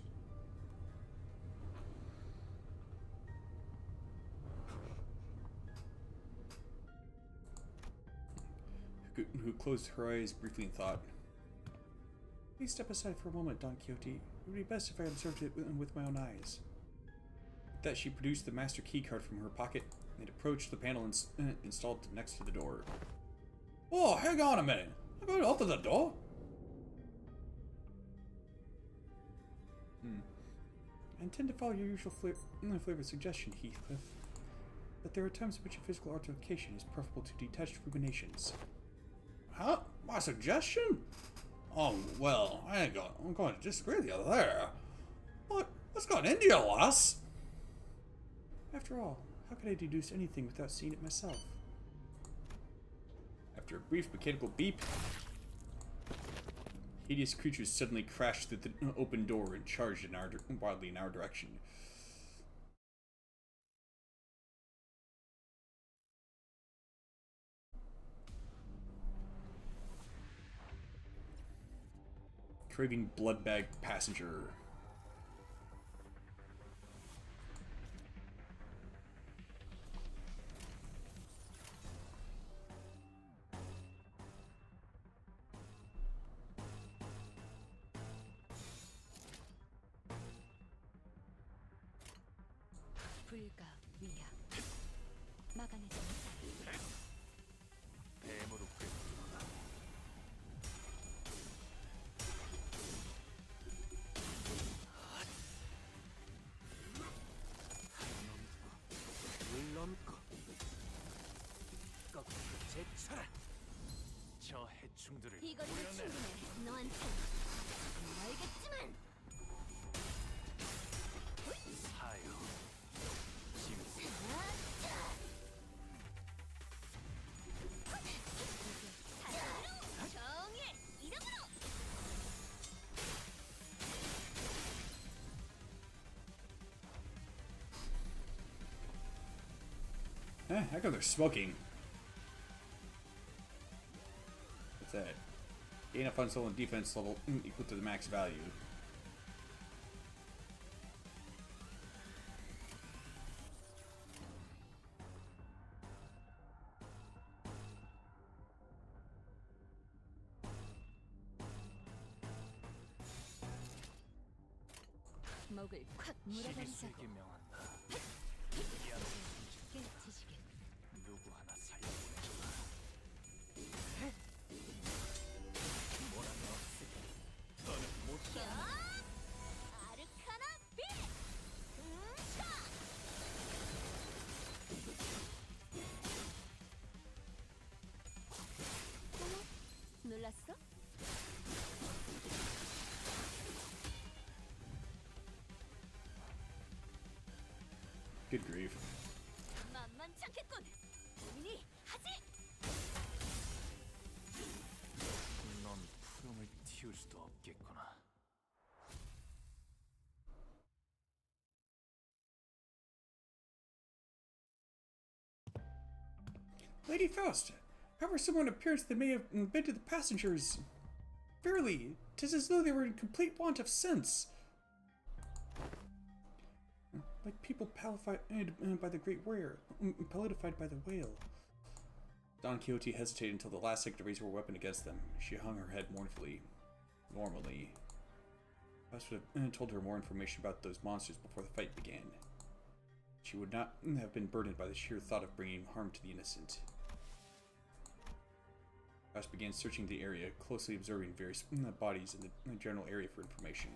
Who closed her eyes briefly in thought. Please step aside for a moment, Don Quixote. It would be best if I observed it with my own eyes. With that, she produced the master key card from her pocket and approached the panel installed next to the door. Oh, hang on a minute. I'm going to open the door. I intend to follow your usual flavor suggestion, Heathcliff. But there are times in which a physical altercation is preferable to detached ruminations. Huh? My suggestion? Oh, well, I'm going to disagree with you there. But what's got into you, lass? After all, how could I deduce anything without seeing it myself? After a brief mechanical beep, hideous creatures suddenly crashed through the open door and charged wildly in our direction. Craving blood-bag passenger. 불가 위야 막아내지 못하리. 뱀으로 꿰뚫어라. 물넘고 거꾸로 제쳐라. 저 해충들을 이걸로 보여내라. 충분해. 너한텐 알겠지만. 사요. 짐승. 정의 이름으로. How come they're smoking? What's that? Gain a fun soul and defense level equal to the max value. 목을 콱 물어버리자고. 시기수에게 명한다. 지식에 누구 하나 살려보내줘라. 뭐라면 없으니 너는 못다. 아르카나 빛. 차. 놀랐어? Good grief. 만만찮겠군. 고민이 하지. 넌 푸름을 틔울 수도 없겠구나. Lady Faust, however similar in appearance they may have been to the passengers, verily, 'tis as though they were in complete want of sense. Like people palified by the great whale, politified by the whale. Don Quixote hesitated until the last second to raise her weapon against them. She hung her head mournfully. Normally, Faust would have told her more information about those monsters before the fight began. She would not have been burdened by the sheer thought of bringing harm to the innocent. Faust began searching the area, closely observing various bodies in the general area for information.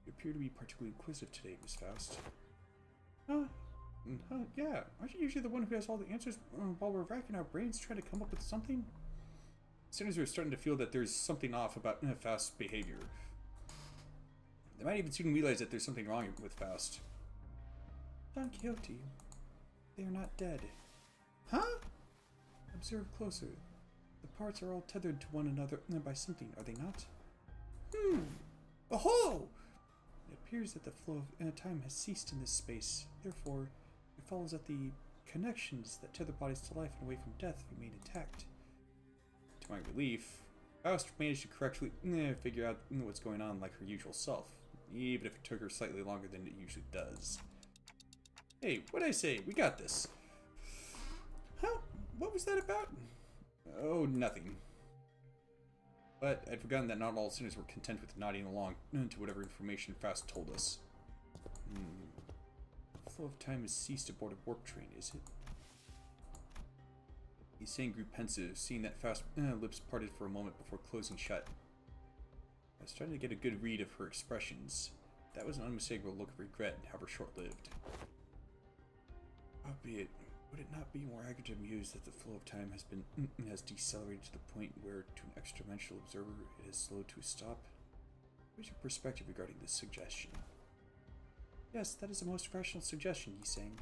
You appear to be particularly inquisitive today, Miss Faust. Yeah. Aren't you usually the one who has all the answers while we're racking our brains trying to come up with something? As soon as we're starting to feel that there's something off about Faust's behavior. They might even soon realize that there's something wrong with Faust. Don Quixote, they are not dead. Huh? Observe closer. The parts are all tethered to one another by something, are they not? Oh! It appears that the flow of time has ceased in this space. Therefore, it follows that the connections that tether bodies to life and away from death remain intact. To my relief, Faust managed to correctly figure out what's going on like her usual self, even if it took her slightly longer than it usually does. Hey, what'd I say? We got this. Huh? What was that about? Oh, nothing. But I'd forgotten that not all sinners were content with nodding along to whatever information Faust told us. The flow of time has ceased aboard a warp train, is it? Yiseng grew pensive, seeing that Faust's lips parted for a moment before closing shut. I was trying to get a good read of her expressions. That was an unmistakable look of regret, however short-lived. Albeit, would it not be more accurate to muse that the flow of time has decelerated to the point where, to an extra-dimensional observer, it has slowed to a stop? What is your perspective regarding this suggestion? Yes, that is a most rational suggestion, Yiseng.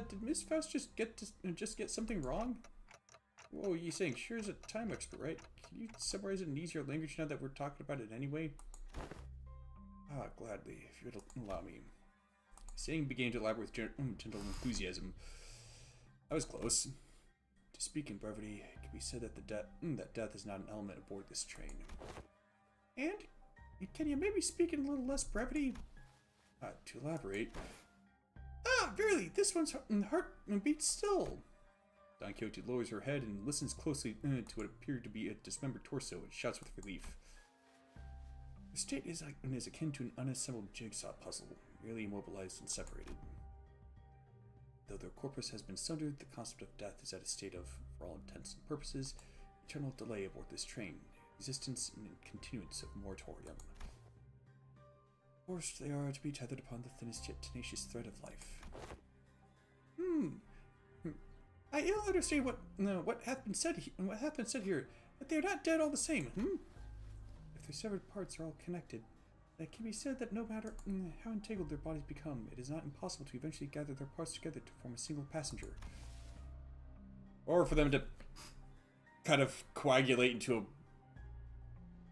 Did Miss Faust just get something wrong? Whoa, Yiseng, sure is a time expert, right? Can you summarize it in easier language now that we're talking about it anyway? Ah, gladly, if you would allow me. Yiseng began to elaborate with gentle enthusiasm. I was close. To speak in brevity, it can be said that death is not an element aboard this train. And? Can you maybe speak in a little less brevity? To elaborate... Ah, verily, this one's heart beats still. Don Quixote lowers her head and listens closely to what appeared to be a dismembered torso and shouts with relief. The state is akin to an unassembled jigsaw puzzle, merely immobilized and separated. Though their corpus has been sundered, the concept of death is at a state of, for all intents and purposes, eternal delay aboard this train, existence and continuance of moratorium. Forced they are to be tethered upon the thinnest yet tenacious thread of life. I ill understand what hath been said here, that they are not dead all the same. If their severed parts are all connected, it can be said that no matter how entangled their bodies become, it is not impossible to eventually gather their parts together to form a single passenger. Or for them to kind of coagulate into a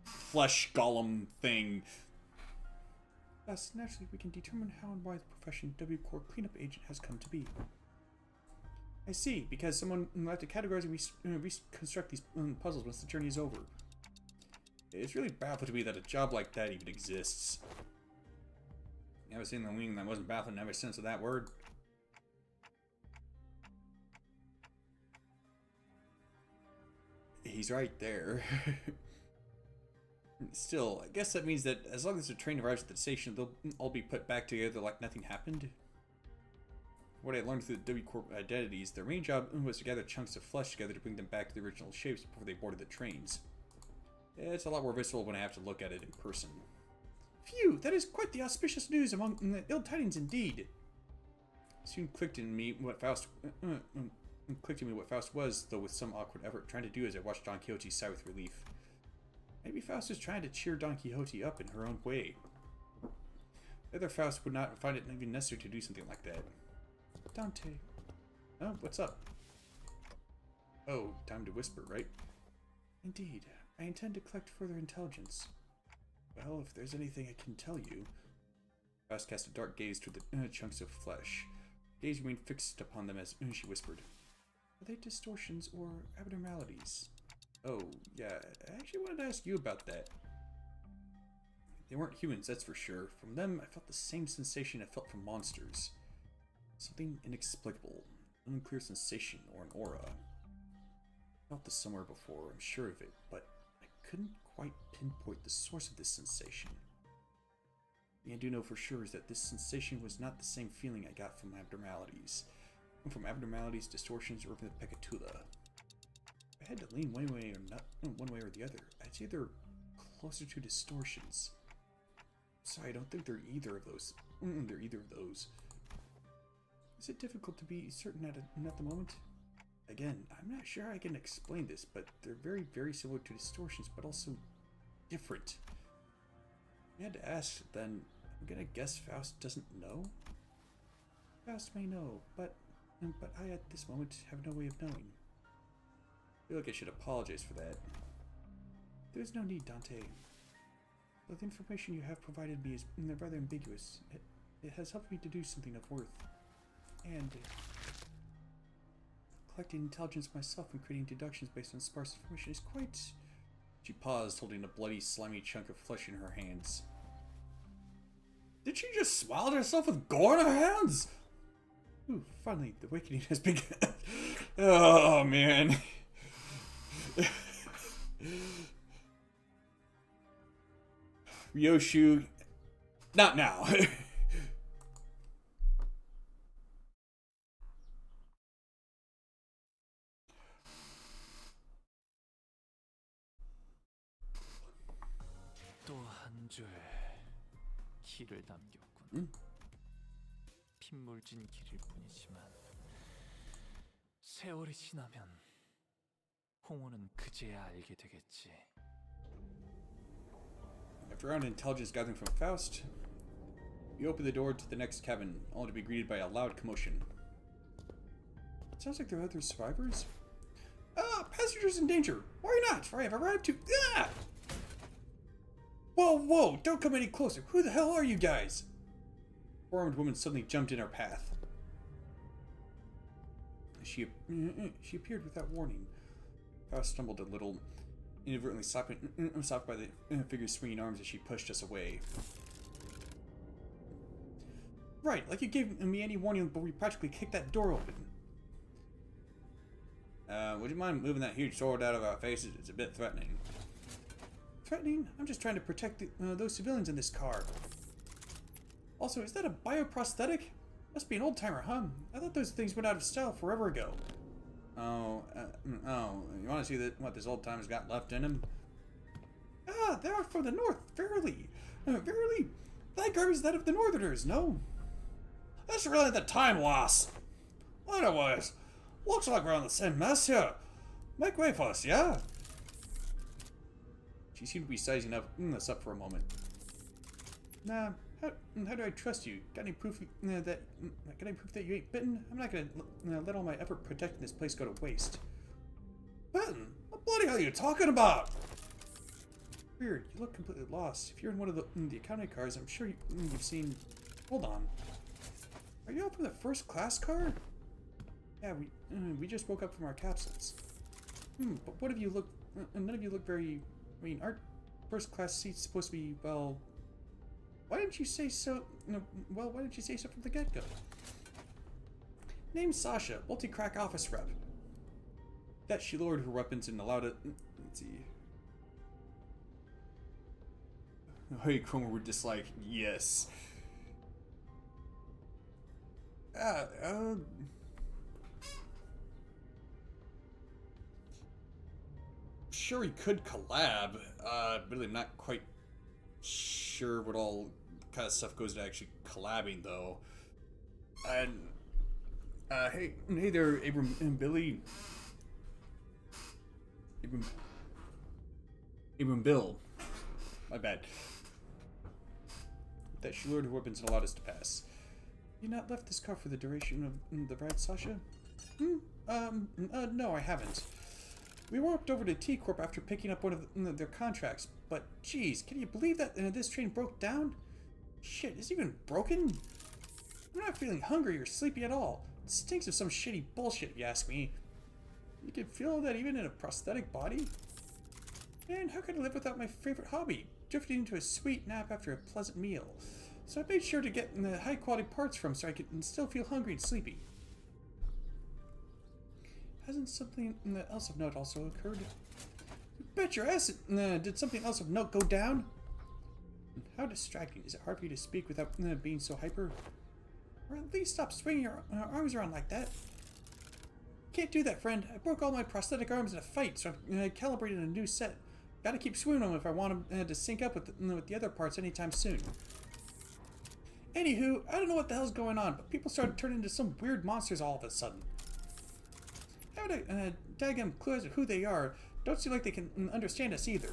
flesh golem thing. Thus, naturally, we can determine how and why the profession W Corps cleanup agent has come to be. I see, because someone will have to categorize and reconstruct these puzzles once the journey is over. It's really baffling to me that a job like that even exists. Never seen the wing that wasn't baffling in every sense of that word. He's right there. Still, I guess that means that as long as the train arrives at the station, they'll all be put back together like nothing happened. What I learned through the W Corp identities, their main job was to gather chunks of flesh together to bring them back to the original shapes before they boarded the trains. It's a lot more visceral when I have to look at it in person. Phew, that is quite the auspicious news among the ill tidings indeed. It soon clicked in me what Faust was, though with some awkward effort, trying to do as I watched Don Quixote sigh with relief. Maybe Faust is trying to cheer Don Quixote up in her own way. The other Faust would not find it even necessary to do something like that. Dante. Oh, what's up? Oh, time to whisper, right? Indeed. I intend to collect further intelligence. Well, if there's anything I can tell you... Faust cast a dark gaze toward the chunks of flesh. Gaze remained fixed upon them as she whispered. Are they distortions or abnormalities? Oh, yeah, I actually wanted to ask you about that. They weren't humans, that's for sure. From them, I felt the same sensation I felt from monsters. Something inexplicable, an unclear sensation or an aura. I felt this somewhere before, I'm sure of it, but I couldn't quite pinpoint the source of this sensation. The I do know for sure is that this sensation was not the same feeling I got from abnormalities. From abnormalities, distortions, or even the Pecatula. If I had to lean one way or the other, I'd say they're closer to distortions. Sorry, I don't think they're either of those. Is it difficult to be certain at the moment? Again, I'm not sure I can explain this, but they're very, very similar to distortions, but also different. I had to ask, then I'm gonna guess Faust doesn't know? Faust may know, but I at this moment have no way of knowing. I feel like I should apologize for that. There's no need, Dante. Though the information you have provided me is rather ambiguous, it has helped me to do something of worth. And collecting intelligence myself and creating deductions based on sparse information is quite... She paused, holding a bloody, slimy chunk of flesh in her hands. Did she just swallow herself with gore in her hands? Ooh, finally, the awakening has begun. Oh, man. Ryoshu, not now. 또 한 줄 길을 남겼군. 핏물진 길일 뿐이지만 세월이 지나면 홍호는 그제야 알게 되겠지. After round intelligence gathering from Faust, you open the door to the next cabin, only to be greeted by a loud commotion. It sounds like there are other survivors. Ah, passengers in danger! Worry not, for I have arrived to... Ah! Whoa, whoa! Don't come any closer! Who the hell are you guys? A four-armed woman suddenly jumped in our path. She appeared without warning. Faust stumbled a little, inadvertently stopped by the figure's swinging arms as she pushed us away. Right, like you gave me any warning, but we practically kicked that door open. Would you mind moving that huge sword out of our faces? It's a bit threatening. Threatening? I'm just trying to protect those civilians in this car. Also, is that a bioprosthetic? Must be an old-timer, huh? I thought those things went out of style forever ago. Oh, you want to see what this old-timer's got left in him? Ah, they are from the north, verily. Verily, thy garb is that of the northerners, no? That's really the time loss. Anyways, looks like we're on the same mess here. Make way for us, yeah? She seemed to be sizing us up for a moment. Nah, how do I trust you? Got any proof that you ain't bitten? I'm not gonna let all my effort protecting this place go to waste. Bitten? What bloody hell are you talking about? Weird, you look completely lost. If you're in one of the economy cars, I'm sure you've seen... Hold on. Are you up in the first class car? Yeah, we just woke up from our capsules. But what have you look... none of you look very... I mean, aren't first class seats supposed to be, well... Why didn't you say so... No, well, why didn't you say so from the get-go? Name's Sasha, multi-crack office rep. That she lowered her weapons and allowed it... Let's see... Hey, Cromer would just like, yes. Sure, he could collab. Really not quite sure what all kind of stuff goes to actually collabing, though. And, hey there, Abram and Billy. Abram Bill. My bad. That she lowered her weapons and allowed us to pass. You not left this car for the duration of the ride, Sasha? No, I haven't. We walked over to T-Corp after picking up one of their contracts, but geez, can you believe that this train broke down? Shit, is it even broken? I'm not feeling hungry or sleepy at all. It stinks of some shitty bullshit, if you ask me. You can feel that even in a prosthetic body? Man, how could I live without my favorite hobby? Drifting into a sweet nap after a pleasant meal. So I made sure to get the high quality parts from so I could still feel hungry and sleepy. Hasn't something else of note also occurred? Bet your ass did something else of note go down? How distracting. Is it hard for you to speak without being so hyper? Or at least stop swinging your arms around like that. Can't do that, friend. I broke all my prosthetic arms in a fight, so I calibrated a new set. Gotta keep swinging them if I want them to sync up with the other parts anytime soon. Anywho, I don't know what the hell's going on, but people started turning into some weird monsters all of a sudden. How would I daggum clue as to who they are? Don't seem like they can understand us either.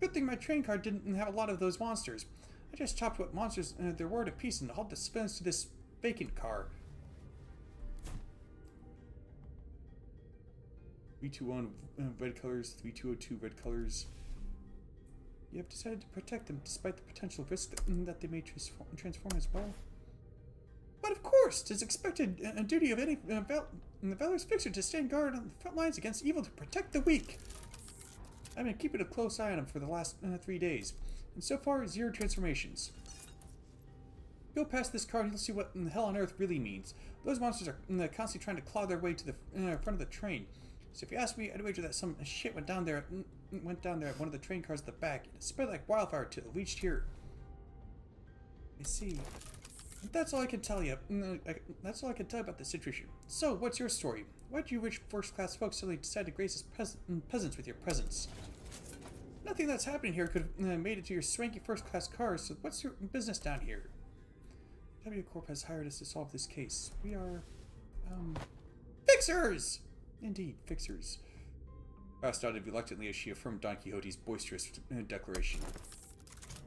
Good thing my train car didn't have a lot of those monsters. I just chopped what monsters there were to pieces and hauled the spins to this vacant car. 321 red colors, 3202 red colors. You have decided to protect them despite the potential risk that they may transform as well. But of course, 'tis expected a duty of any valorous fixer to stand guard on the front lines against evil to protect the weak. I've been keeping a close eye on him for the last 3 days, and so far, 0 transformations. Go past this car and you'll see what the hell on earth really means. Those monsters are constantly trying to claw their way to the front of the train. So if you ask me, I'd wager that some shit went down there at one of the train cars at the back. It spread like wildfire till it reached here. I see. That's all I can tell you. That's all I can tell you about the situation. So, what's your story? Why did you rich first-class folks suddenly decide to grace us peasants with your presence? Nothing that's happening here could have made it to your swanky first-class cars, so what's your business down here? W Corp has hired us to solve this case. We are, fixers! Indeed, fixers. Faust nodded reluctantly as she affirmed Don Quixote's boisterous declaration.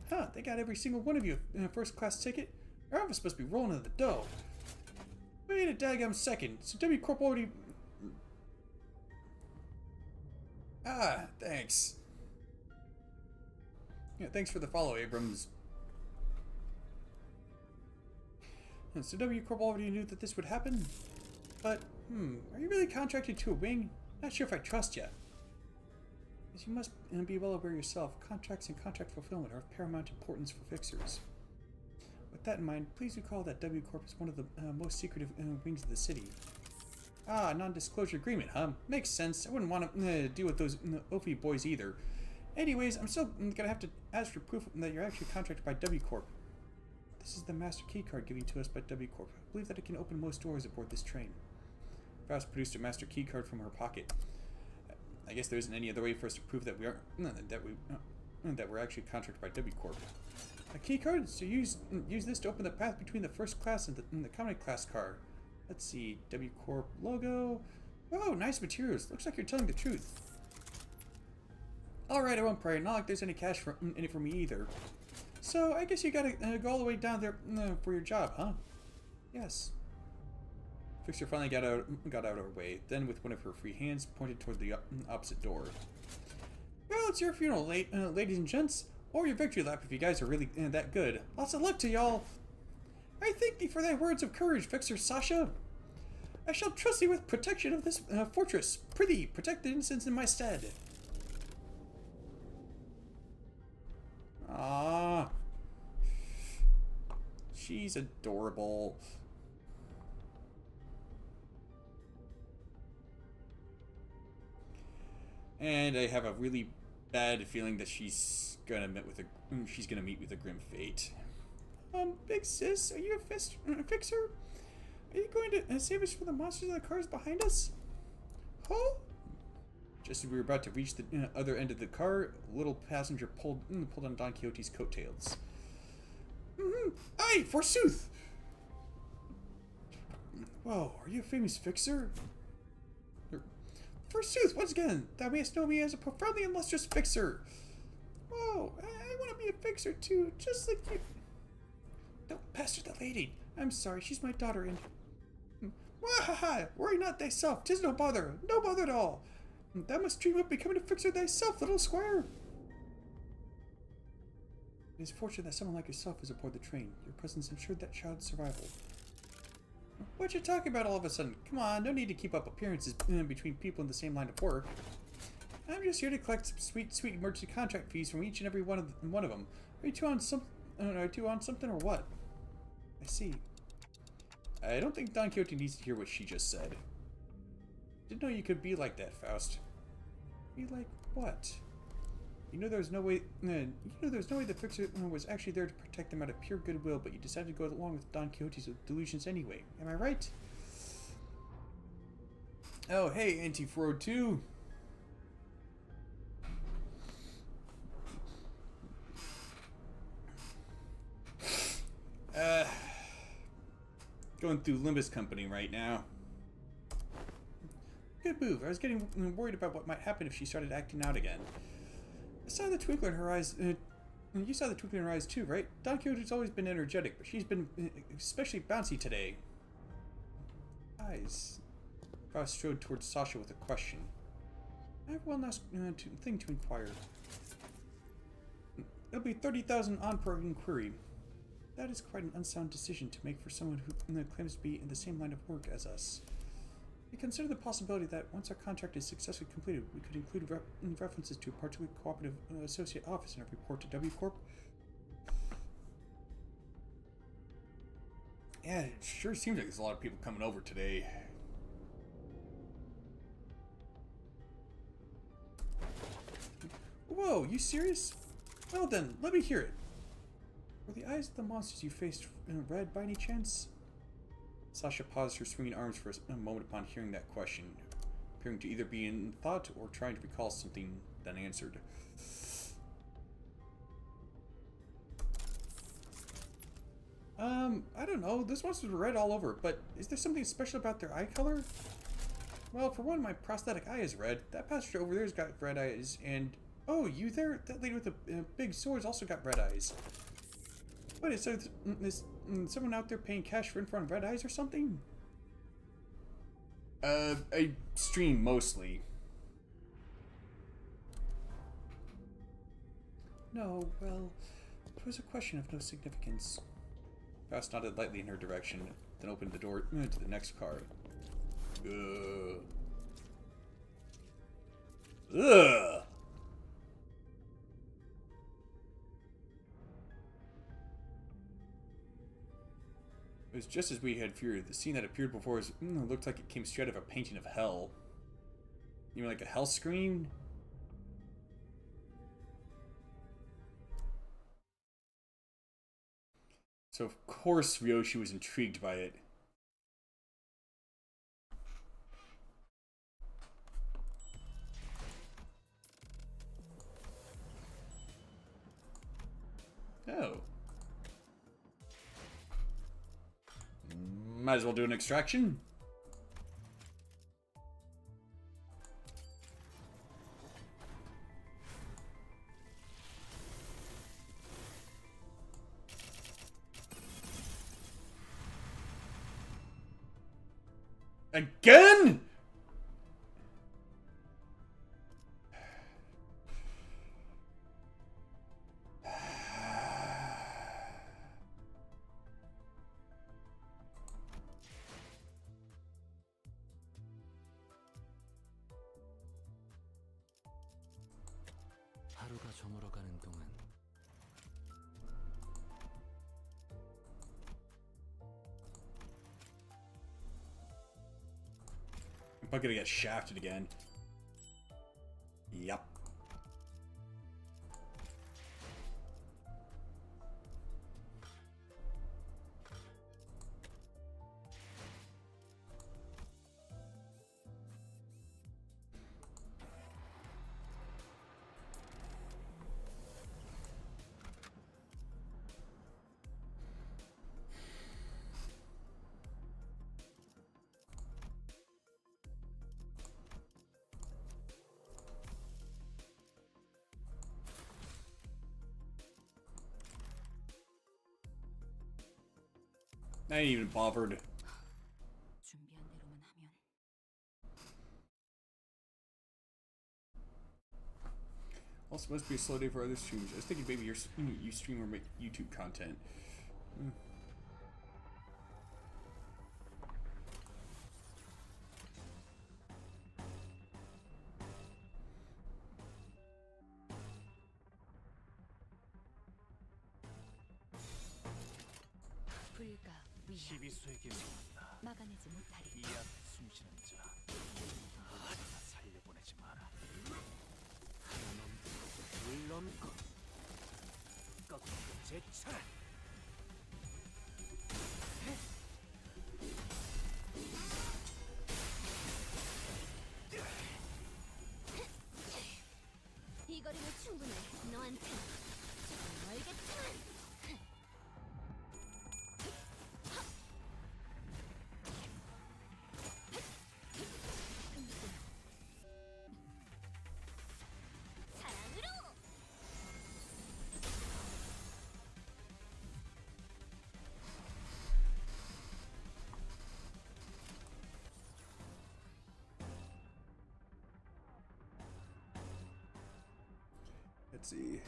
Huh, they got every single one of you in a first-class ticket? Our office must be rolling in the dough. Wait a daggum second. So W Corp already... Ah, thanks. Yeah, thanks for the follow, Abrams. So W Corp already knew that this would happen? But, are you really contracted to a wing? Not sure if I trust you. As you must be well aware yourself, contracts and contract fulfillment are of paramount importance for fixers. With that in mind, please recall that W Corp is one of the most secretive wings of the city. Ah, non-disclosure agreement, huh? Makes sense. I wouldn't want to deal with those Ophi boys either. Anyways, I'm still gonna have to ask for proof that you're actually contracted by W Corp. This is the master key card given to us by W Corp. I believe that it can open most doors aboard this train. Faust produced a master key card from her pocket. I guess there isn't any other way for us to prove that we're actually contracted by W Corp. A key card? So use this to open the path between the first class and the common class car. Let's see, W Corp logo. Oh, nice materials. Looks like you're telling the truth. Alright, I won't pray. Not like there's any cash in it for me either. So, I guess you gotta go all the way down there for your job, huh? Yes. Fixer finally got out of her way, then with one of her free hands pointed toward the opposite door. Well, it's your funeral, ladies and gents. Or your victory lap if you guys are really that good. Lots of luck to y'all. I thank thee for thy words of courage, Fixer Sasha. I shall trust thee with protection of this fortress. Prithee, protect the innocents in my stead. Ah, she's adorable. And I have a really bad feeling that she's gonna meet with a grim fate. Big sis, are you a fixer? Are you going to save us from the monsters in the cars behind us? Huh? Just as we were about to reach the other end of the car, a little passenger pulled on Don Quixote's coattails. Aye, forsooth! Whoa, are you a famous fixer? Forsooth, once again, thou mayest know me as a profoundly illustrious fixer. Whoa, I want to be a fixer too, just like you. Don't pester the lady. I'm sorry, she's my daughter and... Wahaha! Worry not thyself, 'tis no bother at all. Thou must dream of becoming a fixer thyself, little squire. It is fortunate that someone like yourself is aboard the train. Your presence ensured that child's survival. What you talking about all of a sudden? Come on, no need to keep up appearances between people in the same line of work. I'm just here to collect some sweet emergency contract fees from each and every one of them. Are you two on something or what? I see. I don't think Don Quixote needs to hear what she just said. Didn't know you could be like that, Faust. Be like what? You know there's no way the fixer was actually there to protect them out of pure goodwill, but you decided to go along with Don Quixote's delusions anyway. Am I right? Oh, hey, Anti-Fro 2. Going through Limbus company right now. Good move. I was getting worried about what might happen if she started acting out again. I saw the twinkle in her eyes You saw the twinkle in her eyes too, right? Don Quixote's always been energetic, but she's been especially bouncy today. Eyes. Faust strode towards Sasha with a question. I have one last thing to inquire. It'll be 30,000 on per inquiry. That is quite an unsound decision to make for someone who claims to be in the same line of work as us. We consider the possibility that once our contract is successfully completed, we could include references to a particular cooperative associate office in our report to W Corp. Yeah, it sure seems like there's a lot of people coming over today. Whoa, you serious? Well then, let me hear it. Were the eyes of the monsters you faced red by any chance? Sasha paused her swinging arms for a moment upon hearing that question, appearing to either be in thought or trying to recall something, then answered. I don't know. Those monsters were red all over, but is there something special about their eye color? Well, for one, my prosthetic eye is red. That passenger over there's got red eyes, and... Oh, you there? That lady with the big sword's also got red eyes. What, is someone out there paying cash for infrared red eyes or something? I stream mostly. No, well, it was a question of no significance. Faust nodded lightly in her direction, then opened the door to the next car. Ugh. Ugh! It was just as we had feared. The scene that appeared before us looked like it came straight out of a painting of hell. You mean like a hell screen? So of course Ryoshi was intrigued by it. Oh. Might as well do an extraction. Again? 하루가 저물어가는 동안 I'm gonna get shafted again. Yup. I ain't even bothered. 준비한 대로만 하면 Also, must be a slow day for other streamers. I was thinking maybe you stream or make YouTube content. 불가 위험 시비수에게 명한다. 막아내지 못하리. 이 앞에 숨쉬는 자, 하나 살려보내지 마라. 하나 넘고 둘 넘고 거꾸로 제쳐라. 이 거리는 충분해. 너한테 멀겠지만. 사랑으로. Let's see.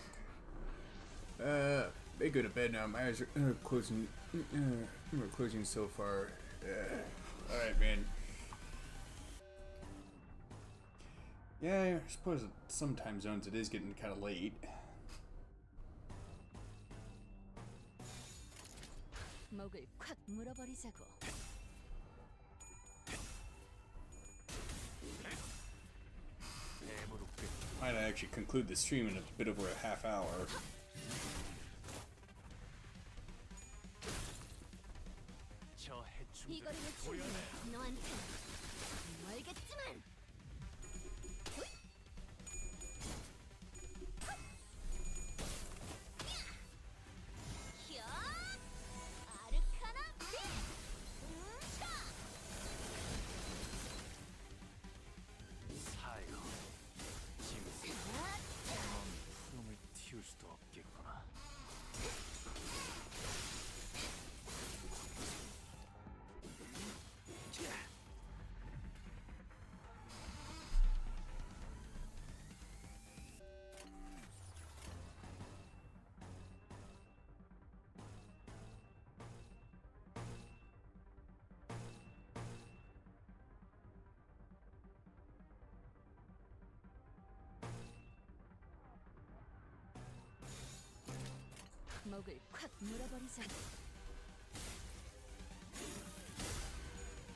May go to bed now. My eyes are closing. We're closing so far. All right, man. Yeah, I suppose at some time zones it is getting kind of late. 목을 콱 물어버리자고. Might actually conclude the stream in a bit over a half hour. 이 거리는 충분해. 너한테 멀겠지만. 푸름을 틔울 수도 없겠구나. 목을 콱 물어버리자고.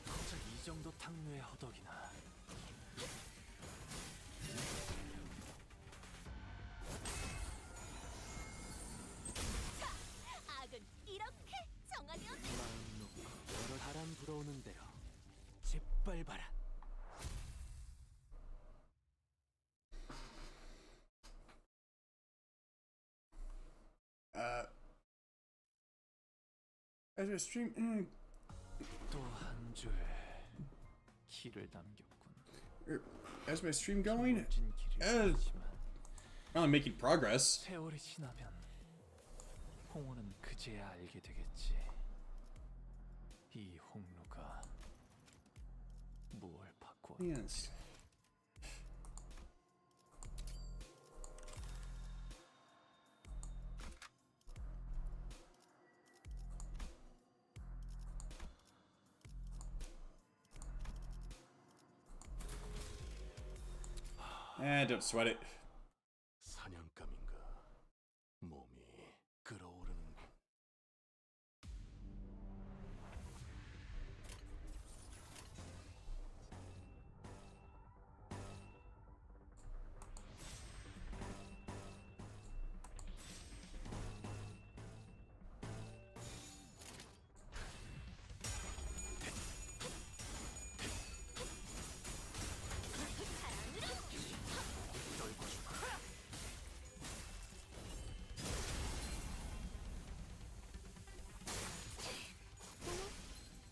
고작 이 정도 탕류의 허덕이나. 악은 이렇게 정하면 마음 놓고 여러 바람 불어오는 대로 짓밟아라. As a stream, 또 한 주에 길을 남겼군. as my stream going, 멋진 길이지만 I'm making progress. 세월이 지나면 홍호는 그제야 알게 되겠지. 이 홍로가 무엇을 바꿔? Yes. Don't sweat it. 사냥감인가? 몸이 끓어오르는군.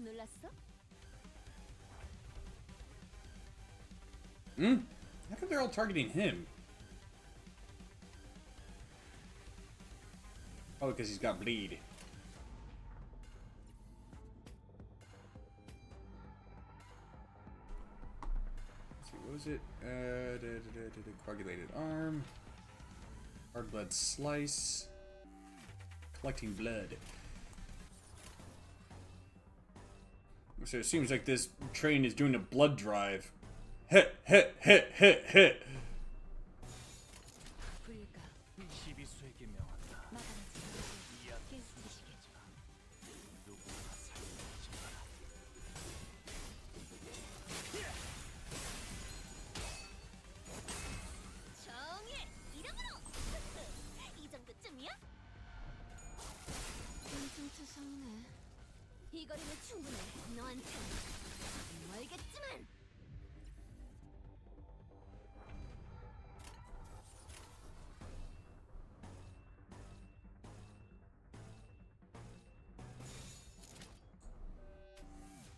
놀랐어? How come they're all targeting him? Oh, because he's got bleed. Let's see, what was it? Coagulated arm. Hard blood slice. Collecting blood. So it seems like this train is doing a blood drive. Hit, hit, hit, hit, hit. 불가 희비수에게 명한다. 막아내지 말고 깨우치시게. 누구나 살려내지 마라. 정의 이름으로. 이 정도쯤이야? 퉁퉁투성이네. 이 거리는 충분해. 너한테 멀겠지만.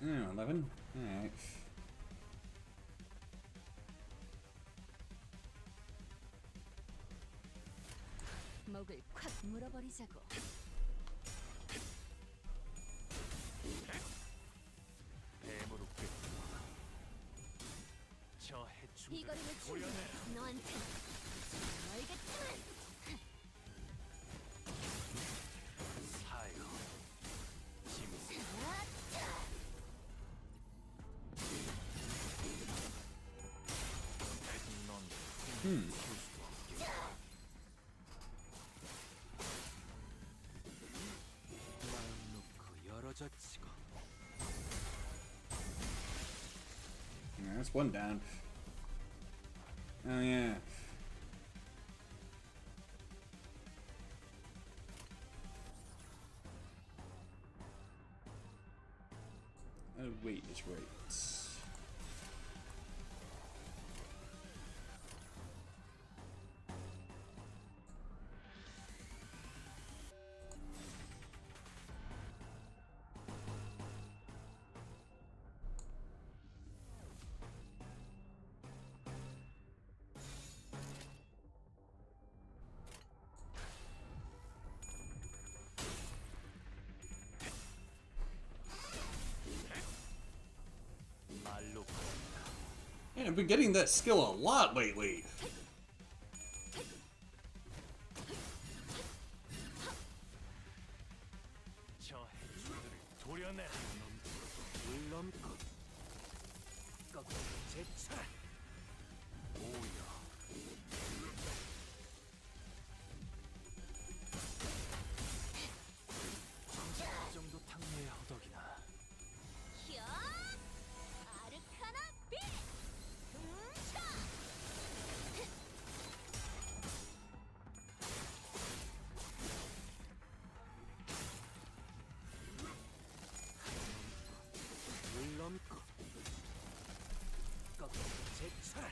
Oh, 11? Alright. 목을 콱 물어버리자고. 뱀으로 꿰뚫어. 저 이 해충들 거리는 충분해. 너한테 멀겠지만. 마음 놓고 열어져 치고 Yeah, that's one down. Oh yeah. Oh wait, is right. 말로 Man, I've been getting that skill a lot lately. 저 해충들을 도려내 물넘고 꺾고 제쳐라 오여 이 정도 탕내야 허덕이나 야! 아르카나 빛! 차! 물넘고 꺾고 제쳐라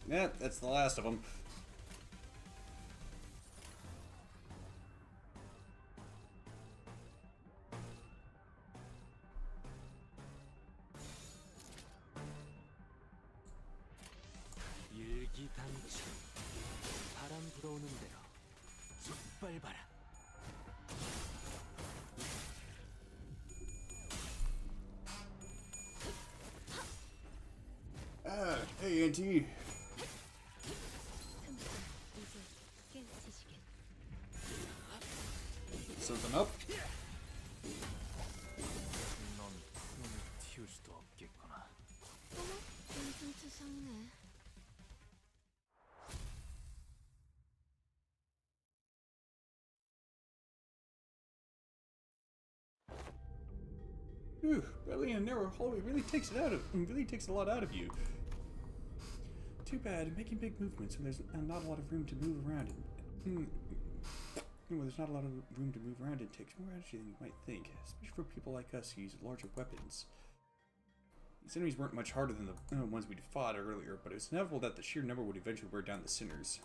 Yeah, that's the last of them. 일기당천 바람 불어오는 대로 짓밟아라 Ah, hey, Auntie. 이제 깨우치시게. Something up? 넌 눈을 틔울 수도 없겠구나 어머, 인상투성이네. Whew, battling in a narrow hallway really takes a lot out of you. Too bad. Making big movements when there's not a lot of room to move around. When there's not a lot of room to move around, it takes more energy than you might think, especially for people like us who use larger weapons. These enemies weren't much harder than the ones we'd fought earlier, but it was inevitable that the sheer number would eventually wear down the sinners.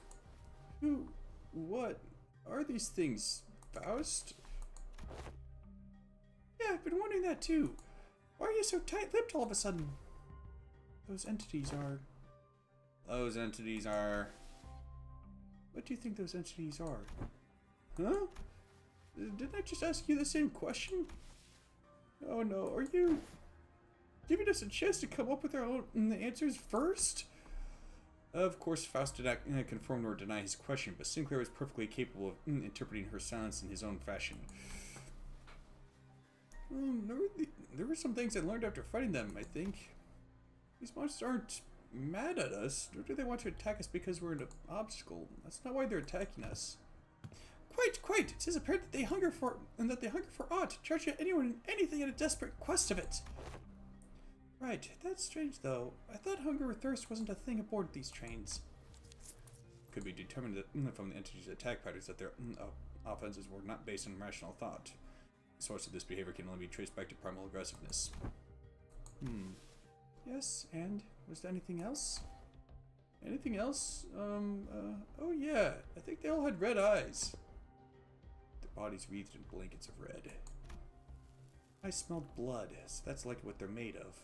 What are these things, Faust? Yeah, I've been wondering that too. Why are you so tight-lipped all of a sudden? Those entities are... What do you think those entities are? Huh? Didn't I just ask you the same question? Oh no, are you giving us a chance to come up with our own answers first? Of course, Faust did not confirm nor deny his question, but Sinclair was perfectly capable of interpreting her silence in his own fashion. There were some things I learned after fighting them, I think. These monsters aren't mad at us, nor do they want to attack us because we're an obstacle. That's not why they're attacking us. Quite! It says apparent that they hunger for aught, charge at anyone and anything in a desperate quest of it. Right, that's strange though. I thought hunger or thirst wasn't a thing aboard these trains. Could be determined from the entity's attack patterns that their offenses were not based on rational thought. The source of this behavior can only be traced back to primal aggressiveness. Yes, and was there anything else? Anything else? Oh yeah, I think they all had red eyes. Their bodies wreathed in blankets of red. I smelled blood, so that's like what they're made of.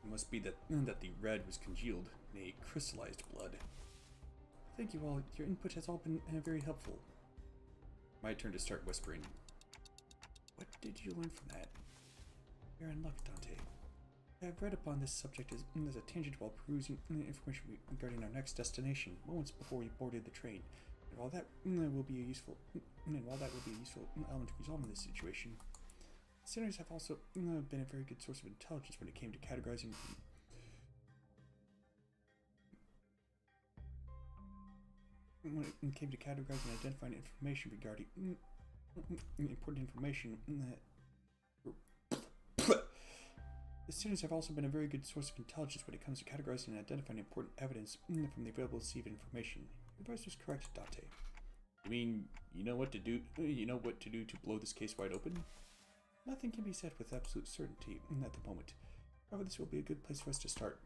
It must be that the red was congealed in a crystallized blood. Thank you all. Your input has all been very helpful. My turn to start whispering. What did you learn from that? You're in luck, Dante. I have read upon this subject as a tangent while perusing the information regarding our next destination, moments before we boarded the train. And while that will be a useful element to resolving this situation, Sinners have also been a very good source of intelligence when it came to categorizing. When it came to categorizing and identifying information regarding important information. The students have also been a very good source of intelligence when it comes to categorizing and identifying important evidence from the available received information. Your advice was correct, Dante. You mean you know what to do? You know what to do to blow this case wide open? Nothing can be said with absolute certainty at the moment. However, this will be a good place for us to start.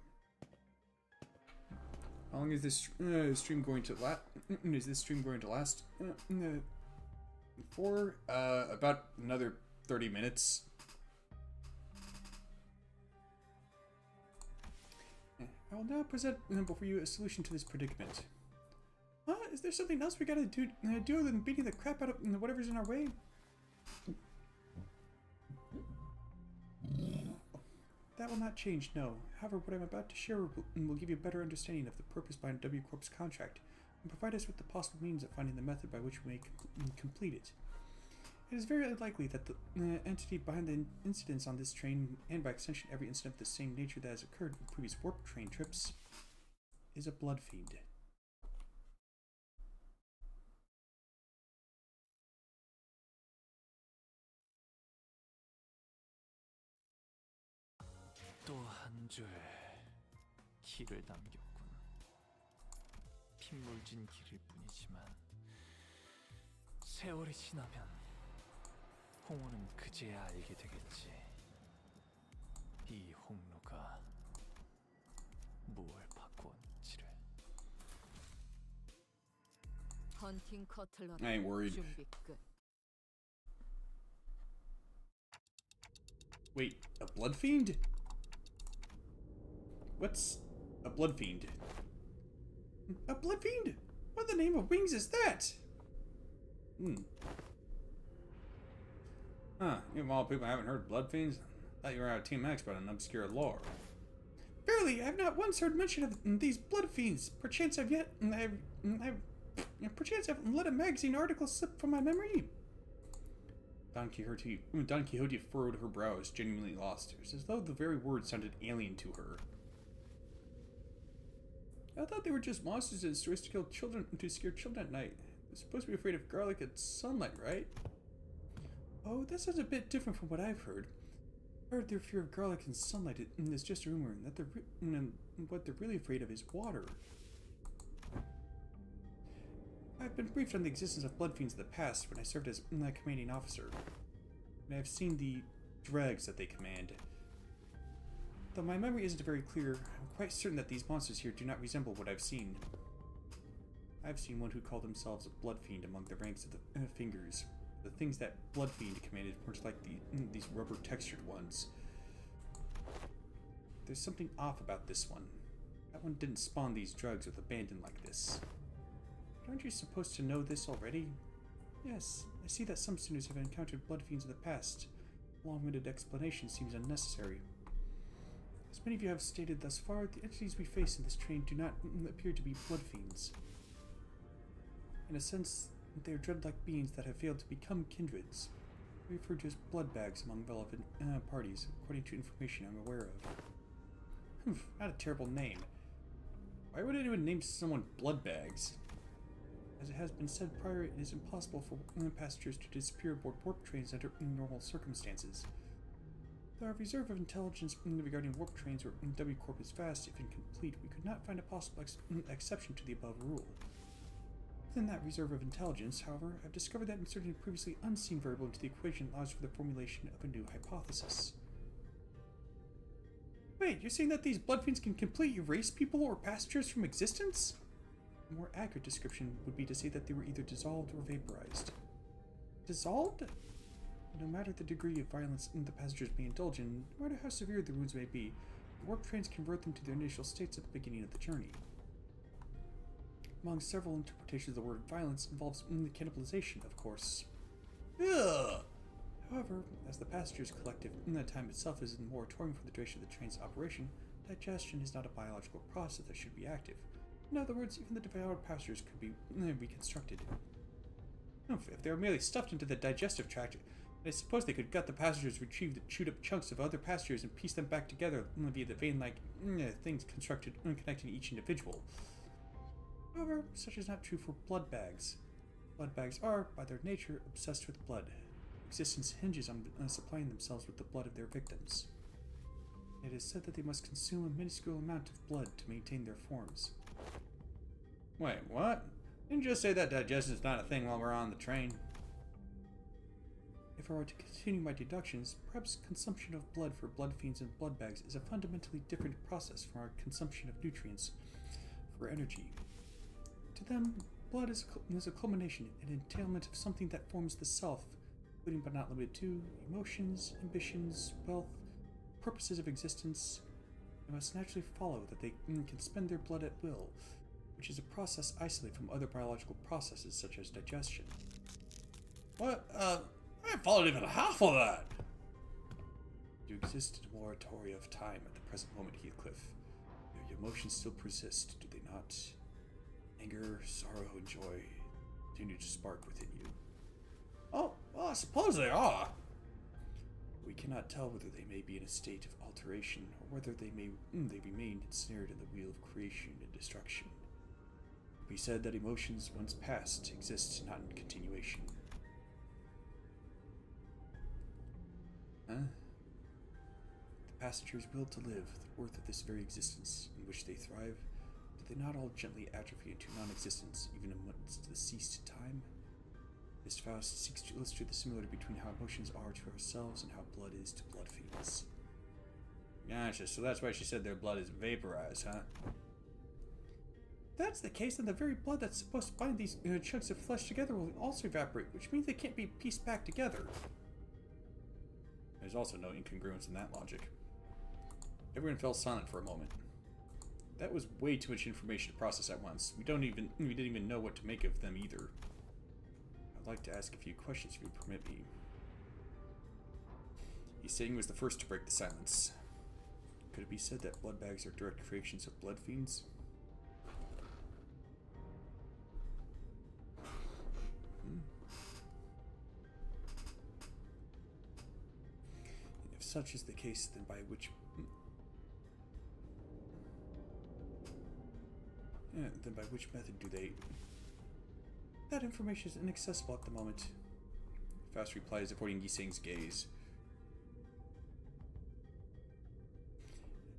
How long is this stream going to last? Is this stream going to last? For about another 30 minutes. I will now present before you a solution to this predicament. Is there something else we gotta do other than beating the crap out of whatever's in our way? That will not change, no. However, what I'm about to share will give you a better understanding of the purpose behind W Corp's contract and provide us with the possible means of finding the method by which we may complete it. It is very likely that the entity behind the incidents on this train, and by extension every incident of the same nature that has occurred in previous warp train trips, is a blood fiend. 또 한 줄 길을 남겼군. 핏물진 길일 뿐이지만 세월이 지나면 홍호는 그제야 알게 되겠지. 이 홍로가 무엇을 바꾸었는지를. 헌팅 커틀러 I ain't worried. 준비 끝. Wait, a blood fiend? What's a blood fiend? A blood fiend? What in the name of wings is that? Huh, you of all people haven't heard of blood fiends? Thought you were out of Team X about an obscure lore. Verily, I have not once heard mention of these blood fiends. Perchance I've let a magazine article slip from my memory. Don Quixote furrowed her brows, genuinely lost. It was as though the very words sounded alien to her. I thought they were just monsters that used to kill children to scare children at night. They're supposed to be afraid of garlic and sunlight, right? Oh, that sounds a bit different from what I've heard. I heard their fear of garlic and sunlight is just a rumor, and that what they're really afraid of is water. I've been briefed on the existence of blood fiends in the past when I served as a commanding officer, and I've seen the dregs that they command. Though my memory isn't very clear, I'm quite certain that these monsters here do not resemble what I've seen. I've seen one who called themselves a blood fiend among the ranks of the fingers. The things that blood fiend commanded weren't like these rubber textured ones. There's something off about this one. That one didn't spawn these drugs with abandon like this. But aren't you supposed to know this already? Yes, I see that some students have encountered blood fiends in the past. Long-winded explanation seems unnecessary. As many of you have stated thus far, the entities we face in this train do not appear to be blood fiends. In a sense, they are dread-like beings that have failed to become kindreds. We refer to as blood bags among relevant parties, according to information I'm aware of. Not a terrible name. Why would anyone name someone blood bags? As it has been said prior, it is impossible for passengers to disappear aboard warp trains under normal circumstances. Though our reserve of intelligence regarding warp trains or W Corp is vast, if incomplete, we could not find a possible exception to the above rule. Within that reserve of intelligence, however, I've discovered that inserting a previously unseen variable into the equation allows for the formulation of a new hypothesis. Wait, you're saying that these blood fiends can completely erase people or passengers from existence? A more accurate description would be to say that they were either dissolved or vaporized. Dissolved? No matter the degree of violence the passengers may indulge in, no matter how severe the wounds may be, the warp trains convert them to their initial states at the beginning of the journey. Among several interpretations, the word violence involves the cannibalization, of course. Ugh! However, as the passengers collective time itself is in moratorium for the duration of the train's operation, digestion is not a biological process that should be active. In other words, even the devoured passengers could be reconstructed. If they were merely stuffed into the digestive tract, I suppose they could gut the passengers, retrieve the chewed up chunks of other passengers, and piece them back together via the vein-like things constructed unconnecting each individual. However, such is not true for blood bags. Blood bags are, by their nature, obsessed with blood. Existence hinges on supplying themselves with the blood of their victims. It is said that they must consume a minuscule amount of blood to maintain their forms. Wait, what? Didn't you just say that digestion is not a thing while we're on the train? If I were to continue my deductions, perhaps consumption of blood for blood fiends and blood bags is a fundamentally different process from our consumption of nutrients for energy. To them, blood is a culmination, an entailment of something that forms the self, including but not limited to emotions, ambitions, wealth, purposes of existence. It must naturally follow that they can spend their blood at will, which is a process isolated from other biological processes such as digestion. What? I haven't followed even half of that! You exist in a moratorium of time at the present moment, Heathcliff. Your emotions still persist, do they not? Anger, sorrow, and joy continue to spark within you. Oh, well, I suppose they are. We cannot tell whether they may be in a state of alteration, or whether they remain ensnared in the wheel of creation and destruction. We said that emotions, once past, exist not in continuation. Huh? The passengers' will to live, the worth of this very existence in which they thrive, do they not all gently atrophy into non-existence, even amidst the ceased time? This Faust seeks to illustrate the similarity between how emotions are to ourselves and how blood is to blood fiends. Gotcha, so that's why she said their blood is vaporized, huh? If that's the case, then the very blood that's supposed to bind these chunks of flesh together will also evaporate, which means they can't be pieced back together. There's also no incongruence in that logic. Everyone fell silent for a moment. That was way too much information to process at once. We didn't even know what to make of them either. I'd like to ask a few questions if you permit me. He was the first to break the silence. Could it be said that blood bags are direct creations of blood fiends? If such is the case, then by which method do they... That information is inaccessible at the moment. Faust replies, avoiding Yiseng's gaze.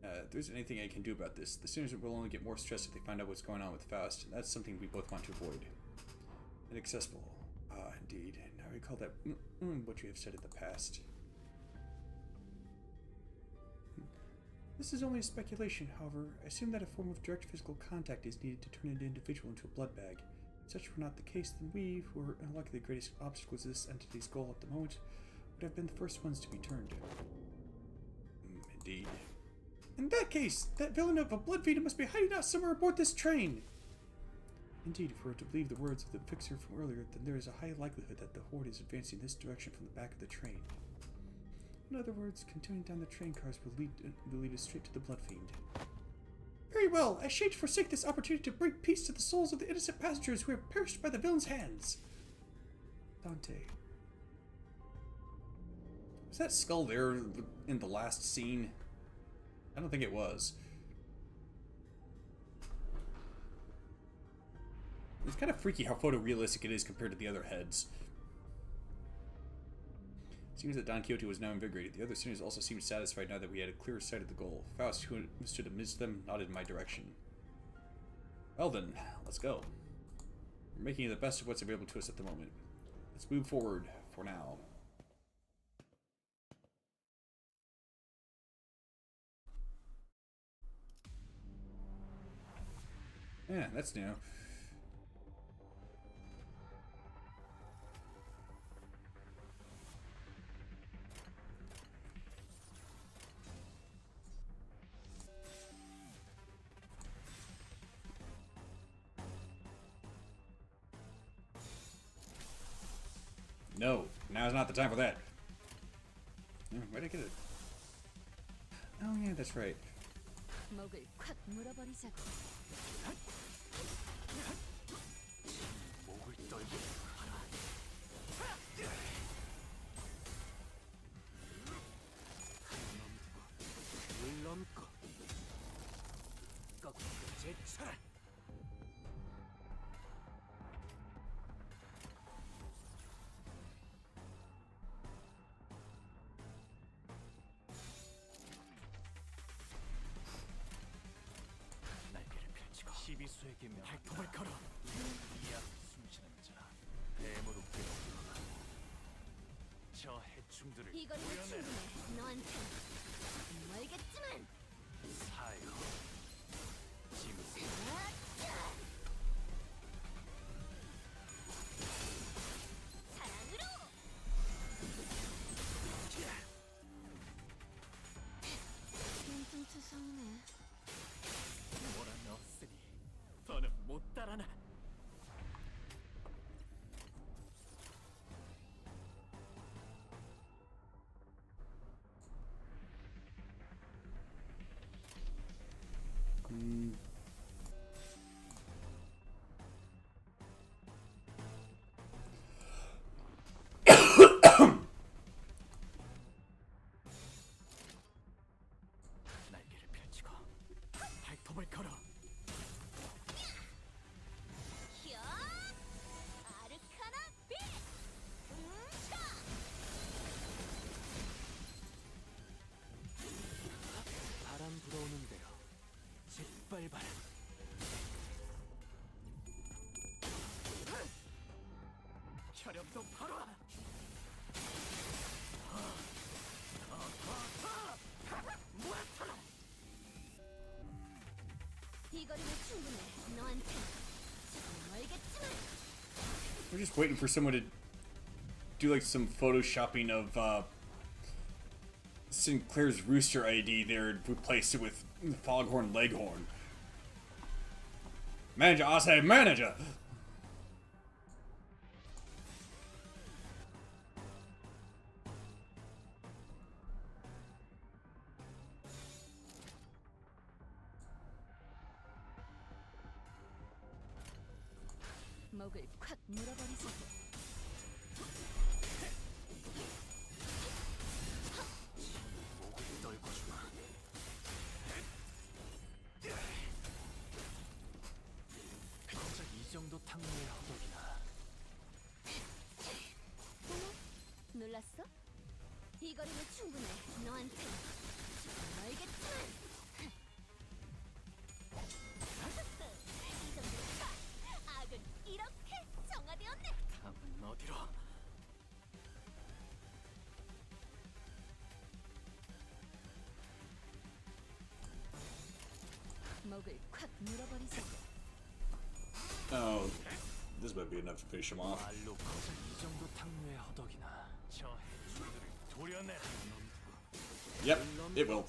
If there's anything I can do about this, the students will only get more stressed if they find out what's going on with Faust, and that's something we both want to avoid. Inaccessible. Ah, indeed. Now I recall that what you have said in the past. This is only a speculation, however. I assume that a form of direct physical contact is needed to turn an individual into a blood bag. If such were not the case, then we, who are unlikely the greatest obstacles to this entity's goal at the moment, would have been the first ones to be turned. Indeed. In that case, that villain of a blood fiend must be hiding out somewhere aboard this train! Indeed, if we were to believe the words of the fixer from earlier, then there is a high likelihood that the horde is advancing this direction from the back of the train. In other words, continuing down the train cars will lead us straight to the blood fiend. Very well, I shall forsake this opportunity to bring peace to the souls of the innocent passengers who have perished by the villain's hands. Dante. Was that skull there in the last scene? I don't think it was. It's kind of freaky how photorealistic it is compared to the other heads. It seems that Don Quixote was now invigorated. The other sinners also seemed satisfied now that we had a clearer sight of the goal. Faust, who stood amidst them, nodded in my direction. Well then, let's go. We're making the best of what's available to us at the moment. Let's move forward for now. Yeah, that's new. No, now's not the time for that. Where'd I get it? Oh yeah, that's right. 목을 콱 물어버리자고. 목을 떨고 멈춰라. 날개를 펼치고 시비수에게 발톱을 걸어. 이야 숨쉬는 자 뱀으로 끌어올라. 저 해충들을 이거리는 구현해. 충분해. 너한텐 멀겠지만. 사요. 짐승. 사랑으로. 퉁퉁투성이네. 몰아넣었으니 더는 못 따라나. 날개를 펼치고 발톱을 걸어. 히어! 아르카나 빛! 차! 바람 불어오는 대로 짓밟아라. 혈염도 바로. 이거리는 충분해. 너한텐 조금 멀겠지만. We're just waiting for someone to do like some photoshopping of Sinclair's rooster ID there and replace it with Foghorn Leghorn. Manager, I say manager! 목을 콱 물어버리자. 목을 떨궈주마. 고작 이 정도 탕후의 허덕이나. 어머? 놀랐어? 이거리는 충분해. 너한텐 조금 멀겠지만. 이 정도니까 악은 이렇게 정화되었네. 다음은 어디로? 목을 콱 물어버리자. Oh, this might be enough to finish him off. 말로 고작 이 정도 탕후의 허덕이나. 저 해충들을 도려내라. Yep, it will.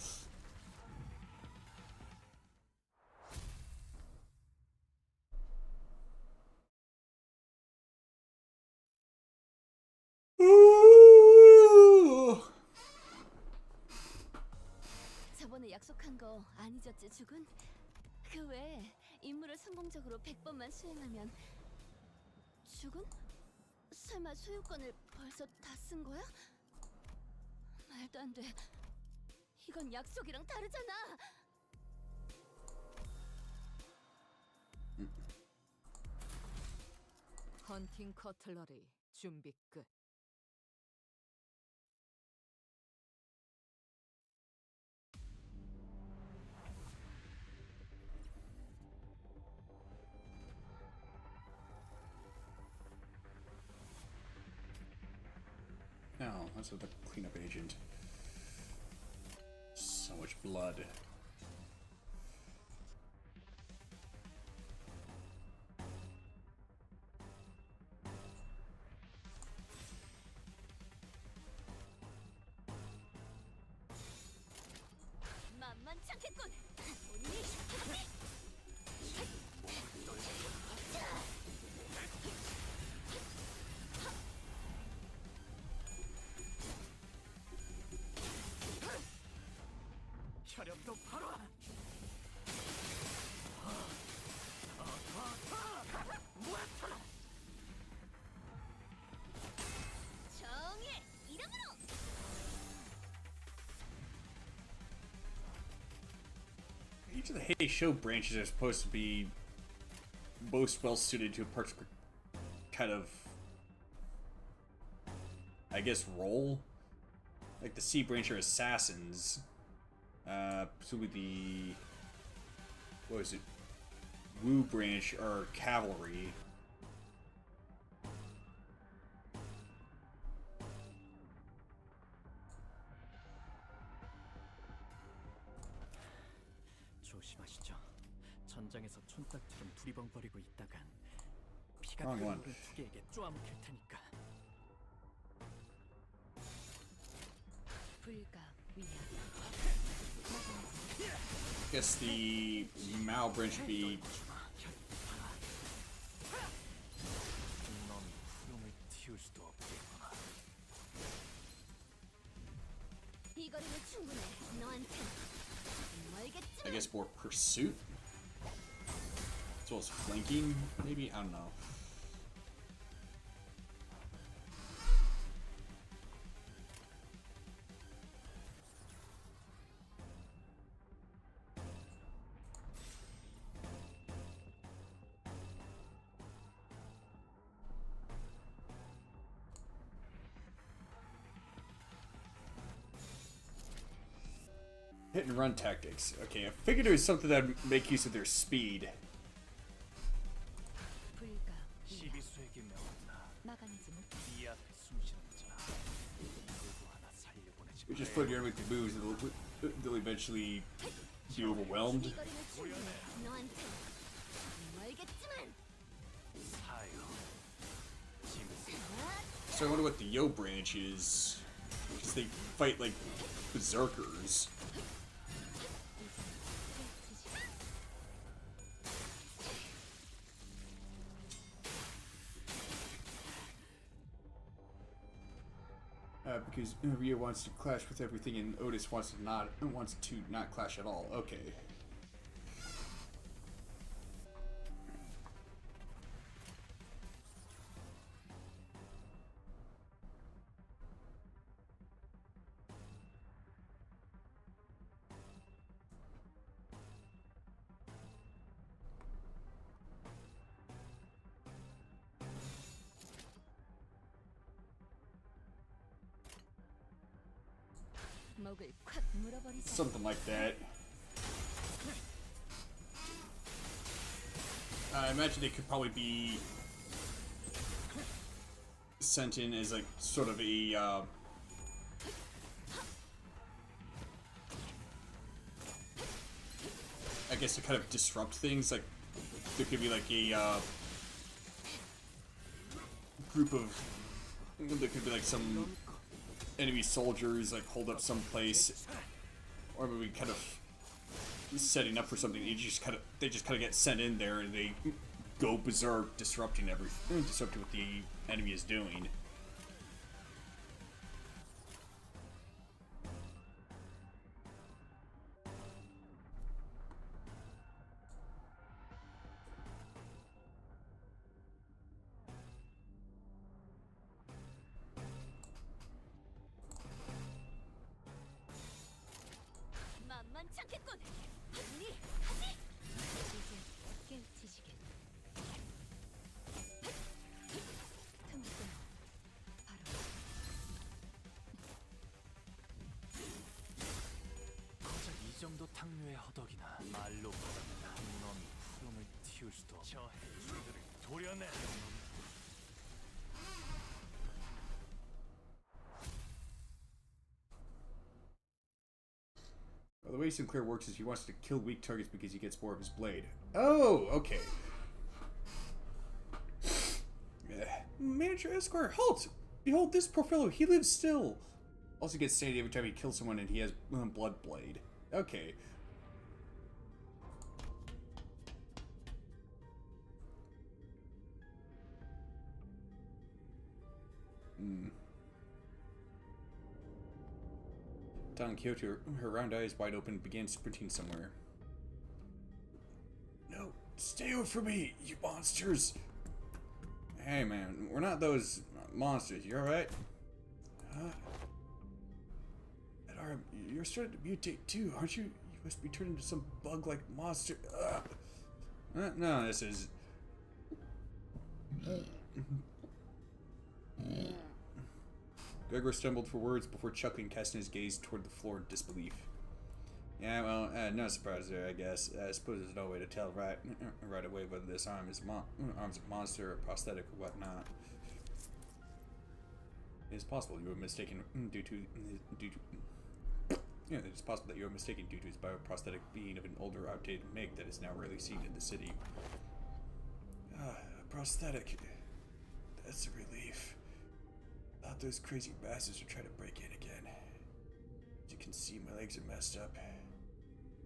저번에 약속한 거 안 잊었지, 죽은? 그 외에 임무를 성공적으로 100번만 수행하면 죽은? 설마 소유권을 벌써 다 쓴 거야? 말도 안 돼. 이건 약속이랑 다르잖아. 헌팅 커틀러리 준비 끝. No, that's with the cleanup agent. So much blood. 만만치 않겠군. 본인이 혈염도 Which of the Heisho branches are supposed to be most well suited to a particular kind of, I guess, role? Like the C branch are assassins. Presumably the, what was it? Wu branch are cavalry. 조심하시죠. 전장에서 촌딱지럼 두리번거리고 있다간 피가 Wrong one. 끓는 두 개에게 쪼아먹힐 테니까. 불가 위협. I guess the Mao branch should be 넌 푸름을 틔울 수도 없겠구나. 이 거리는 충분해. 너한테 멀겠지. I guess more pursuit, as well as flanking, maybe? I don't know. Hit and run tactics. Okay, I figured it was something that would make use of their speed. 불가 시비수에게 명한다. 막아내지 못해. 이 앞에 숨쉬는 자. 누구 하나 살려보내지 We just put it with the moves, they'll eventually be overwhelmed. 이 거리는 충분해. 너한테 멀겠지만. 사요. 짐승. So I wonder what the Yo branch is, because they fight like berserkers. Because Rhea wants to clash with everything, and Otis wants to not clash at all. Okay. 목을 콱 물어버리자. Something like that. I imagine they could probably be sent in as like sort of a I guess to kind of disrupt things. Like there could be like a group of, there could be like some enemy soldiers like hold up some place, or maybe kind of setting up for something. They just kind of get sent in there and they go berserk, disrupting what the enemy is doing. 만만치 않겠군. 언니, 하지. 이제 깨우치시게. 틈을 끊어. 바로. 거저 이 정도 탕류의 허덕이나 말로 받았다. 넌 푸름을 틔울 수도 없. 저 해주들을 도려내. Well, the way Sinclair works is he wants to kill weak targets because he gets more of his blade. Oh, okay. Manager Esquire, halt! Behold this poor fellow, he lives still! Also gets sanity every time he kills someone and he has blood blade. Okay. Don Quixote, her round eyes wide open, began sprinting somewhere. No, stay away from me, you monsters! Hey man, we're not those monsters, you alright? Huh? At arm, you're starting to mutate too, aren't you? You Must be turned into some bug-like monster. No, this is... Gregor stumbled for words before chuckling, casting his gaze toward the floor in disbelief. Yeah, well, no surprise there, I guess. I suppose there's no way to tell right away whether this arm's a monster or prosthetic or whatnot. It's possible you were mistaken due to it's possible that you were mistaken due to his bioprosthetic being of an older, outdated make that is now rarely seen in the city. A prosthetic. That's a relief. Thought those crazy bastards would try to break in again. As you can see, my legs are messed up.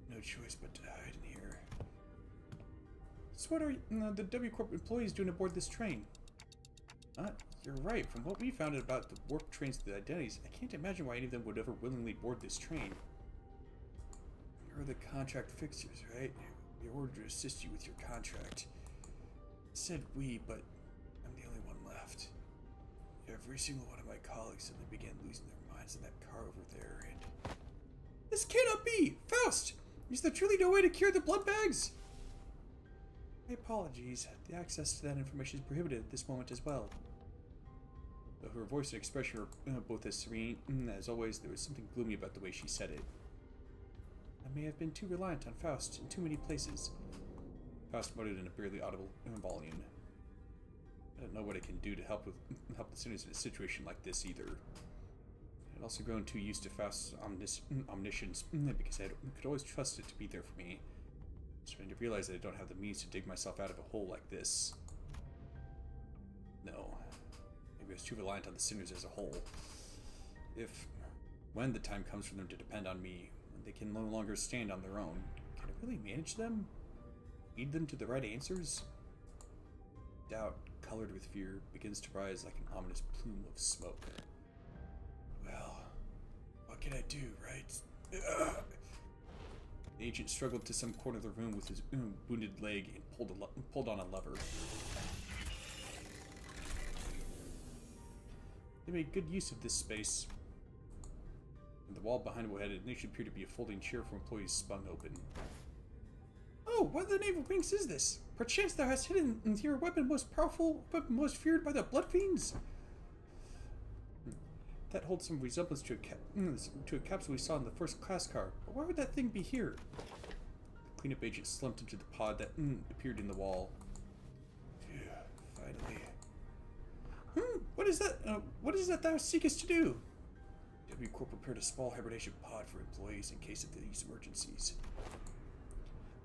No choice but to hide in here. So what are the W Corp employees doing aboard this train? You're right. From what we found out about the warp trains to the identities, I can't imagine why any of them would ever willingly board this train. You're the contract fixers, right? We were ordered to assist you with your contract. It said we, but I'm the only one left. Every single one of my colleagues suddenly began losing their minds in that car over there, and... This cannot be! Faust! Is there truly no way to cure the blood bags? My apologies. The access to that information is prohibited at this moment as well. Though her voice and expression were both as serene as always, there was something gloomy about the way she said it. I may have been too reliant on Faust in too many places. Faust muttered in a barely audible volume. I don't know what I can do to help the sinners in a situation like this either. I'd also grown too used to Faust's omniscience because I could always trust it to be there for me. I'm starting to realize that I don't have the means to dig myself out of a hole like this. No. Maybe I was too reliant on the sinners as a whole. When the time comes for them to depend on me, when they can no longer stand on their own, can I really manage them? Lead them to the right answers? Doubt, colored with fear, begins to rise like an ominous plume of smoke. Well, what can I do, right? The agent struggled to some corner of the room with his wounded leg and pulled on a lever. They made good use of this space. And the wall behind what had initially appeared to be a folding chair for employees spun open. Oh, what in the name of Winks is this? Perchance thou hast hidden here a weapon most powerful, weapon most feared by the blood fiends? That holds some resemblance to a capsule we saw in the first class car. But why would that thing be here? The cleanup agent slumped into the pod that appeared in the wall. Phew, finally. What is that? What is that thou seekest to do? W Corp prepared a small hibernation pod for employees in case of these emergencies.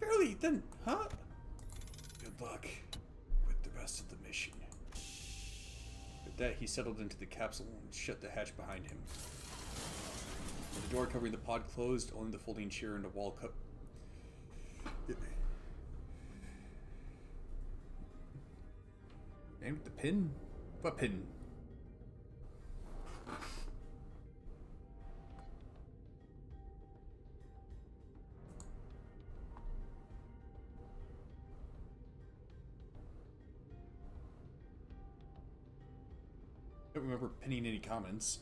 Barely, then, huh? Good luck with the rest of the mission. With that, he settled into the capsule and shut the hatch behind him. When the door covering the pod closed, only the folding chair and a wall cup. And the pin? What pin? I don't remember pinning any comments.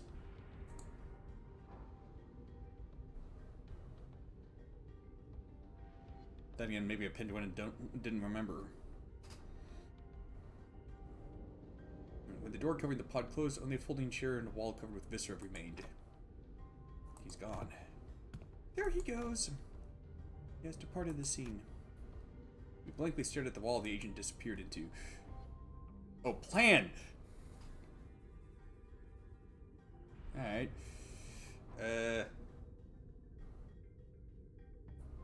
Then again, maybe I pinned one and didn't remember. When the door covering the pod closed, only a folding chair and a wall covered with viscera remained. He's gone. There he goes. He has departed the scene. We blankly stared at the wall the agent disappeared into. Oh, plan! Alright.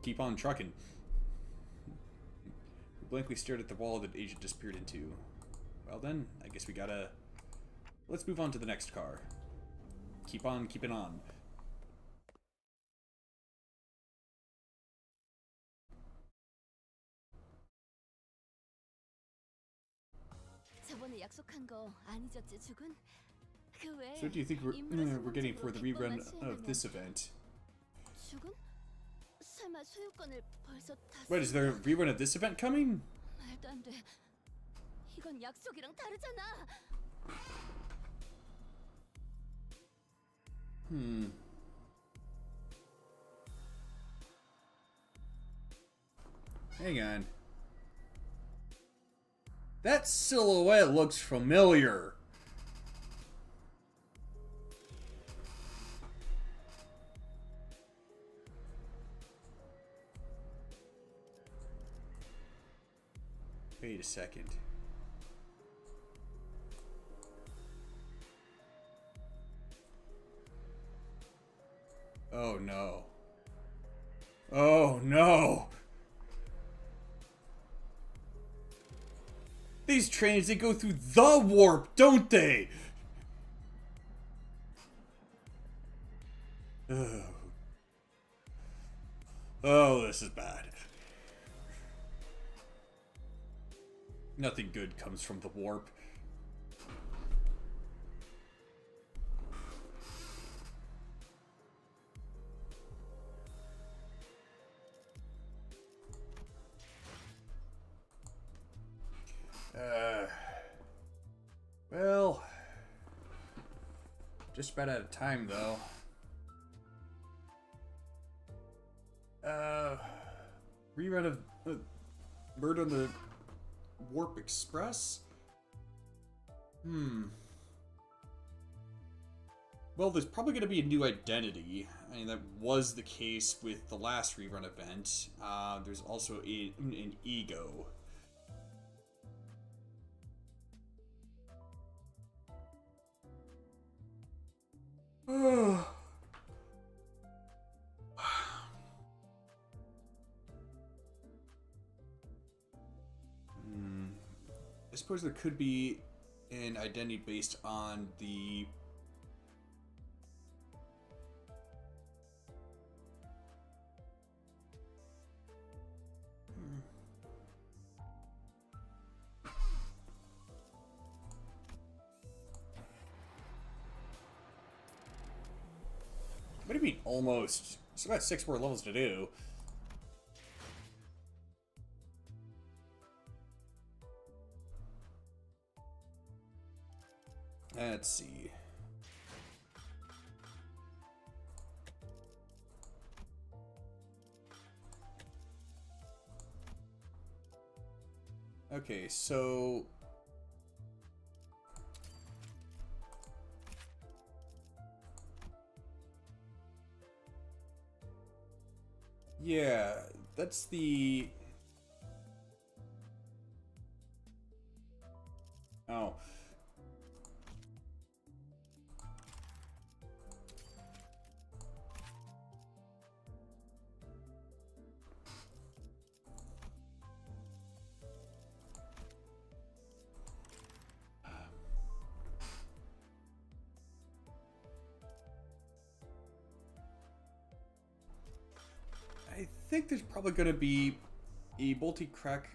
Keep on trucking. We blankly stared at the wall that the agent disappeared into. Well then, I guess we gotta... Let's move on to the next car. Keep on keeping on. 저번에 약속한 거 안 잊었지, 죽은? 그 외에 So what do you think we're getting for the rerun of this event? 죽은? 설마 소유권을 벌써 다 Wait, is there a rerun of this event coming? 말도 안 돼. 이건 약속이랑 다르잖아. hang on. That silhouette looks familiar. Wait a second. Oh no. Oh no. These trains, they go through the warp, don't they? Oh. Oh, this is bad. Nothing good comes from the warp. Well, just about out of time though. Rerun of Murder on the Warp Express? Well, there's probably going to be a new identity. I mean, that was the case with the last rerun event. There's also an ego. I suppose there could be an identity based on the What do you mean, almost? Still got 6 more levels to do. Let's see. Okay, so... yeah, that's the... oh. I think there's probably going to be a multi-crack...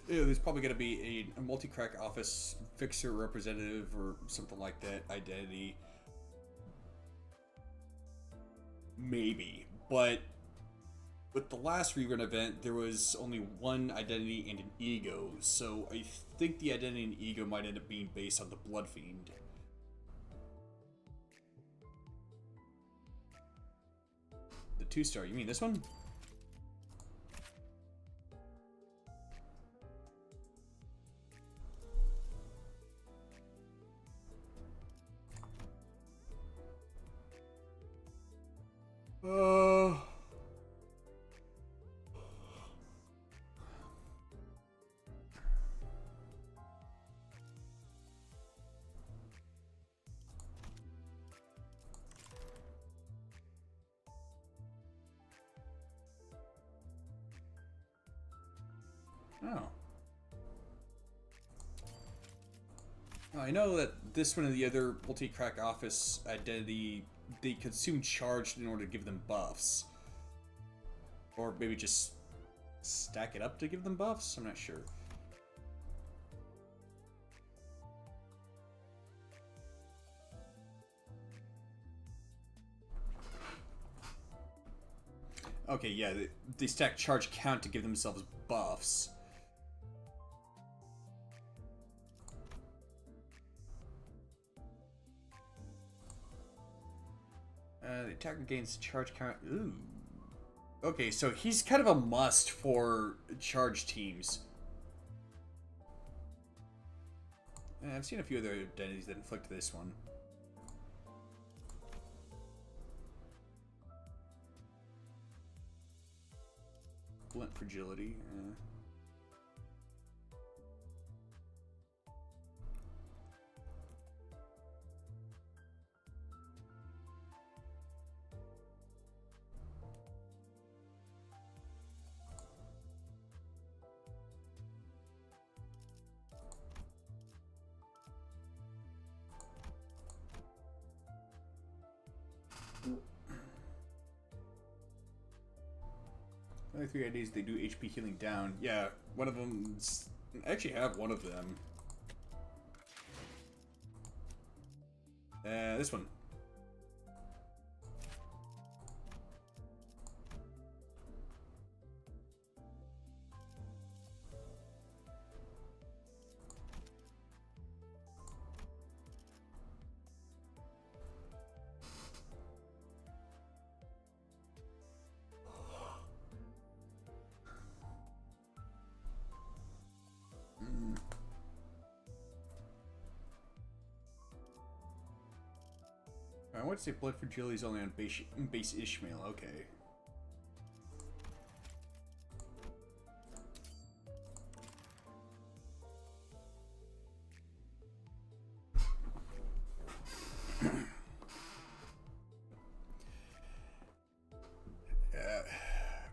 there's probably going to be a multi-crack office fixer representative or something like that identity. Maybe. But with the last rerun event, there was only one identity and an ego. So I think the identity and ego might end up being based on the Blood Fiend. The 2-star, you mean this one? Oh. I know that this one and the other multi-crack office identity, they consume charge in order to give them buffs. Or maybe just stack it up to give them buffs? I'm not sure. Okay, yeah, they stack charge count to give themselves buffs. The attacker gains charge count. Ooh. Okay, so he's kind of a must for charge teams. I've seen a few other identities that inflict this one. Blunt fragility. Only 3 IDs, they do HP healing down. Yeah, one of them. I actually have one of them. This one. I want to say Blood Fragility is only on base Ishmael. Okay.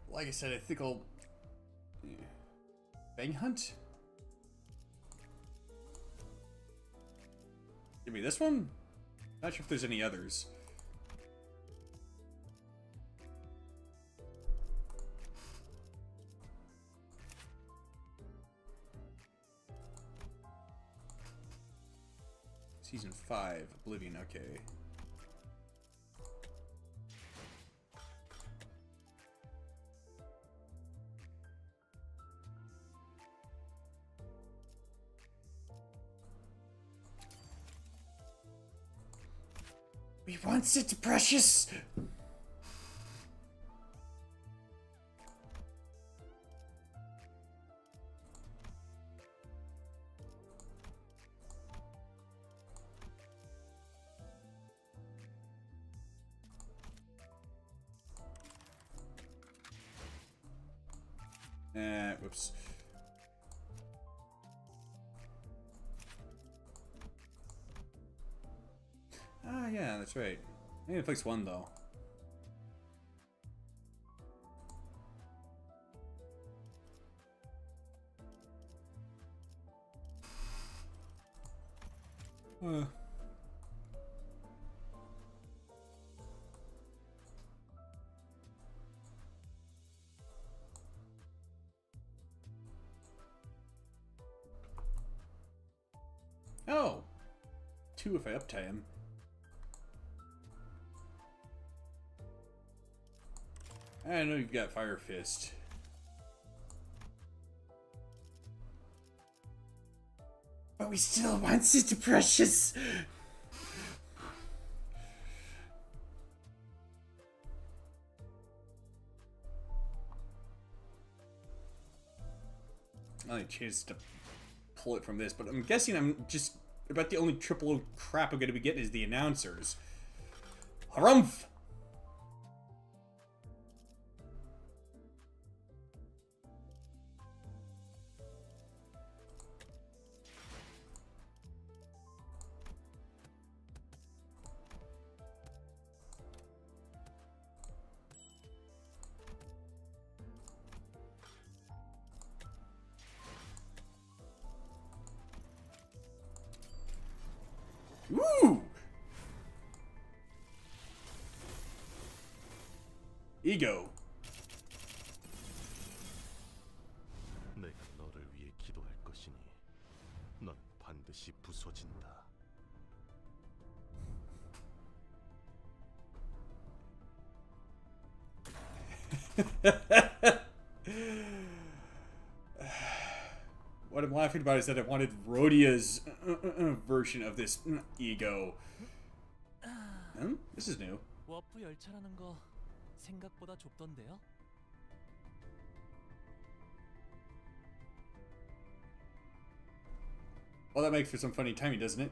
Like I said, I think I'll... Bang Hunt? Give me this one? Not sure if there's any others. Season 5, Oblivion, okay. We want it, precious! Whoops. Ah, yeah, that's right. I need to fix one, though. Oh! 2 if I uptie him. I know you've got Fire Fist. But we still want Sister Precious! Only chance to pull it from this, but I'm guessing I'm just about the only triple crap I'm going to be getting is the announcers. Harumph! Woo! Ego. 내가 너를 위해 기도할 것이니 넌 반드시 부서진다. What I'm laughing about is that I wanted Rhodia's version of this ego. This is new. 워프 열차라는 거 생각보다 좁던데요? Well, that makes for some funny timing, doesn't it?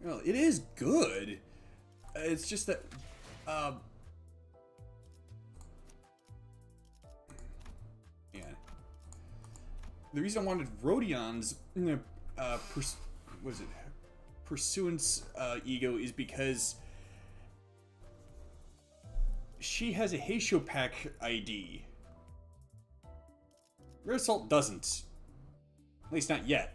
Well, it is good. It's just that, yeah. The reason I wanted Rhodion's, Pursuance ego is because she has a Heisho Pack ID. Red Assault doesn't. At least not yet.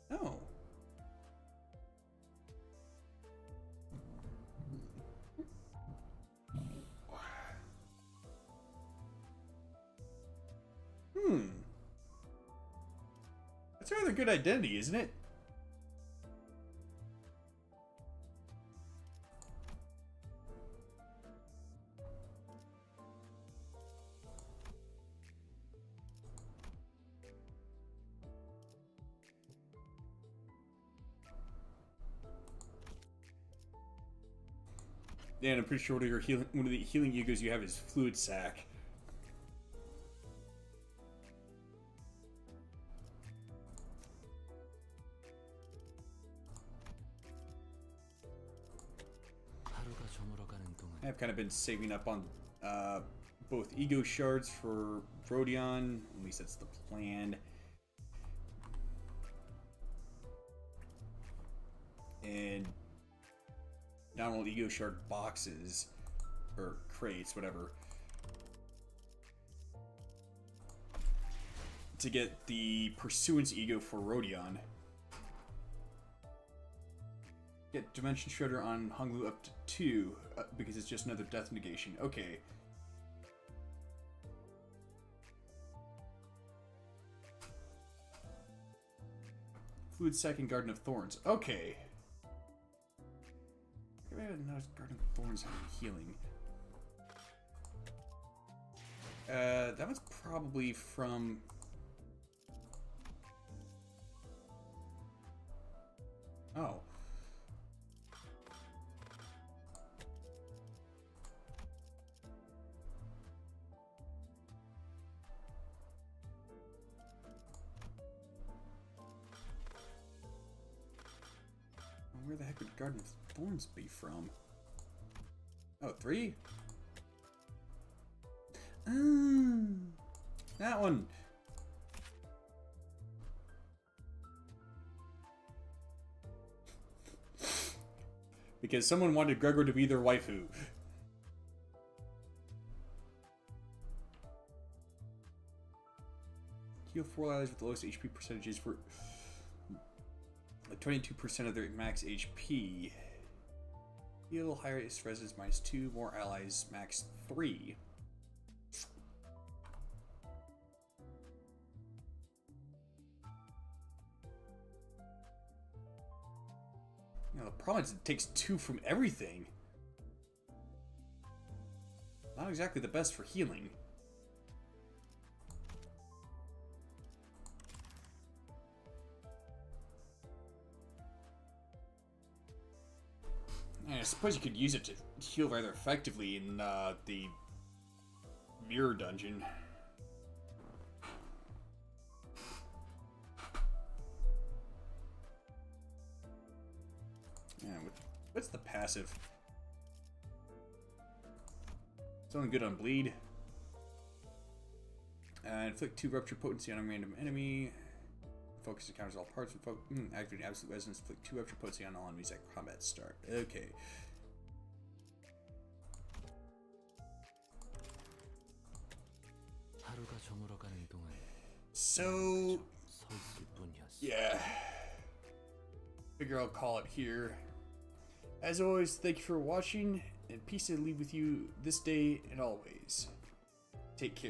Oh. That's a rather good identity, isn't it? Yeah, and I'm pretty sure one of the healing egos you have is Fluid Sac. I've kind of been saving up on both ego shards for Rodion. At least that's the plan. And download ego shard boxes or crates, whatever, to get the Pursuance ego for Rodion. Get Dimension Shredder on Honglu up to 2 because it's just another death negation. Okay. Fluid Sac and Garden of Thorns. Okay. I didn't notice Garden of Thorns having healing. That was probably from... Oh. Where the heck would Garden of Thorns be from? Oh, 3? That one. Because someone wanted Gregor to be their waifu. Heal 4 allies with the lowest HP percentages for 22% of their max HP. Heal highest resistance -2, more allies max 3. You know, the problem is it takes 2 from everything. Not exactly the best for healing. I suppose you could use it to heal rather effectively in the mirror dungeon. Yeah, what's the passive? It's only good on bleed. Inflict 2 rupture potency on a random enemy. Focus encounters all parts. Activate absolute resonance. Inflict 2 rupture potency on all enemies at combat start. Okay. So, yeah. Figure I'll call it here. As always, thank you for watching, and peace to leave with you this day and always. Take care.